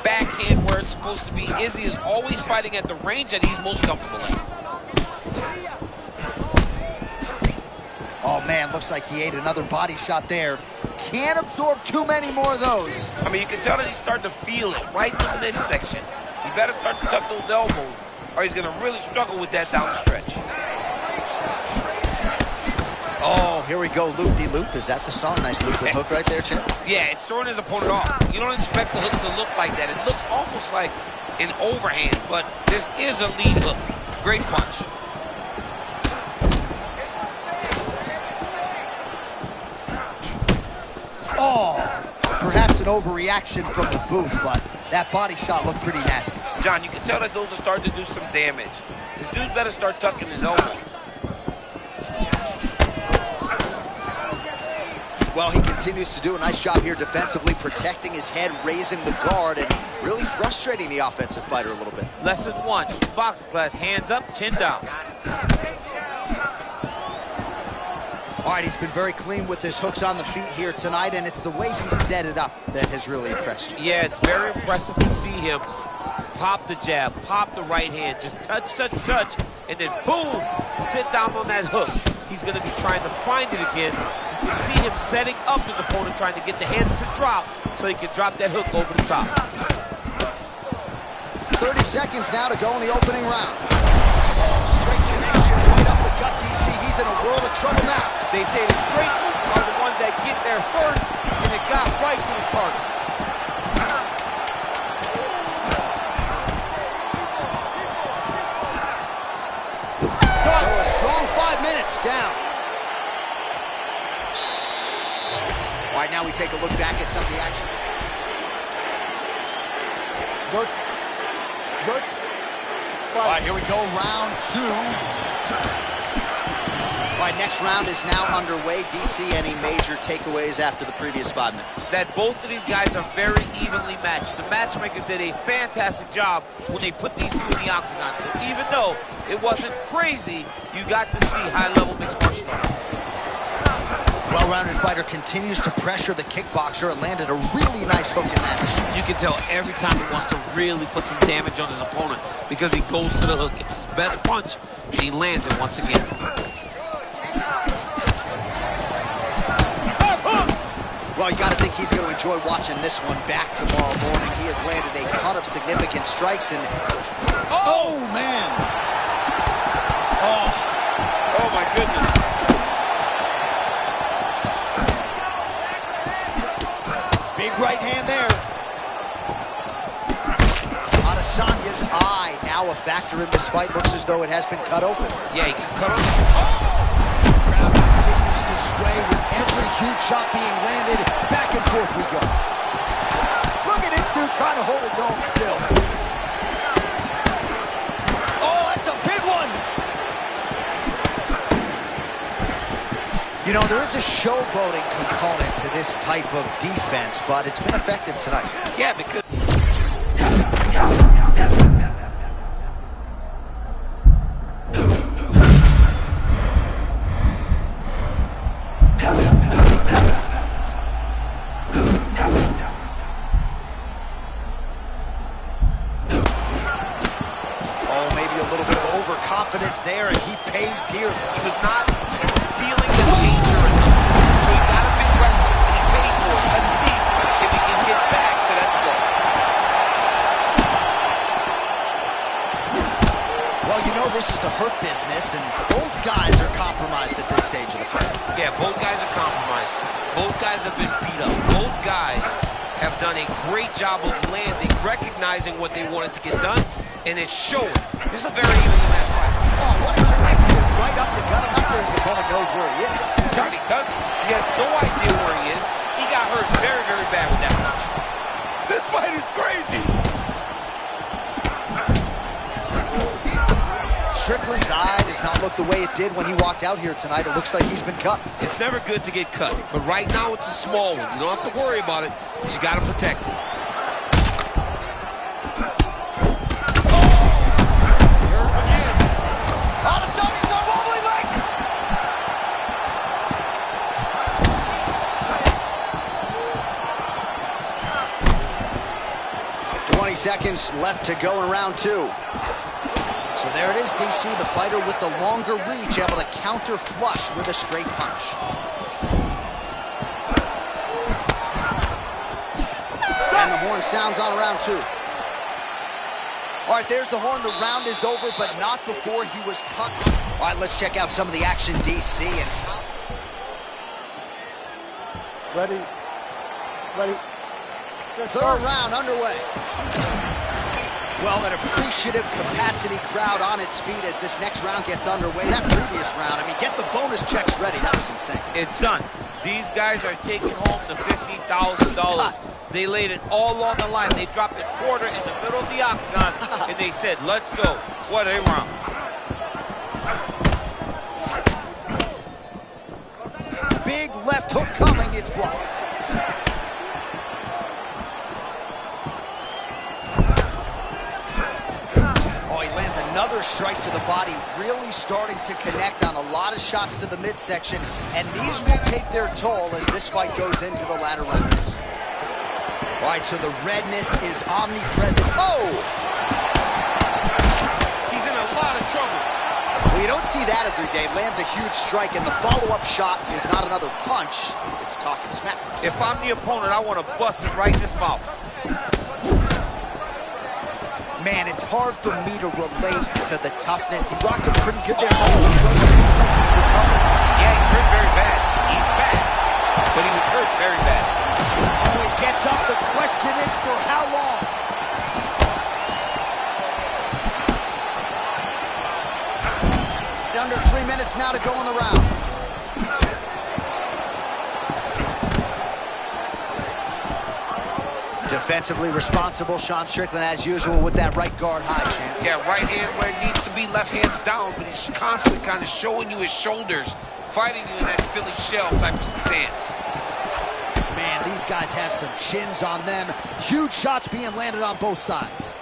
backhand where it's supposed to be. Izzy is always fighting at the range that he's most comfortable in. Oh, man, looks like he ate another body shot there. Can't absorb too many more of those. I mean, you can tell that he's starting to feel it right in the midsection. He better start to tuck those elbows, or he's going to really struggle with that down the stretch. Oh, here we go, loop-de-loop. Is that the song? Nice loop and hook right there, Chip. Yeah, it's throwing his opponent off. You don't expect the hook to look like that. It looks almost like an overhand, but this is a lead hook. Great punch. Oh, overreaction from the booth, but that body shot looked pretty nasty. John, you can tell that those are starting to do some damage. This dude better start tucking his elbow. Well, he continues to do a nice job here defensively, protecting his head, raising the guard, and really frustrating the offensive fighter a little bit. Lesson 1, boxing class, hands up, chin down. All right, he's been very clean with his hooks on the feet here tonight, and it's the way he set it up that has really impressed you. Yeah, it's very impressive to see him pop the jab, pop the right hand, just touch, touch, touch, and then boom, sit down on that hook. He's going to be trying to find it again. You can see him setting up his opponent, trying to get the hands to drop so he can drop that hook over the top. 30 seconds now to go in the opening round. Straight connection right up the gut, DC. He's in a world of trouble now. They say the straight moves are the ones that get there first, and it got right to the target. So a strong 5 minutes down. All right, now we take a look back at some of the action. Good. Good. All right, here we go, round 2. All right, next round is now underway. DC, any major takeaways after the previous 5 minutes? That both of these guys are very evenly matched. The matchmakers did a fantastic job when they put these two in the octagon. So even though it wasn't crazy, you got to see high-level mixed martial arts. Well-rounded fighter continues to pressure the kickboxer and landed a really nice hook in that. You can tell every time he wants to really put some damage on his opponent because he goes to the hook. It's his best punch, and he lands it once again. Well, you got to think he's going to enjoy watching this one back tomorrow morning. He has landed a ton of significant strikes, and oh man! Oh my goodness! Big right hand there. Adesanya's eye now a factor in this fight. Looks as though it has been cut open. Yeah, he got cut open. Crowd continues to sway with every huge shot being landed. Back and forth we go. Look at it, dude, trying to hold his own still. Oh, that's a big one. You know, there is a showboating component to this type of defense, but it's been effective tonight. Yeah, because... Oh, maybe a little bit of overconfidence there, and he paid dearly. He was not feeling the danger enough, so he got a big weapon and he paid for it. Let's see if he can get back to that place. Well, you know this is the hurt business, and both guys are compromised at this stage of the fight. Yeah, both guys are compromised. Both guys have been beat up. Both guys have done a great job of landing, recognizing what they wanted to get done, and it's showing. This is a very evenly matched fight. Oh, what a connection right up the gut. I'm not sure his opponent knows where he is. Johnny doesn't. He has no idea where he is. He got hurt very, very bad with that punch. This fight is crazy. Strickland's eye does not look the way it did when he walked out here tonight. It looks like he's been cut. It's never good to get cut, but right now it's a small one. You don't have to worry about it, but you got to protect it. Adesanya's on wobbly legs. 20 seconds left to go in round 2. So there it is, DC, the fighter with the longer reach, able to counter flush with a straight punch. And the horn sounds on round 2. All right, there's the horn. The round is over, but not before he was cut. All right, let's check out some of the action, DC. And Ready. Ready. third round underway. Well, an appreciative capacity crowd on its feet as this next round gets underway. That previous round, I mean, get the bonus checks ready. That was insane. It's done. These guys are taking home the $50,000 They laid it all on the line. They dropped a quarter in the middle of the octagon, and they said, let's go. What a round. Big left hook coming. It's blocked. Another strike to the body, really starting to connect on a lot of shots to the midsection, and these will take their toll as this fight goes into the latter rounds. All right, so the redness is omnipresent. Oh! He's in a lot of trouble. Well, you don't see that every day. Lands a huge strike, and the follow-up shot is not another punch. It's talking smack. If I'm the opponent, I want to bust it right in his mouth. Man, it's hard for me to relate to the toughness. He rocked him pretty good there. Yeah, he hurt very bad. He's bad, but he was hurt very bad. Oh, he gets up. The question is for how long? Under 3 minutes now to go in the round. Defensively responsible, Sean Strickland, as usual, with that right guard high, champ. Yeah, right hand where it needs to be, left hand's down, but he's constantly kind of showing you his shoulders, fighting you in that Philly shell type of stance. Man, these guys have some chins on them. Huge shots being landed on both sides.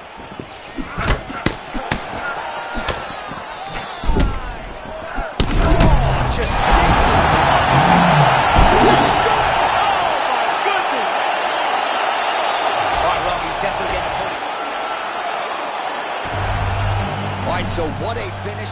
Oh, just digs it. So what a finish.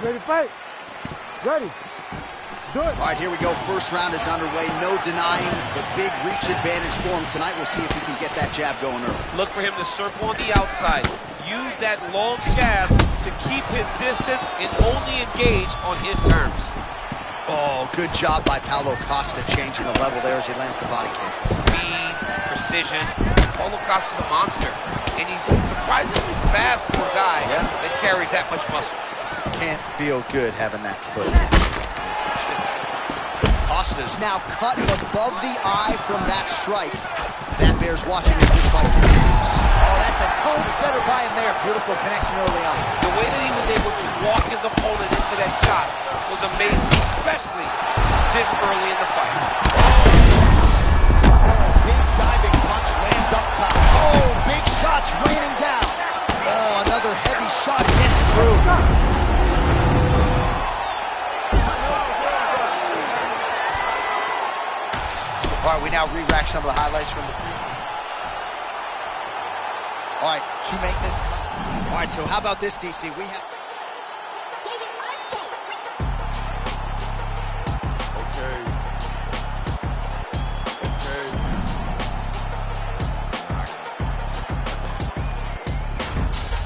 Ready to fight? Ready. Let's do it. All right, here we go. First round is underway. No denying the big reach advantage for him tonight. We'll see if he can get that jab going early. Look for him to circle on the outside. Use that long jab to keep his distance and only engage on his terms. Oh, good job by Paulo Costa changing the level there as he lands the body kick. Speed, precision. Paulo Costa's a monster. And he's surprisingly fast for a guy that carries that much muscle. Can't feel good having that foot. Costa's now cut above the eye from that strike. That bears watching as this fight continues. Oh, that's a tone setter by him there. Beautiful connection early on. The way that he was able to walk his opponent into that shot was amazing, especially this early in the fight. Oh, big diving punch lands up top. Oh, big shots raining down. Oh, another heavy shot gets through. All right, we now re-rack some of the highlights from the field. All right, to make this tough. All right, so how about this, DC? We have...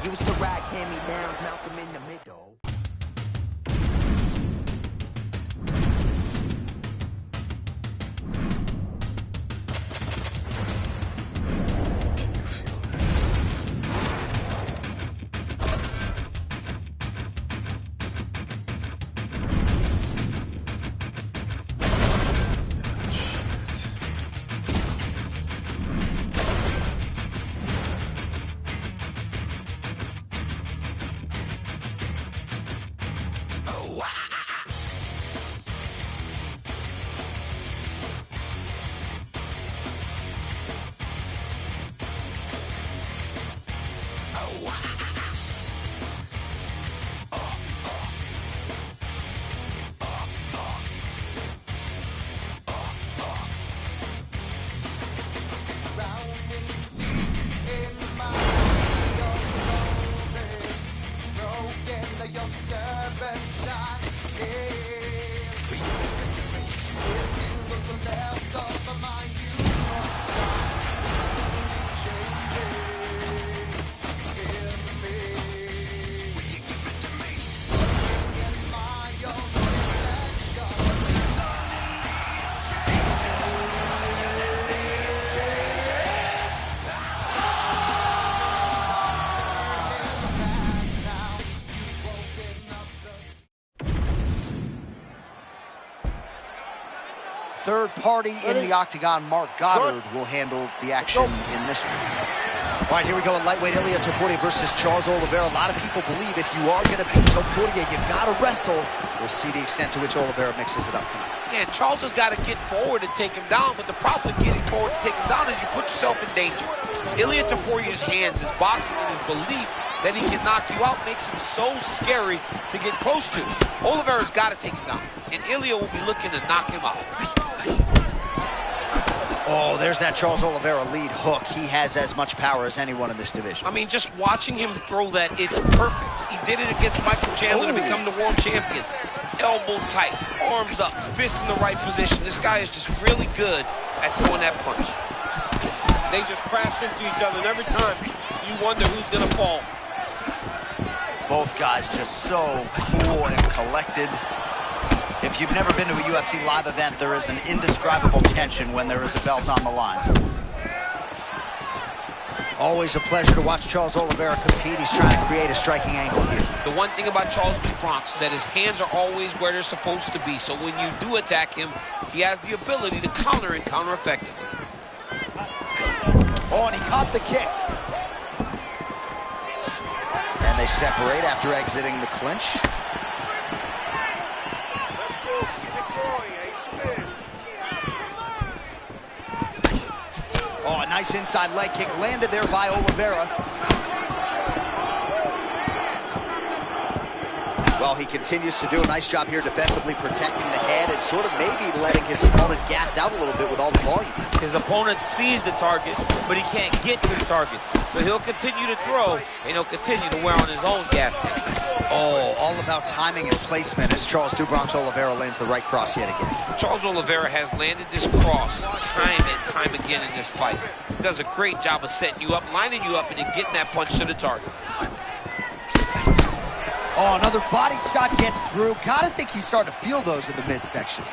Use the rack, hand-me-downs, Malcolm in the middle. third party in the octagon, Mark Goddard, will handle the action in this one. All right, here we go at lightweight, Ilia Topuria versus Charles Oliveira. A lot of people believe if you are going to beat Topuria, you got to wrestle. We'll see the extent to which Oliveira mixes it up tonight. Yeah, Charles has got to get forward and take him down, but the problem with getting forward and take him down is you put yourself in danger. Ilia Topuria's hands, his boxing, and his belief that he can knock you out makes him so scary to get close to. Oliveira's got to take him down, and Ilia will be looking to knock him out. Oh, there's that Charles Oliveira lead hook. He has as much power as anyone in this division. I mean, just watching him throw that, it's perfect. He did it against Michael Chandler to become the world champion. Elbow tight, arms up, fists in the right position. This guy is just really good at throwing that punch. They just crash into each other, and every time you wonder who's going to fall. Both guys just so cool and collected. If you've never been to a UFC live event, there is an indescribable tension when there is a belt on the line. Always a pleasure to watch Charles Oliveira compete. He's trying to create a striking angle here. The one thing about Charles do Bronx is that his hands are always where they're supposed to be. So when you do attack him, he has the ability to counter and counter effectively. Oh, and he caught the kick. And they separate after exiting the clinch. Oh, a nice inside leg kick landed there by Oliveira. Well, he continues to do a nice job here defensively, protecting the head and sort of maybe letting his opponent gas out a little bit with all the volume. His opponent sees the target, but he can't get to the target. So he'll continue to throw, and he'll continue to wear on his own gas tank. Oh, all about timing and placement as Charles Bronx Oliveira lands the right cross yet again. Charles Oliveira has landed this cross time and time again in this fight. He does a great job of setting you up, lining you up, and then getting that punch to the target. Oh, another body shot gets through. Gotta think he's starting to feel those in the midsection.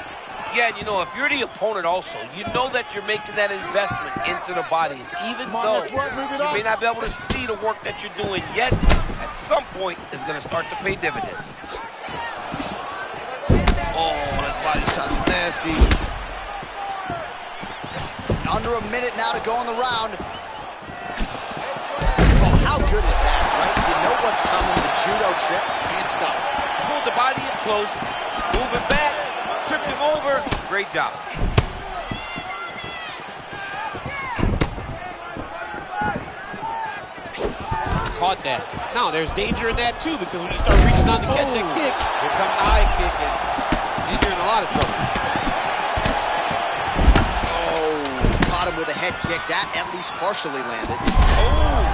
Yeah, and you know, if you're the opponent also, you know that you're making that investment into the body. And even though you may not be able to see the work that you're doing yet, at some point, it's going to start to pay dividends. Oh, that body shot's nasty. Under a minute now to go in the round. Oh, how good is that, right? You know what's coming, the judo trip, can't stop. Pulled the body in close, move it back, tripped him over. Great job. Caught that. Now, there's danger in that, too, because when you start reaching out to catch that kick, here comes the high kick, and you're in a lot of trouble. Caught him with a head kick. That at least partially landed. Oh!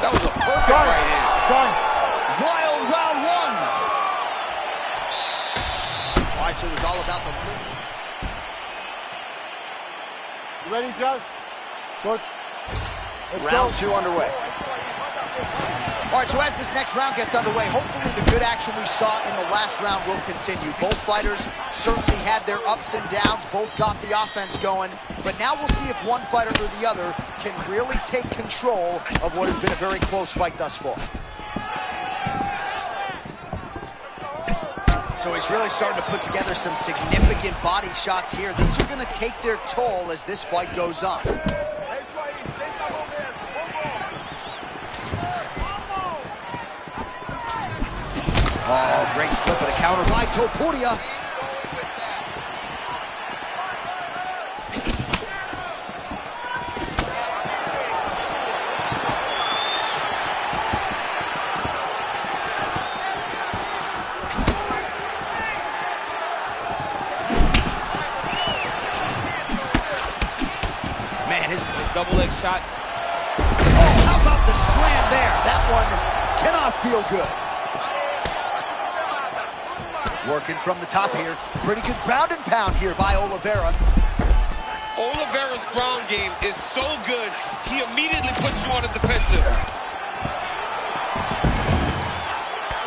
That was a perfect right hand. Wild round one. All right, so it was all about the... You ready, Josh? Coach? Round two underway. All right, so as this next round gets underway, hopefully the good action we saw in the last round will continue. Both fighters certainly had their ups and downs. Both got the offense going. But now we'll see if one fighter or the other can really take control of what has been a very close fight thus far. So he's really starting to put together some significant body shots here. These are going to take their toll as this fight goes on. Oh, great slip and a counter by Topuria. Man, his double leg shot. Oh, how about the slam there? That one cannot feel good. Working from the top here. Pretty good ground and pound here by Oliveira. Oliveira's ground game is so good, he immediately puts you on the defensive.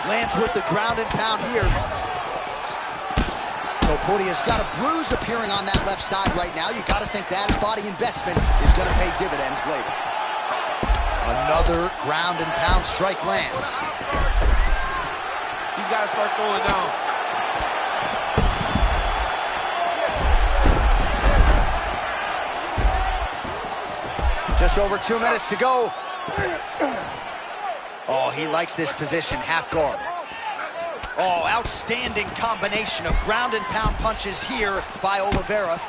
Lands with the ground and pound here. Topuria's got a bruise appearing on that left side right now. You got to think that body investment is going to pay dividends later. Another ground and pound strike lands. He's got to start throwing down. Just over 2 minutes to go. Oh, he likes this position, half guard. Oh, outstanding combination of ground and pound punches here by Oliveira.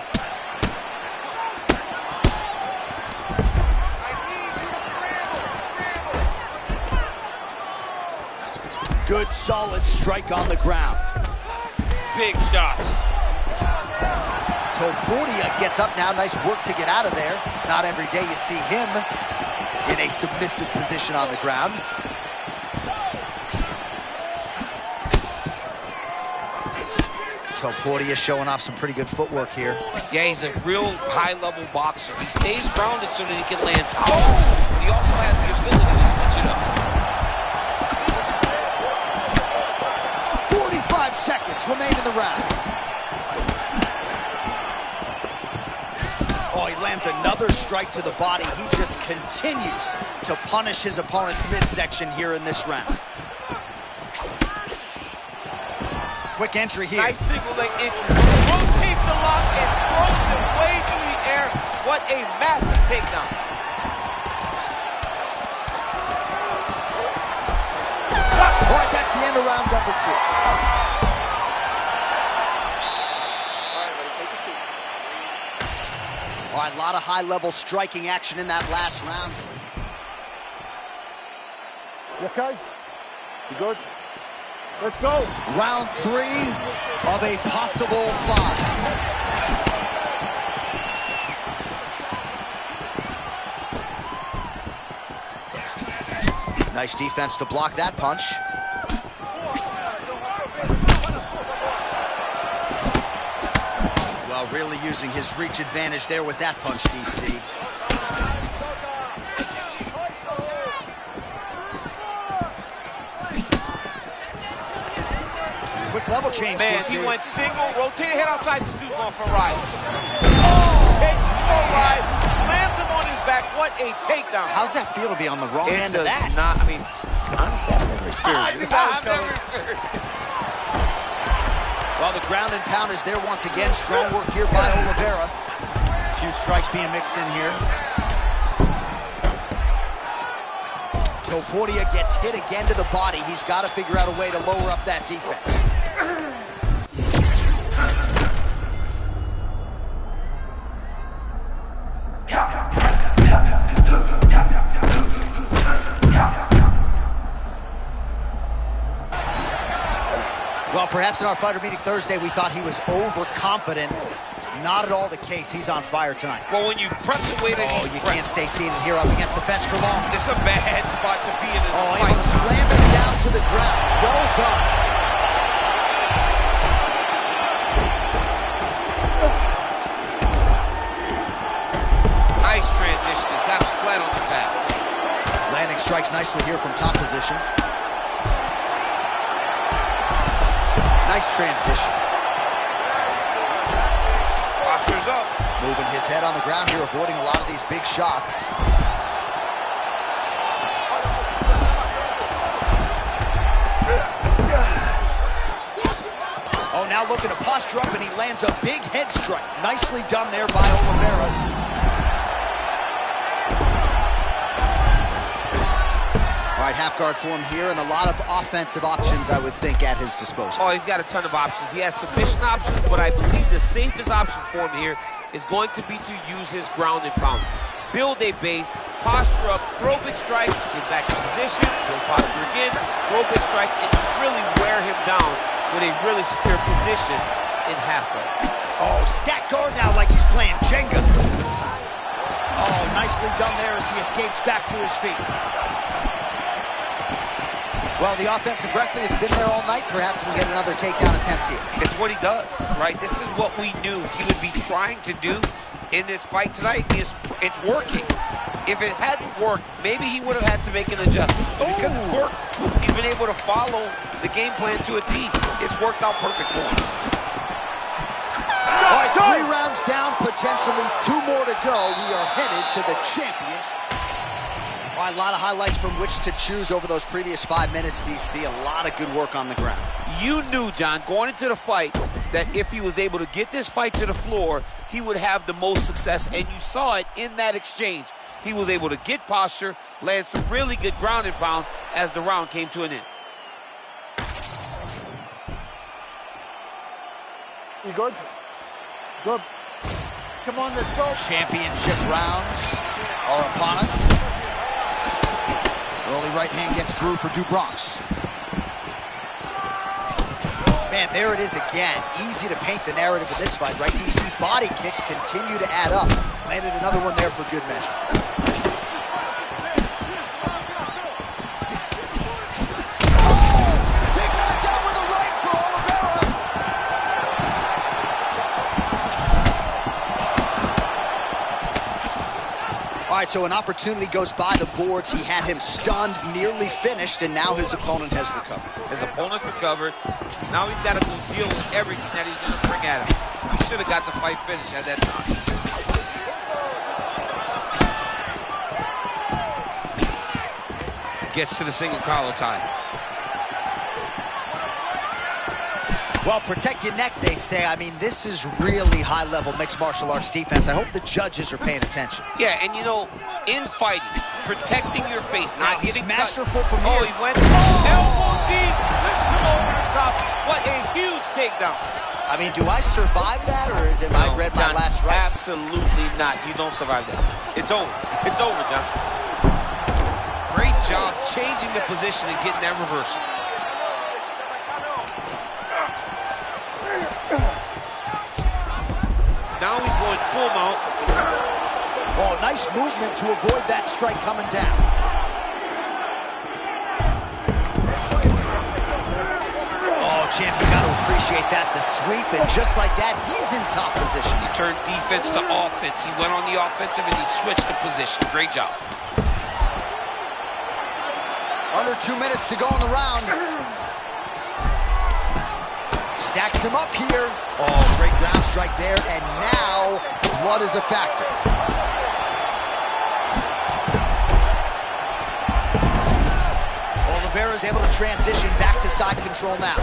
Good, solid strike on the ground. Big shots. Topuria gets up now. Nice work to get out of there. Not every day you see him in a submissive position on the ground. Topuria showing off some pretty good footwork here. Yeah, he's a real high-level boxer. He stays grounded so that he can land. Oh! He also has the ability to switch it up. 45 seconds remain in the round. Oh, he lands another strike to the body. He just continues to punish his opponent's midsection here in this round. Quick entry here. Nice single leg entry. Rotates the lock and throws it way through the air. What a massive takedown. All right, that's the end of round number 2. All right, everybody, take a seat. All right, a lot of high-level striking action in that last round. You okay? You good? Let's go. Round 3 of a possible 5. Nice defense to block that punch. Well, really using his reach advantage there with that punch, DC. Quick level change, Man, DC. he went single, rotated head outside. This dude's going for a ride. Oh! Takes a ride, slams him on his back. What a takedown. How's that feel to be on the wrong end of that? Not, I mean, honestly, I've never experienced it. I've never experienced it. Well, the ground and pound is there once again. Strong work here by Oliveira. A few strikes being mixed in here. Topuria gets hit again to the body. He's got to figure out a way to lower up that defense. Well, perhaps in our fighter meeting Thursday, we thought he was overconfident. Not at all the case. He's on fire tonight. Well, when you press the way that you can't stay seated here up against the fence for long. It's a bad spot to be in. Oh, able to slam him down to the ground. Well done. Nice transition. He's got him flat on the back. Landing strikes nicely here from top position. Nice transition. Posture's up. Moving his head on the ground here, avoiding a lot of these big shots. Oh, now looking to posture up, and he lands a big head strike. Nicely done there by Oliveira. All right, half guard form here, and a lot of offensive options, I would think, at his disposal. Oh, he's got a ton of options. He has submission options, but I believe the safest option for him here is going to be to use his ground and pound. Build a base, posture up, throw big strikes, get back to position, build posture again, throw big strikes, and just really wear him down with a really secure position in half guard. Oh, stack guard now like he's playing Jenga. Oh, nicely done there as he escapes back to his feet. Well, the offensive wrestling has been there all night. Perhaps we get another takedown attempt here. It's what he does, right? This is what we knew he would be trying to do in this fight tonight. It's working. If it hadn't worked, maybe he would have had to make an adjustment. But because it worked, he's been able to follow the game plan to a T. It's worked out perfect for him. All right, 3 rounds down, potentially 2 more to go. We are headed to the championship. All right, a lot of highlights from which to choose over those previous 5 minutes, DC. A lot of good work on the ground. You knew, John, going into the fight, that if he was able to get this fight to the floor, he would have the most success, and you saw it in that exchange. He was able to get posture, land some really good ground and pound as the round came to an end. You good? Good. Come on, let's go. Championship rounds are upon us. Early right hand gets through for Dubronx. Man, there it is again. Easy to paint the narrative of this fight, right? DC body kicks continue to add up. Landed another one there for good measure. Big knockdown with a right for Oliveira. All right, so an opportunity goes by the boards. He had him stunned, nearly finished, and now his opponent has recovered. His opponent recovered. Now he's got to go deal with everything that he's going to bring at him. He should have got the fight finished at that time. Gets to the single collar tie. Well, protect your neck, they say. I mean, this is really high-level mixed martial arts defense. I hope the judges are paying attention. Yeah, and you know, in fighting, protecting your face, not getting masterful from here. here. Oh, he went elbow deep, flips him over the top. What a huge takedown. I mean, do I survive that, or did I read my last rights? Absolutely not. You don't survive that. It's over. It's over, John. Great job changing the position and getting that reversal. Now he's going full mount. Oh, nice movement to avoid that strike coming down. Oh, champ, you got to appreciate that, the sweep, and just like that, he's in top position. He turned defense to offense. He went on the offensive and he switched the position. Great job. Under 2 minutes to go in the round. Stacks him up here. Oh, great ground strike there, and now blood is a factor. Oliveira's able to transition back to side control now.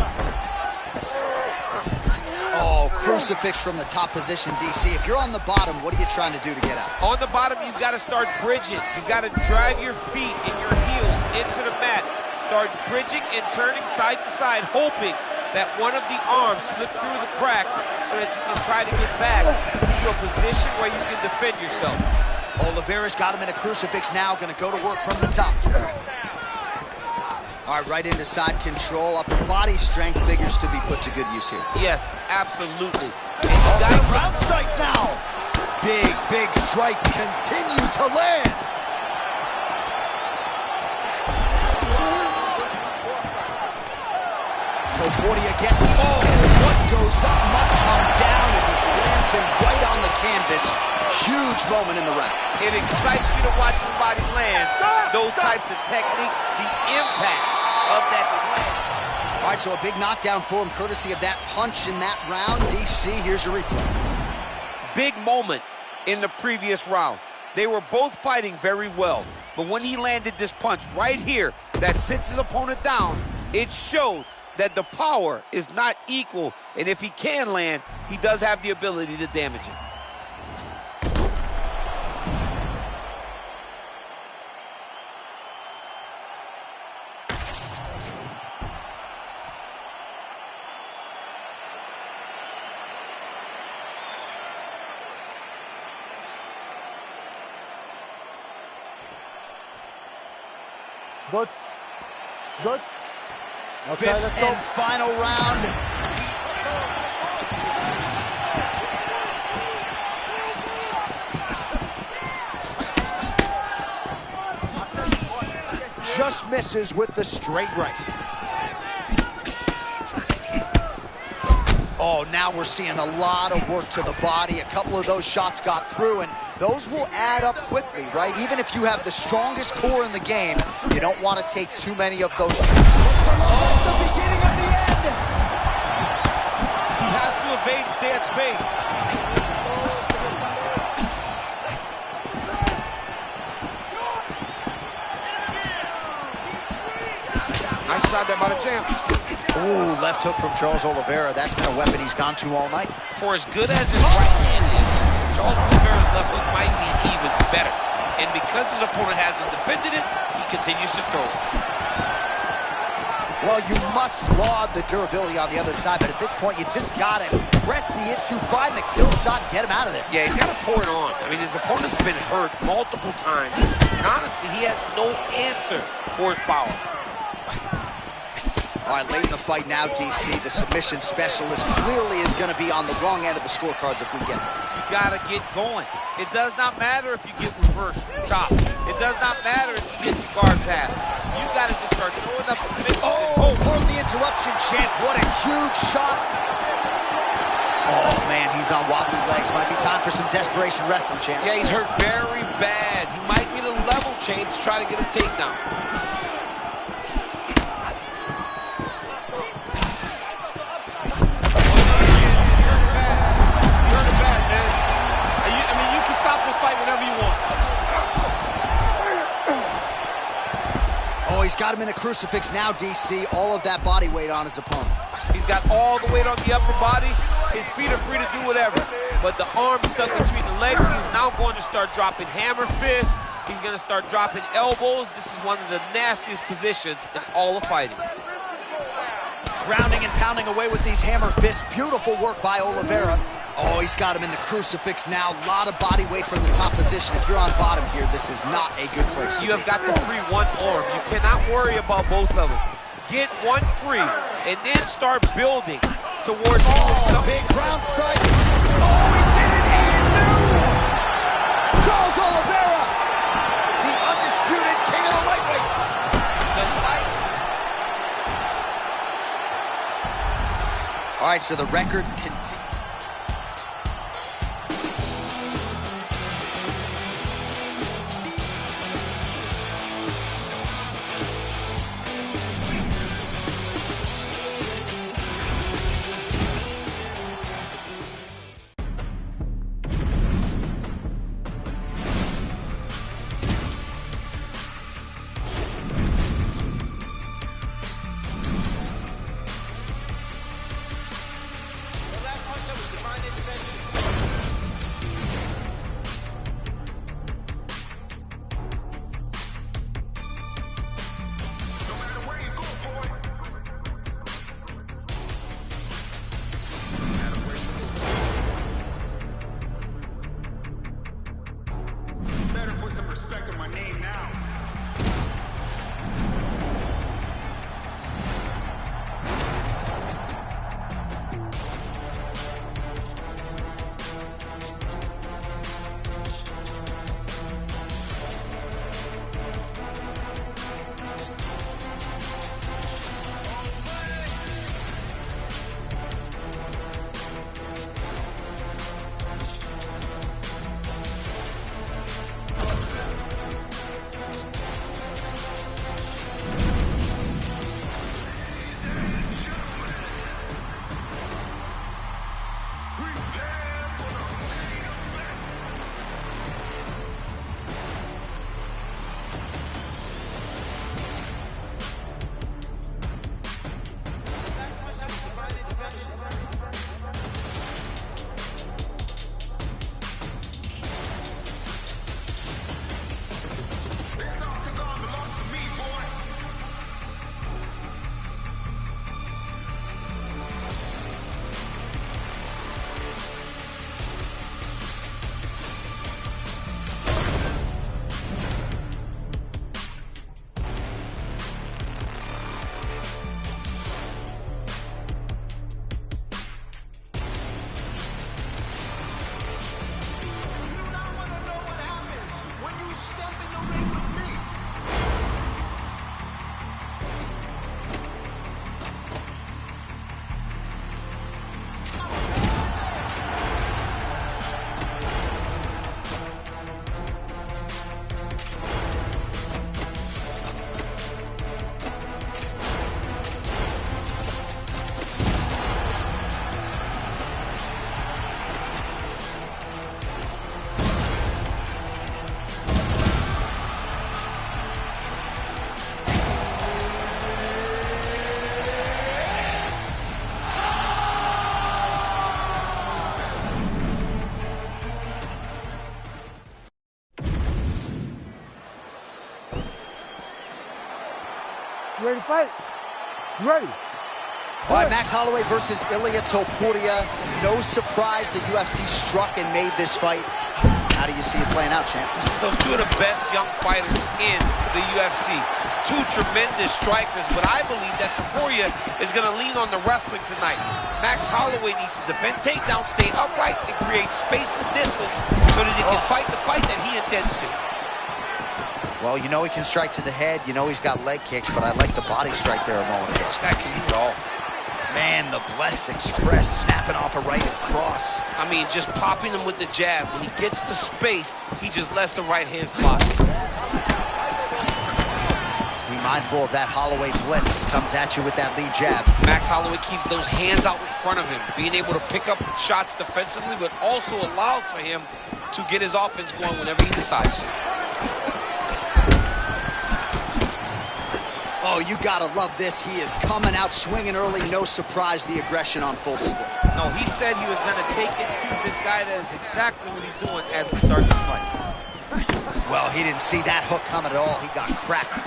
Oh, crucifix from the top position, DC. If you're on the bottom, what are you trying to do to get out? On the bottom, you've got to start bridging. You've got to drive your feet and your heels into the mat. Start bridging and turning side to side, hoping that one of the arms slips through the cracks so that you can try to get back to a position where you can defend yourself. Oliveira's got him in a crucifix now, going to go to work from the top. All right, right into side control. Upper body strength figures to be put to good use here. Yes, absolutely. Big ground strikes now. Big, big strikes continue to land. Toporti again. Oh, what goes up must come down as he slams him right on the canvas. Huge moment in the round. It excites me to watch somebody land those types of techniques, the impact of that slam. All right, so a big knockdown for him, courtesy of that punch in that round. DC, here's your replay. Big moment in the previous round. They were both fighting very well, but when he landed this punch right here that sits his opponent down, it showed that the power is not equal, and if he can land, he does have the ability to damage it. Good. Good. Okay, Fifth and final round. Just misses with the straight right. Oh, now we're seeing a lot of work to the body. A couple of those shots got through, and those will add up quickly, right? Even if you have the strongest core in the game, you don't want to take too many of those. Oh, the beginning of the end. He has to evade, stay at space. Nice shot there by the champ. Ooh, left hook from Charles Oliveira. That's been a weapon he's gone to all night. For as good as his right hand is, Charles Oliveira's left hook might be even better. And because his opponent hasn't defended it, he continues to throw it. Well, you must laud the durability on the other side, but at this point, you just gotta press the issue, find the kill shot, and get him out of there. Yeah, he's gotta pour it on. I mean, his opponent's been hurt multiple times, and honestly, he has no answer for his power. All right, late in the fight now, DC, the submission specialist clearly is going to be on the wrong end of the scorecards if we get there. You gotta get going. It does not matter if you get reverse chop. It does not matter if you get the guard pass. You gotta just start throwing up submissions. Oh, pardon the interruption, champ. What a huge shot. Oh, man, he's on wobbly legs. Might be time for some desperation wrestling, champ. Yeah, he's hurt very bad. He might need a level change to try to get a takedown. Oh, he's got him in a crucifix now, DC. All of that body weight on his opponent. He's got all the weight on the upper body. His feet are free to do whatever. But the arm's stuck between the legs. He's now going to start dropping hammer fists. He's going to start dropping elbows. This is one of the nastiest positions in all of fighting. Grounding and pounding away with these hammer fists. Beautiful work by Oliveira. Oh, he's got him in the crucifix now. A lot of body weight from the top position. If you're on bottom here, this is not a good place to be. You have got to free one arm. You cannot worry about both of them. Get one free, and then start building towards... Oh, big ground strike. Oh, he did it. He knew. Charles Oliveira, the undisputed king of the lightweights. The fight. All right, so the records continue. You ready to fight? You ready? All right, Max Holloway versus Ilia Topuria. No surprise the UFC struck and made this fight. How do you see it playing out, champ? Those two of the best young fighters in the UFC. Two tremendous strikers, but I believe that Topuria is going to lean on the wrestling tonight. Max Holloway needs to defend takedown, stay upright, and create space and distance so that he can fight the fight that he intends to. Well, you know he can strike to the head. You know he's got leg kicks, but I like the body strike there a moment ago. This guy can do it all. Man, the Blessed Express snapping off a right cross. I mean, just popping him with the jab. When he gets the space, he just lets the right hand fly. Be mindful of that Holloway blitz. Comes at you with that lead jab. Max Holloway keeps those hands out in front of him, being able to pick up shots defensively, but also allows for him to get his offense going whenever he decides to. Oh, you gotta love this. He is coming out swinging early. No surprise, the aggression on full display. No, he said he was gonna take it to this guy. That is exactly what he's doing as we start this fight. Well, he didn't see that hook coming at all. He got cracked.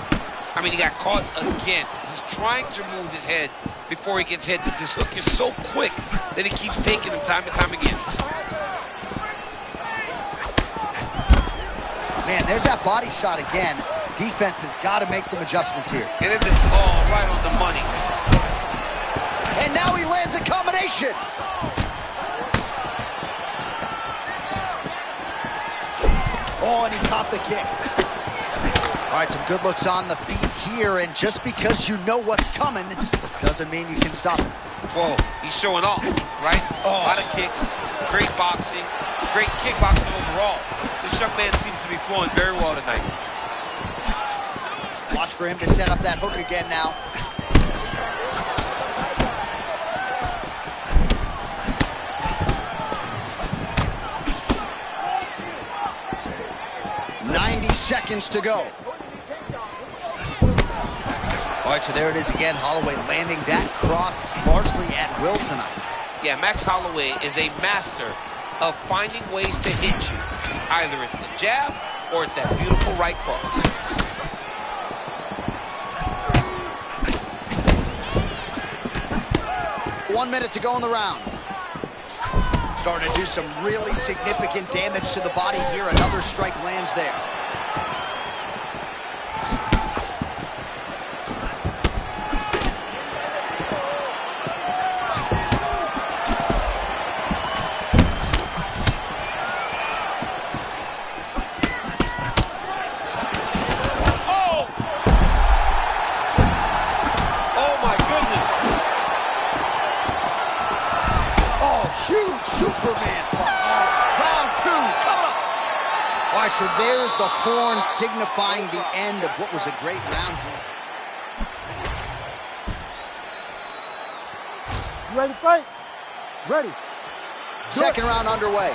I mean, he got caught again. He's trying to move his head before he gets hit. This hook is so quick that he keeps taking him time and time again. Man, there's that body shot again. Defense has got to make some adjustments here. And it's right on the money. And now he lands a combination. Oh, and he caught the kick. All right, some good looks on the feet here, and just because you know what's coming doesn't mean you can stop it. Whoa, he's showing off, right? A lot of kicks, great boxing, great kickboxing overall. This young man seems to be flowing very well tonight. Watch for him to set up that hook again now. Seconds to go. All right, so there it is again. Holloway landing that cross largely at will tonight. Yeah, Max Holloway is a master of finding ways to hit you. Either it's the jab or it's that beautiful right cross. 1 minute to go in the round. Starting to do some really significant damage to the body here. Another strike lands there. So there's the horn signifying the end of what was a great round. You ready to fight? Ready. Second round underway.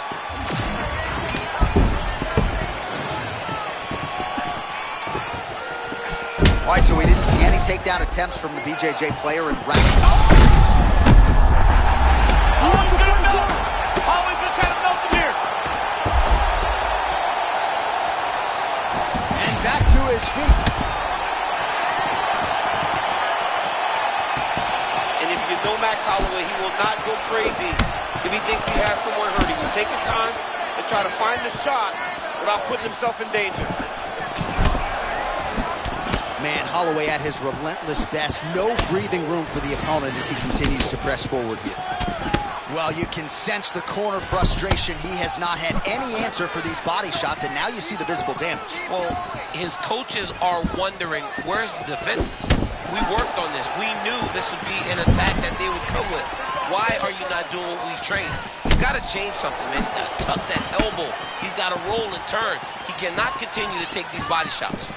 All right, so we didn't see any takedown attempts from the BJJ player in round. Always gonna melt. Always gonna try to melt him here. Back to his feet. And if you know Max Holloway, he will not go crazy if he thinks he has someone hurt. He will take his time and try to find the shot without putting himself in danger. Man, Holloway at his relentless best. No breathing room for the opponent as he continues to press forward here. Well, you can sense the corner frustration. He has not had any answer for these body shots, and now you see the visible damage. Well, his coaches are wondering, where's the defenses? We worked on this. We knew this would be an attack that they would come with. Why are you not doing what we've trained? He's got to change something, man. He's got to tuck that elbow. He's got to roll and turn. He cannot continue to take these body shots.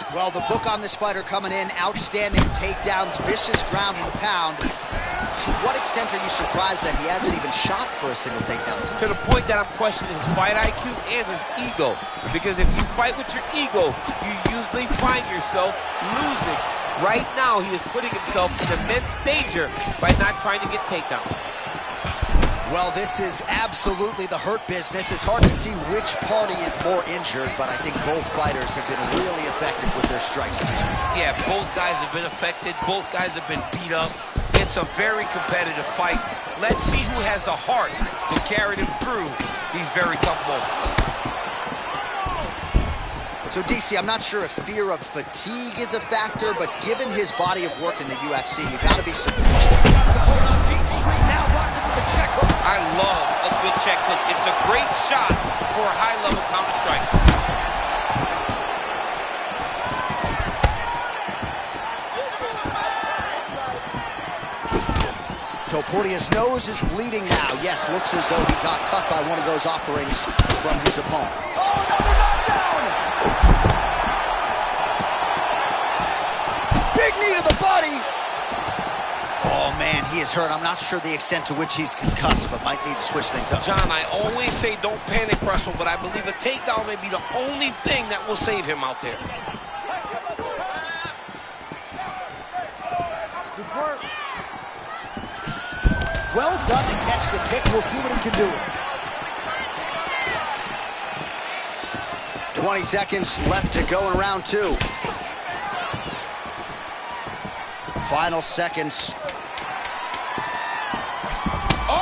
Well, the book on this fighter coming in, outstanding takedowns, vicious ground and pound. To what extent are you surprised that he hasn't even shot for a single takedown tonight? To the point that I'm questioning his fight IQ and his ego. Because if you fight with your ego, you usually find yourself losing. Right now, he is putting himself in immense danger by not trying to get takedown. Well, this is absolutely the hurt business. It's hard to see which party is more injured, but I think both fighters have been really effective with their strikes this week. Yeah, both guys have been affected. Both guys have been beat up. It's a very competitive fight. Let's see who has the heart to carry them through these very tough moments. So, DC, I'm not sure if fear of fatigue is a factor, but given his body of work in the UFC, you got to be surprised. Support on Beach Street now, rocked with the check hook. I love a good check hook. It's a great shot for a high-level counter-strike. Topuria's nose is bleeding now. Yes, looks as though he got cut by one of those offerings from his opponent. Oh, another knockdown! Big knee to the body! Oh, man, he is hurt. I'm not sure the extent to which he's concussed, but might need to switch things up. John, I always say don't panic wrestle, but I believe a takedown may be the only thing that will save him out there. Well done to catch the kick. We'll see what he can do. 20 seconds left to go in round 2. Final seconds. Oh!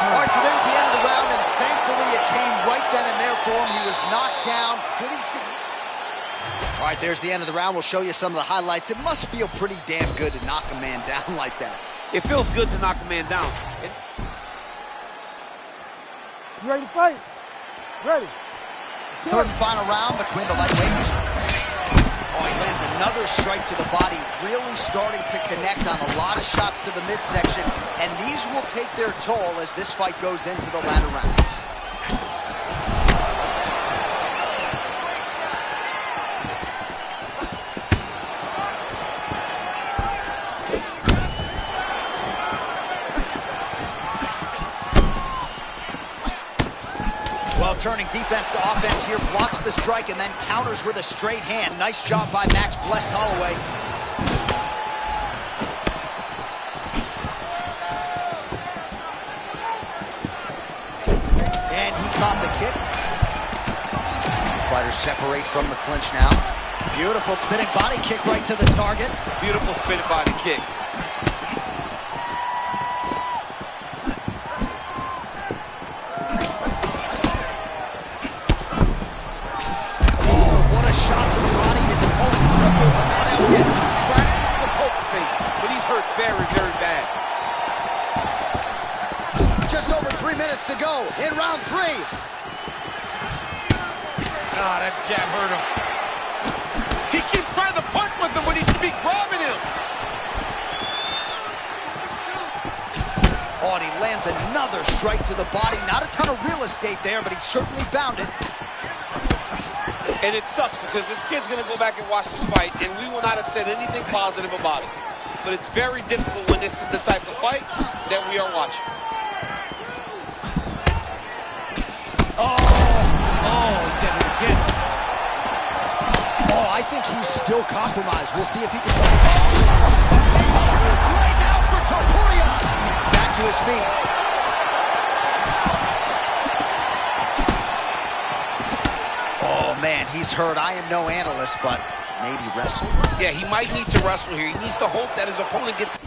All right, so there's the end of the round, and thankfully it came right then and there for him. He was knocked down pretty significantly. All right, there's the end of the round. We'll show you some of the highlights. It must feel pretty damn good to knock a man down like that. It feels good to knock a man down. You ready to fight? Ready. Third and final round between the lightweights. Oh, he lands another strike to the body, really starting to connect on a lot of shots to the midsection, and these will take their toll as this fight goes into the latter rounds. Well, turning defense to offense here, blocks the strike and then counters with a straight hand. Nice job by Max Blessed Holloway. And he caught the kick. Fighters separate from the clinch now. Beautiful spinning body kick right to the target. Beautiful spinning body kick. Shot to the body. His opponent trembles and not out yet. Trying to get the poker face, but he's hurt very, very bad. Just over 3 minutes to go in round 3. Ah, that jab hurt him. He keeps trying to punch with him when he should be grabbing him. Oh, and he lands another strike to the body. Not a ton of real estate there, but he certainly found it. And it sucks because this kid's going to go back and watch this fight, and we will not have said anything positive about it. But it's very difficult when this is the type of fight that we are watching. Oh, he did it again. Oh, I think he's still compromised. We'll see if he can. Right now for Topuria. Back to his feet. Man, he's hurt. I am no analyst, but maybe wrestle. Yeah, he might need to wrestle here. He needs to hope that his opponent gets...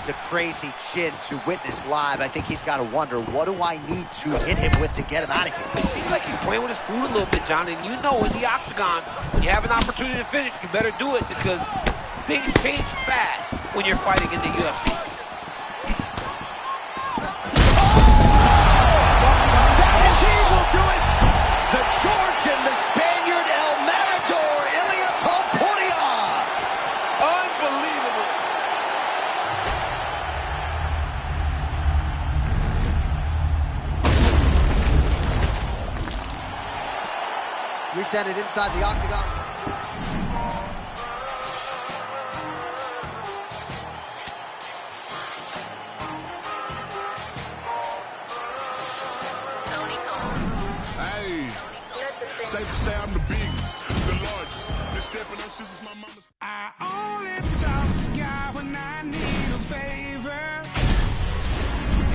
A crazy chin to witness live. I think he's got to wonder, what do I need to hit him with to get him out of here? It seems like he's playing with his food a little bit, John, and you know in the octagon, when you have an opportunity to finish, you better do it because things change fast when you're fighting in the UFC. That indeed will do it! The Georgian, the Spaniard, El Matador, Ilia Topuria! Unbelievable! We sent it inside the octagon. Safe to say I'm the biggest, the largest. Been stepping on shit since my mama. I only talk to God when I need a favor.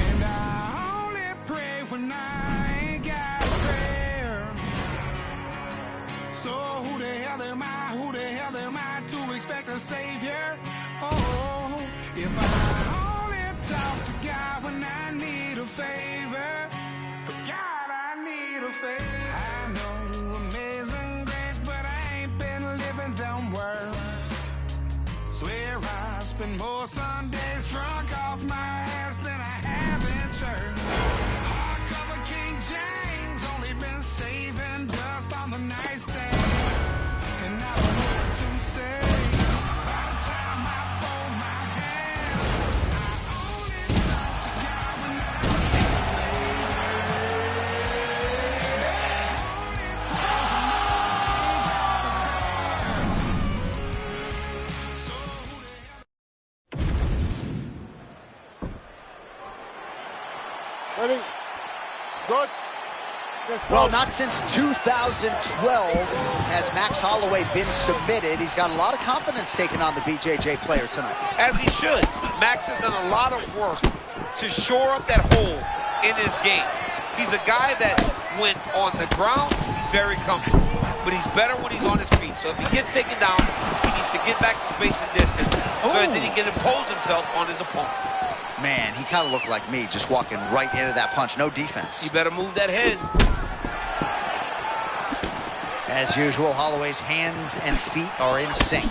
And I only pray when I ain't got a prayer. So who the hell am I? Who the hell am I to expect a savior? Oh, if I only talk to God when I need a favor. God, I need a favor. I know amazing grace, but I ain't been living them words. Swear I spend more Sundays drunk off my ass than I have in church. Hardcover King James, only been saving dust on the nightstand. And I don't know what to say. By the time I fold my hands, I only talk to God when I need a favor. Ready? Good. Well, not since 2012 has Max Holloway been submitted. He's got a lot of confidence taking on the BJJ player tonight. As he should. Max has done a lot of work to shore up that hole in his game. He's a guy that, when on the ground, he's very comfortable. But he's better when he's on his feet. So if he gets taken down, he needs to get back to space and distance so that he can impose himself on his opponent. Man, he kind of looked like me, just walking right into that punch. No defense. You better move that head. As usual, Holloway's hands and feet are in sync.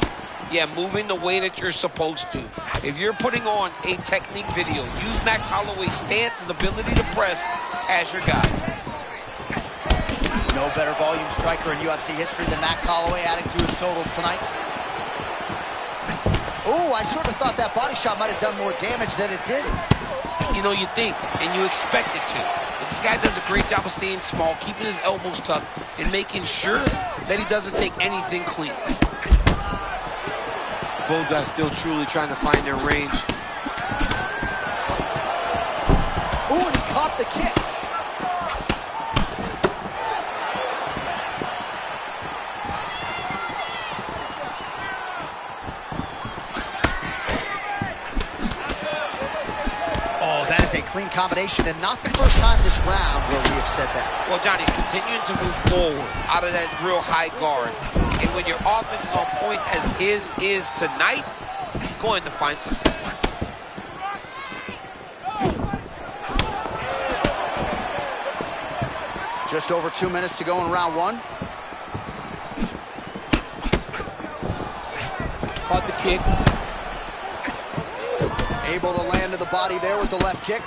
Yeah, moving the way that you're supposed to. If you're putting on a technique video, use Max Holloway's stance, his ability to press as your guide. No better volume striker in UFC history than Max Holloway, adding to his totals tonight. Oh, I sort of thought that body shot might have done more damage than it did. You know, you think, and you expect it to. But this guy does a great job of staying small, keeping his elbows tucked, and making sure that he doesn't take anything clean. Both guys still truly trying to find their range. Oh, and he caught the kick. Clean combination, and not the first time this round where we have said that. Well, Johnny's continuing to move forward out of that real high guard. And when your offense is on point as his is tonight, he's going to find success. Just over 2 minutes to go in round one. Caught the kick. Able to land to the body there with the left kick.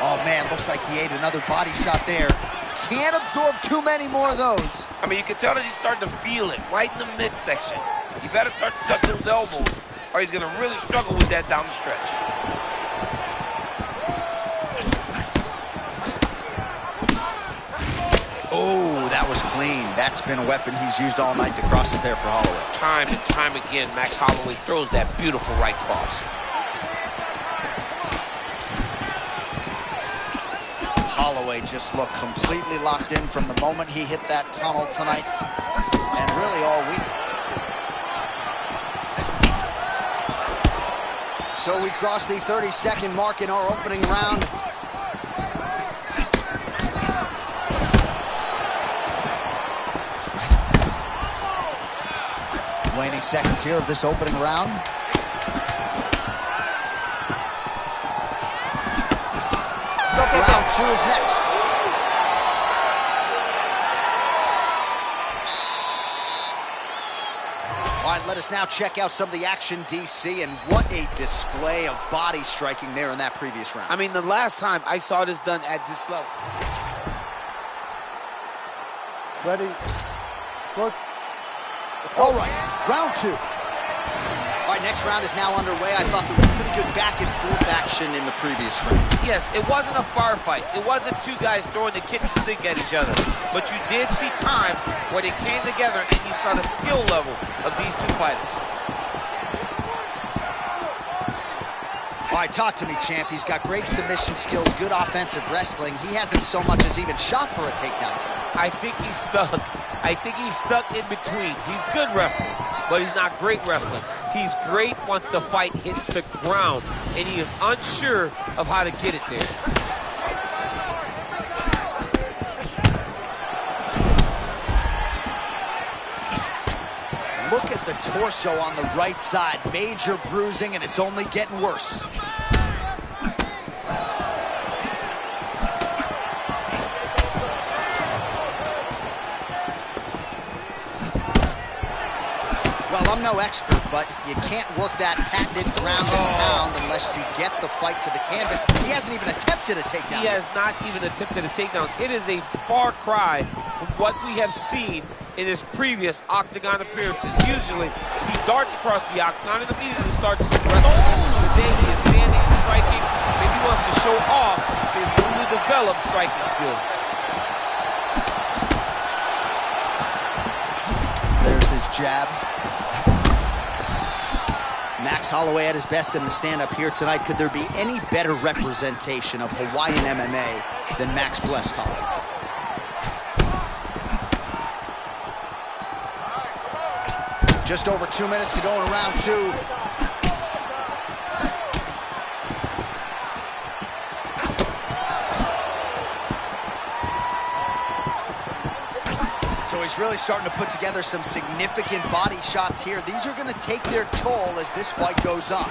Oh, man, looks like he ate another body shot there. Can't absorb too many more of those. I mean, you can tell that he's starting to feel it right in the midsection. He better start to tuck those elbows, or he's going to really struggle with that down the stretch. Oh, that was clean. That's been a weapon he's used all night. The cross is there for Holloway. Time and time again, Max Holloway throws that beautiful right cross. Holloway just looked completely locked in from the moment he hit that tunnel tonight, and really all week. So we cross the 30-second mark in our opening round. Waning seconds here of this opening round. Round two is next. All right, let us now check out some of the action, DC, and what a display of body striking there in that previous round. I mean, the last time I saw this done at this level. Ready? Good. All right, round two. All right, next round is now underway. I thought there was pretty good back and forth action in the previous round. Yes, it wasn't a bar fight. It wasn't two guys throwing the kitchen sink at each other. But you did see times where they came together and you saw the skill level of these two fighters. All right, talk to me, champ. He's got great submission skills, good offensive wrestling. He hasn't so much as even shot for a takedown tonight. I think he's stuck. I think he's stuck in between. He's good wrestling, but he's not great wrestling. He's great once the fight hits the ground, and he is unsure of how to get it there. Look at the torso on the right side. Major bruising, and it's only getting worse. Well, I'm no expert, but you can't work that patented ground and pound unless you get the fight to the canvas. He hasn't even attempted a takedown. He has not even attempted a takedown. It is a far cry from what we have seen in his previous octagon appearances. Usually, he darts across the octagon and immediately starts to wrestle. Today, he is standing and striking. Maybe he wants to show off his newly developed striking skills. There's his jab. Max Holloway at his best in the stand-up here tonight. Could there be any better representation of Hawaiian MMA than Max Blessed Holloway? Just over 2 minutes to go in round two. So he's really starting to put together some significant body shots here. These are going to take their toll as this fight goes on.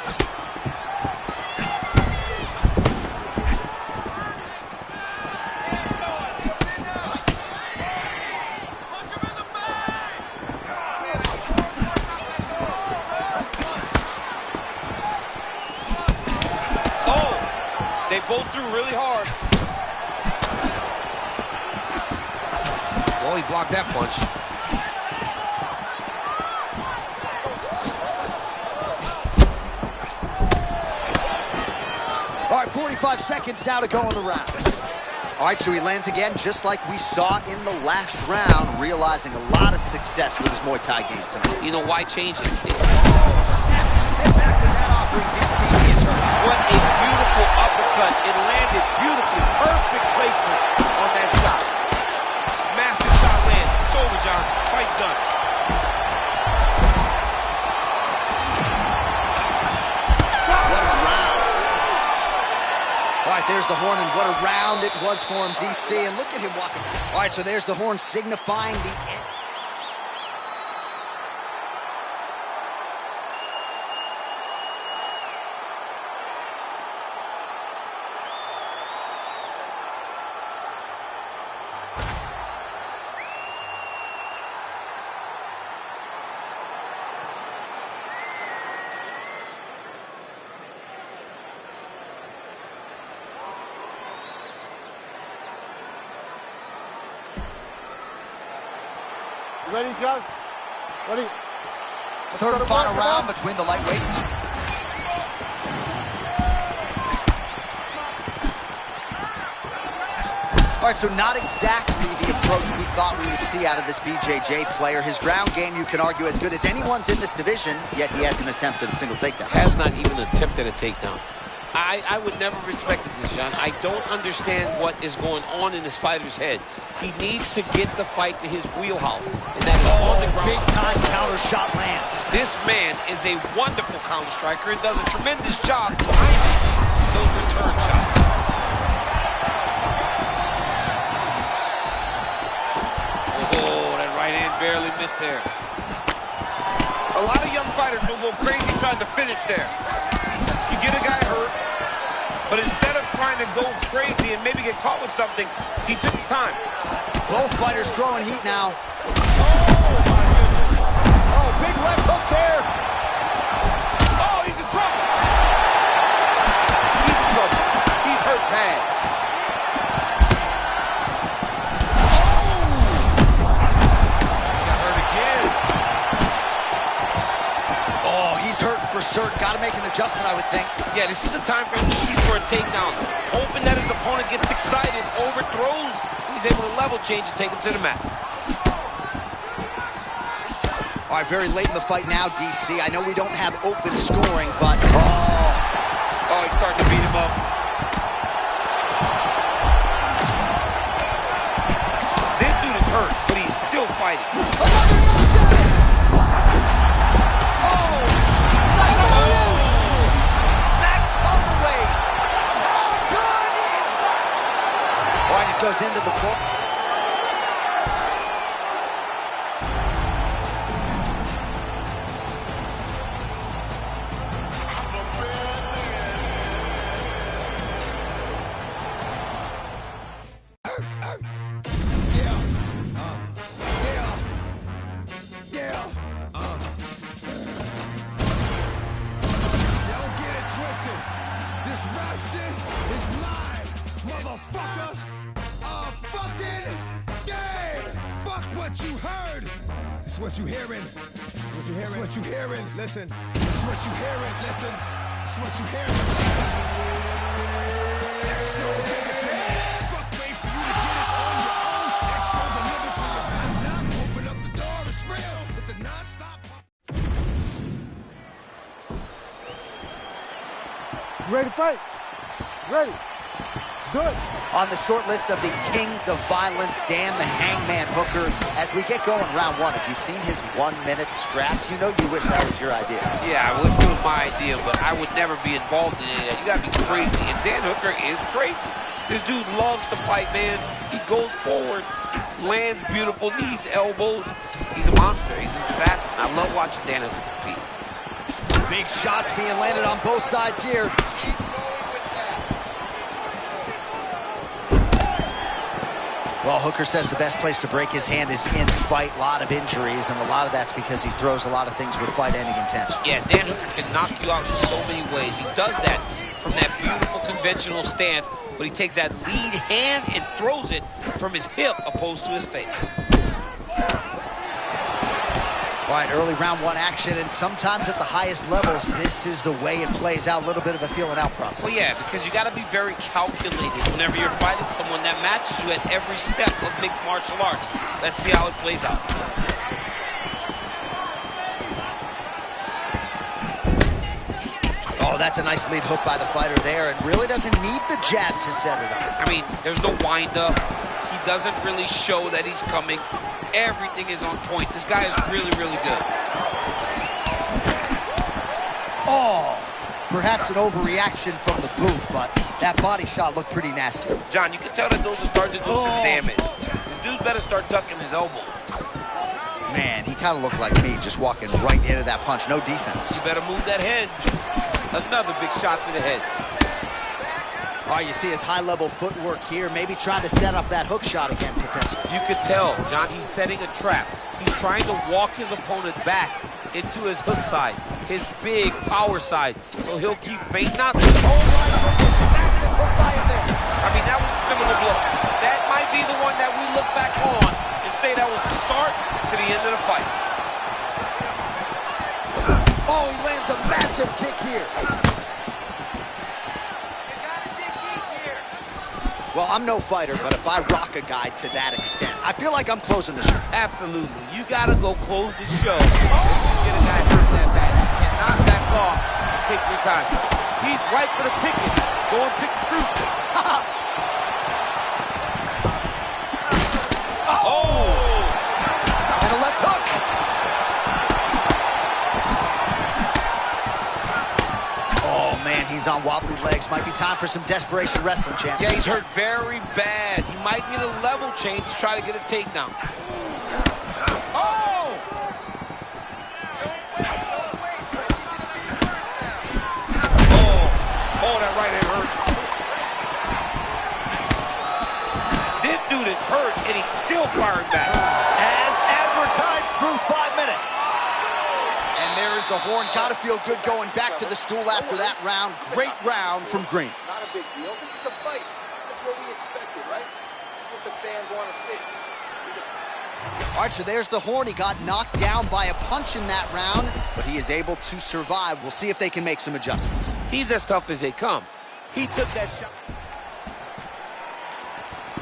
They both threw really hard. Well, he blocked that punch. All right, 45 seconds now to go in the round. All right, so he lands again just like we saw in the last round, realizing a lot of success with his Muay Thai game tonight. You know, why change it? What a beautiful uppercut. It landed beautifully. Perfect placement on that shot. Massive shot lands. It's over, John. Fight's done. What a round. All right, there's the horn, and what a round it was for him, DC. And look at him walking. All right, so there's the horn signifying the end. You ready, John? Ready? Third and final round between the lightweights. All right, so not exactly the approach we thought we would see out of this BJJ player. His ground game, you can argue, as good as anyone's in this division, yet he hasn't attempted a single takedown. Has not even attempted a takedown. I would never have expected this, John. I don't understand what is going on in this fighter's head. He needs to get the fight to his wheelhouse, and that is on the ground. Big-time counter shot lands. This man is a wonderful counter striker and does a tremendous job timing those return shots. Oh, that right hand barely missed there. A lot of young fighters will go crazy trying to finish there. You get a guy hurt, but instead of trying to go crazy and maybe get caught with something, he took his time. Both fighters throwing heat now. Oh, my goodness. Oh, big left hook there. Oh, he's in trouble. He's in trouble. He's hurt bad. For certain, got to make an adjustment, I would think. Yeah, this is the time for him to shoot for a takedown. Hoping that his opponent gets excited, overthrows, he's able to level change and take him to the mat. All right, very late in the fight now, DC. I know we don't have open scoring, but... Oh, starting to beat him up. This dude is hurt, but he's still fighting. Goes into the books. Don't get it twisted. This rap shit is mine, motherfuckers. Fucking game! Fuck what you heard! It's what you hearing. It's what you hearing. Listen. It's what you hearing. Listen. It's what you hearing. X gon' give it to me. Fuck, wait for you to get it on your own. X gon' deliver to you. Knock, open up the door. It's real. With the non-stop. You ready to fight? Ready. Good. On the short list of the kings of violence, Dan the Hangman Hooker. As we get going round one, if you've seen his 1-minute scraps, you know you wish that was your idea. Yeah, I wish it was my idea, but I would never be involved in it. You gotta be crazy, and Dan Hooker is crazy. This dude loves to fight, man. He goes forward, lands beautiful knees, elbows. He's a monster. He's an assassin. I love watching Dan Hooker compete. Big shots being landed on both sides here. Well, Hooker says the best place to break his hand is in fight. A lot of injuries, and a lot of that's because he throws a lot of things with fight-ending intention. Yeah, Dan Hooker can knock you out in so many ways. He does that from that beautiful conventional stance, but he takes that lead hand and throws it from his hip opposed to his face. All right, early round one action, and sometimes at the highest levels, this is the way it plays out, a little bit of a feeling out process. Well, yeah, because you got to be very calculated whenever you're fighting someone that matches you at every step of mixed martial arts. Let's see how it plays out. Oh, that's a nice lead hook by the fighter there, and really doesn't need the jab to set it up. I mean, there's no wind-up. He doesn't really show that he's coming. Everything is on point. This guy is really, really good. Oh, perhaps an overreaction from the booth, but that body shot looked pretty nasty. John, you can tell that those are starting to do some damage. This dude better start ducking his elbows. Man, he kind of looked like me, just walking right into that punch. No defense. You better move that head. Another big shot to the head. All right, you see his high-level footwork here, maybe trying to set up that hook shot again, potentially. You could tell, John, he's setting a trap. He's trying to walk his opponent back into his hook side, his big power side, so he'll keep baiting out. Oh, right, massive hook by him there. I mean, that was a similar blow. That might be the one that we look back on and say that was the start to the end of the fight. Oh, he lands a massive kick here. Well, I'm no fighter, but if I rock a guy to that extent, I feel like I'm closing the show. Absolutely. You got to go close the show. Get a guy hurt that bad. You cannot back off and take your time. He's right for the picking. Go and pick the fruit. Oh! And a left hook. He's on wobbly legs. Might be time for some desperation wrestling, champ. Yeah, he's hurt very bad. He might need a level change to try to get a takedown. Oh! Oh, that right hand hurt. This dude is hurt, and he's still firing back. As advertised through 5 minutes. And there's the horn. Gotta feel good going back to the stool after that round. Great round from Green. Not a big deal. This is a fight. That's what we expected, right? That's what the fans want to see. All right, so there's the horn. He got knocked down by a punch in that round, but he is able to survive. We'll see if they can make some adjustments. He's as tough as they come. He took that shot.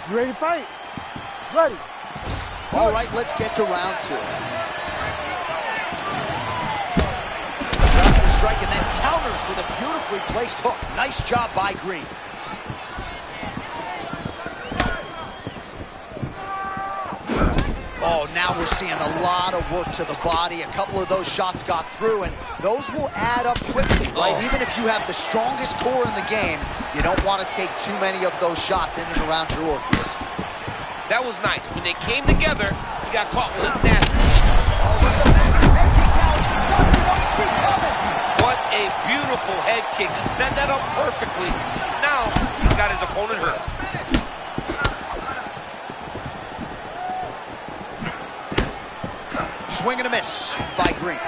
You ready to fight? Ready. All right, let's get to round two. strike and then counters with a beautifully placed hook. Nice job by Green. Oh, now we're seeing a lot of work to the body. A couple of those shots got through, and those will add up quickly, right? Oh. Even if you have the strongest core in the game, you don't want to take too many of those shots in and around your organs. That was nice. When they came together, he got caught with a nasty. What a beautiful head kick. He set that up perfectly. Now he's got his opponent hurt. Swing and a miss by Green.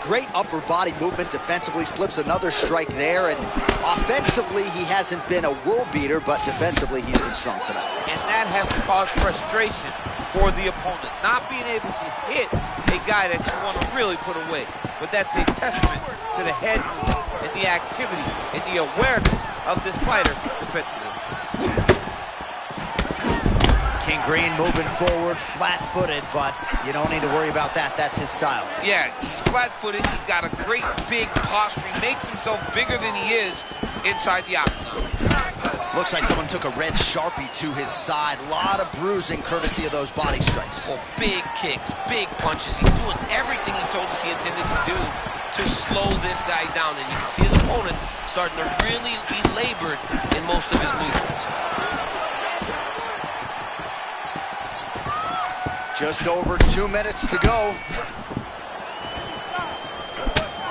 Great upper body movement. Defensively slips another strike there, and offensively he hasn't been a world beater, but defensively he's been strong tonight. And that has caused frustration for the opponent, not being able to hit a guy that you want to really put away. But that's a testament to the head movement and the activity and the awareness of this fighter defensively. King Green moving forward, flat-footed, but you don't need to worry about that. That's his style. Yeah, he's flat-footed. He's got a great big posture. He makes himself bigger than he is inside the octagon. Looks like someone took a red Sharpie to his side. A lot of bruising courtesy of those body strikes. Oh, big kicks, big punches. He's doing everything he told us he intended to do to slow this guy down. And you can see his opponent starting to really be labored in most of his movements. Just over 2 minutes to go.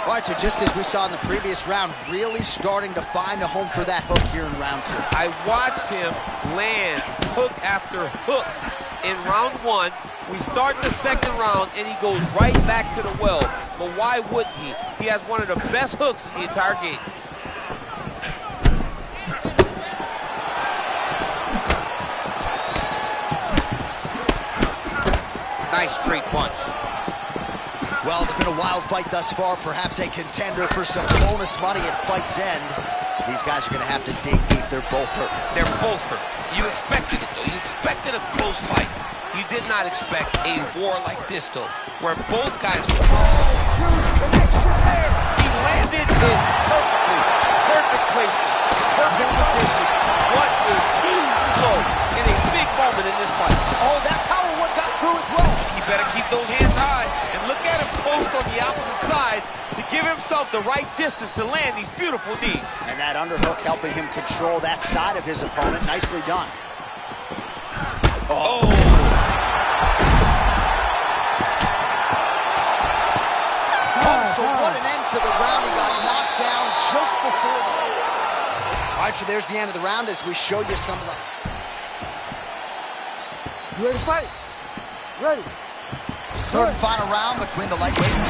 All right, so just as we saw in the previous round, really starting to find a home for that hook here in round 2. I watched him land hook after hook in round 1. We start the second round, and he goes right back to the well. But why wouldn't he? He has one of the best hooks in the entire game. Nice straight punch. Well, it's been a wild fight thus far. Perhaps a contender for some bonus money at fight's end. These guys are going to have to dig deep. They're both hurt. They're both hurt. You expected it, though. You expected a close fight. You did not expect a war like this, though, where both guys were... Huge connection there. He landed it perfectly. Perfect placement. Perfect position. What a huge blow in a big moment in this fight. Oh, that power one got through as well. He better keep those hands high and look at him post on the opposite side to give himself the right distance to land these beautiful knees. And that underhook helping him control that side of his opponent. Nicely done. Oh. So what an end to the round. He got knocked down just before the... All right, so there's the end of the round as we show you some of the... You ready to fight? Ready. Third and final round between the lightweights.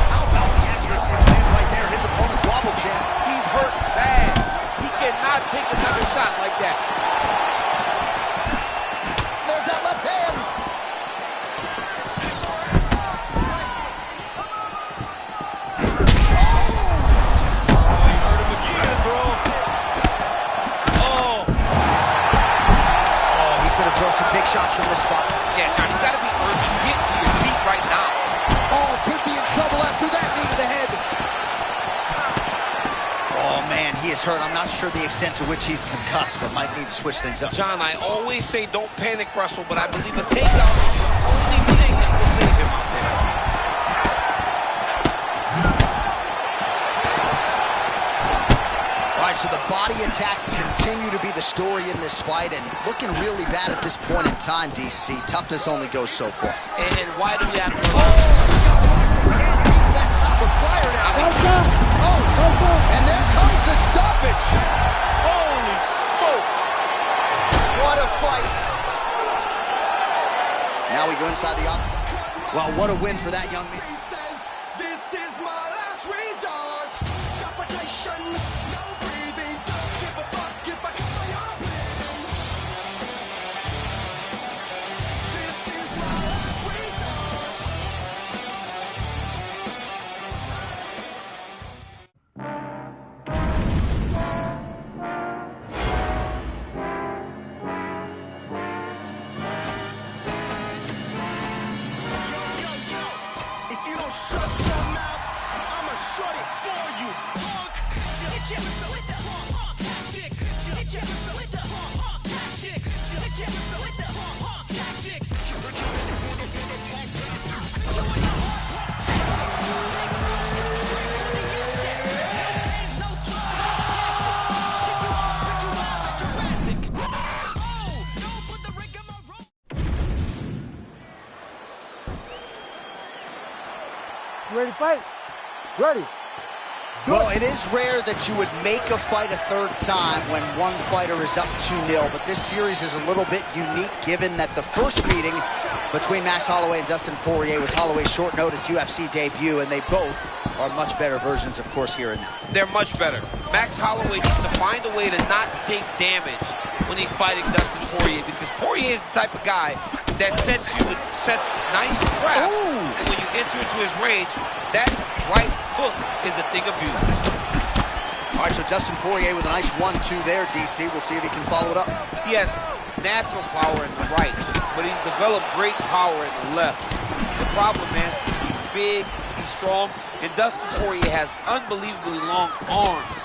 How about the accuracy of land right there? His opponent's wobble champ. He's hurt bad. He cannot take another shot like that. There's that left hand. Some big shots from this spot. Yeah, John, you got to be urgent. Get to your feet right now. Oh, could be in trouble after that knee to the head. Oh, man, he is hurt. I'm not sure the extent to which he's concussed, but might need to switch things up. John, I always say don't panic wrestle, but I believe a takedown is the only thing that will save him out there. All right, so the body attacks continue to be the story in this fight, and looking really bad at this point in time, DC. Toughness only goes so far. And why do we have to... That's not required out. And there comes the stoppage. Holy smokes. What a fight. Now we go inside the octagon. Well, what a win for that young man. This is my last resort. Suffocation. If you Ready to fight? Ready. Well, it is rare that you would make a fight a third time when one fighter is up 2-0, but this series is a little bit unique given that the first meeting between Max Holloway and Dustin Poirier was Holloway's short notice UFC debut, and they both are much better versions, of course, here and now. They're much better. Max Holloway needs to find a way to not take damage when he's fighting Dustin Poirier, because Poirier is the type of guy that sets nice traps, and when you enter into his range, that right hook is a thing of beauty. All right, so Dustin Poirier with a nice 1-2 there, DC. We'll see if he can follow it up. He has natural power in the right, but he's developed great power in the left. The problem, man, he's big, he's strong, and Dustin Poirier has unbelievably long arms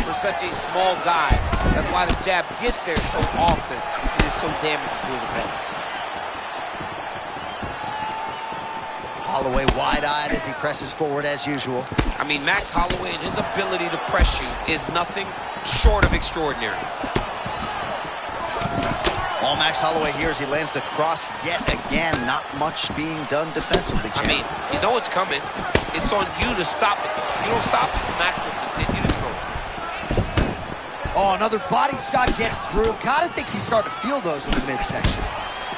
for such a small guy. That's why the jab gets there so often and is so damaging to his opponent. Holloway wide-eyed as he presses forward as usual. I mean, Max Holloway and his ability to press you is nothing short of extraordinary. All Max Holloway here as he lands the cross yet again. Not much being done defensively, champ. I mean, you know it's coming. It's on you to stop it. If you don't stop it, Max will continue to throw. Oh, another body shot gets through. Gotta think he's starting to feel those in the midsection.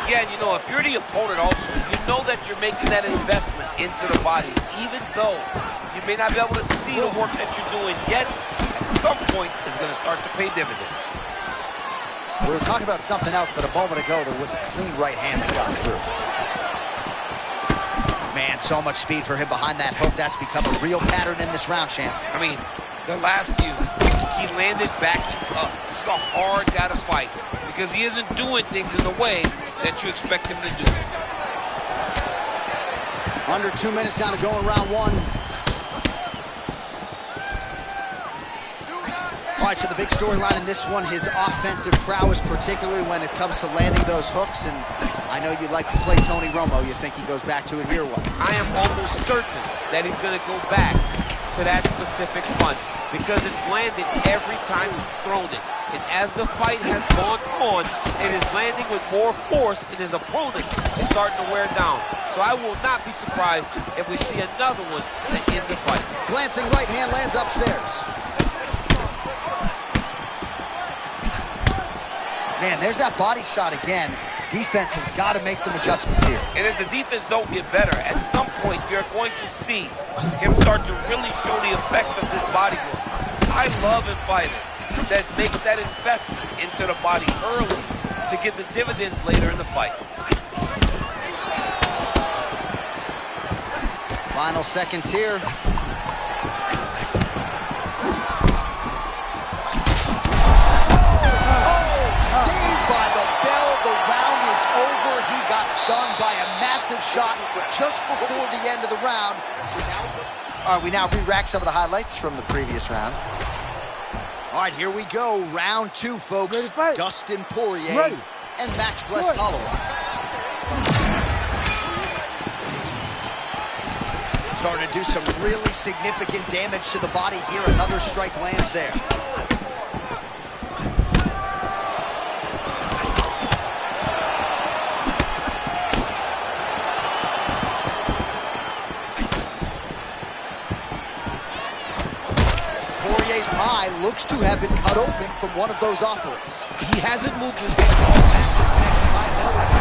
Yeah, and you know, if you're the opponent also, you know that you're making that investment into the body, even though you may not be able to see the work that you're doing yet, at some point it's going to start to pay dividends. We were talking about something else, but a moment ago there was a clean right hand that got through. Man, so much speed for him behind that hook. That's become a real pattern in this round, champ. I mean, the last few, he landed backing up. This is a hard guy to fight because he isn't doing things in the way that you expect him to do. Under 2 minutes down to go in round one. All right, so the big storyline in this one, his offensive prowess, particularly when it comes to landing those hooks. And I know you like to play Tony Romo. You think he goes back to it here? What? I am almost certain that he's going to go back to that specific punch because it's landed every time he's thrown it. And as the fight has gone on, it is landing with more force, and his opponent is starting to wear down. So I will not be surprised if we see another one to end the fight. Glancing right hand lands upstairs. Man, there's that body shot again. Defense has got to make some adjustments here. And if the defense don't get better, at some point you're going to see him start to really show the effects of this body work. I love in fighters that make that investment into the body early to get the dividends later in the fight. Final seconds here. Saved by the bell. The round is over. He got stunned by a massive shot just before the end of the round. So now, we now re-rack some of the highlights from the previous round. All right, here we go. Round two, folks. Dustin Poirier and Max Holloway. Starting to do some really significant damage to the body here. Another strike lands there. Poirier's eye looks to have been cut open from one of those offerings. He hasn't moved his head. He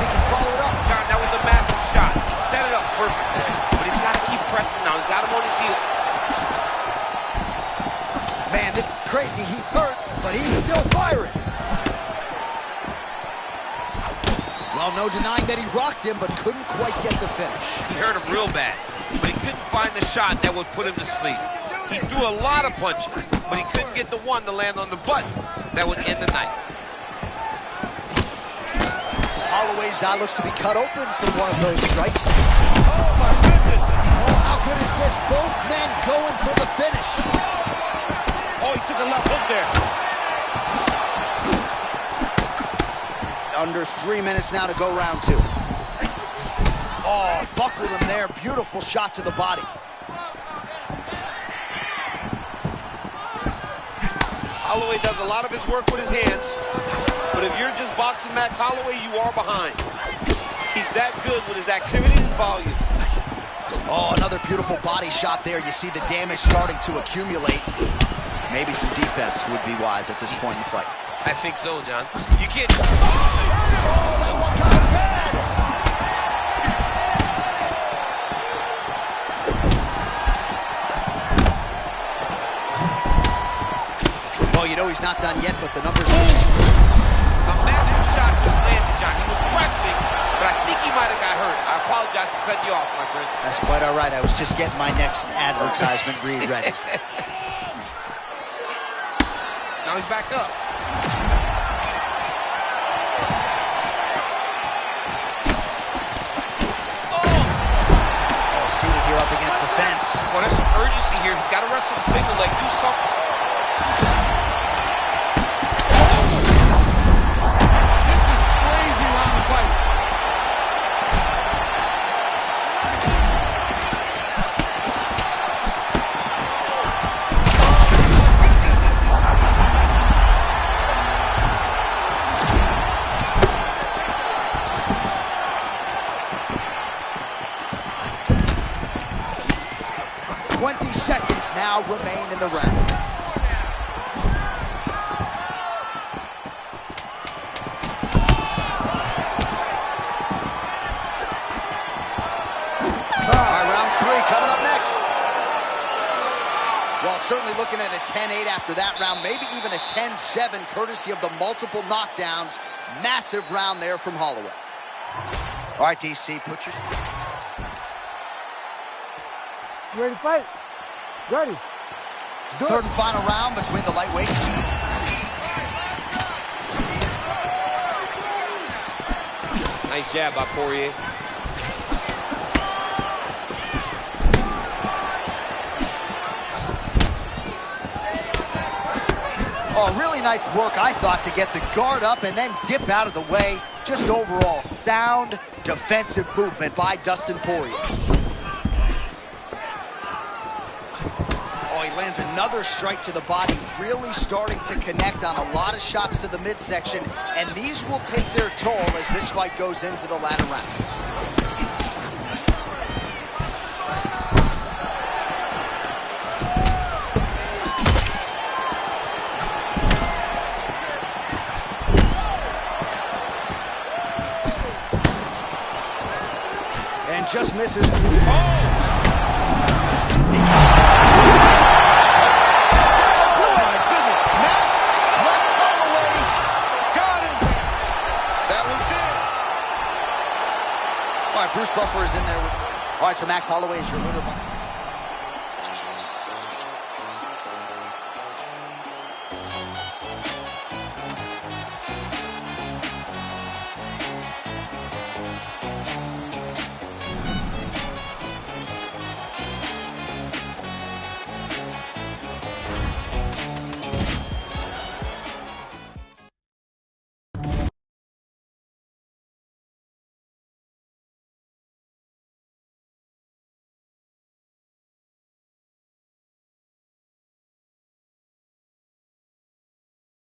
can follow it up. John, that was a massive shot. He set it up perfectly. But he's got to keep pressing now. He's got him on his heel. Man, this is crazy. He's hurt, but he's still firing. Well, no denying that he rocked him, but couldn't quite get the finish. He hurt him real bad, but he couldn't find the shot that would put him to sleep. He threw a lot of punches, but he couldn't get the one to land on the button that would end the night. Holloway's eye looks to be cut open from one of those strikes. Oh, my goodness. Oh, how good is this? Both men going for the finish. Oh, he took lands a left hook there. Under 3 minutes now to go round 2. Oh, buckled him there. Beautiful shot to the body. Holloway does a lot of his work with his hands, but if you're just boxing Max Holloway, you are behind. He's that good with his activity and his volume. Oh, another beautiful body shot there. You see the damage starting to accumulate. Maybe some defense would be wise at this point in the fight. I think so, John. You can't... Well, you know he's not done yet, but the numbers... A massive shot just landed, John. He was pressing, but I think he might have got hurt. I apologize for cutting you off, my friend. That's quite all right. I was just getting my next advertisement read ready. Now he's back up. Oh, see that you're up against the fence. Well, there's some urgency here. He's got to wrestle the single leg. Do something. This is crazy around the fight. Seconds now remain in the round. All right, round 3 coming up next. Well, certainly looking at a 10-8 after that round, maybe even a 10-7 courtesy of the multiple knockdowns. Massive round there from Holloway. All right, DC, put your... You ready to fight? Ready. Third and final round between the lightweights. Nice jab by Poirier. Oh, really nice work, I thought, to get the guard up and then dip out of the way. Just overall sound defensive movement by Dustin Poirier. Lands another strike to the body, really starting to connect on a lot of shots to the midsection, and these will take their toll as this fight goes into the latter rounds. And just misses. Oh! Bruce Buffer is in there. All right, so Max Holloway is your winner.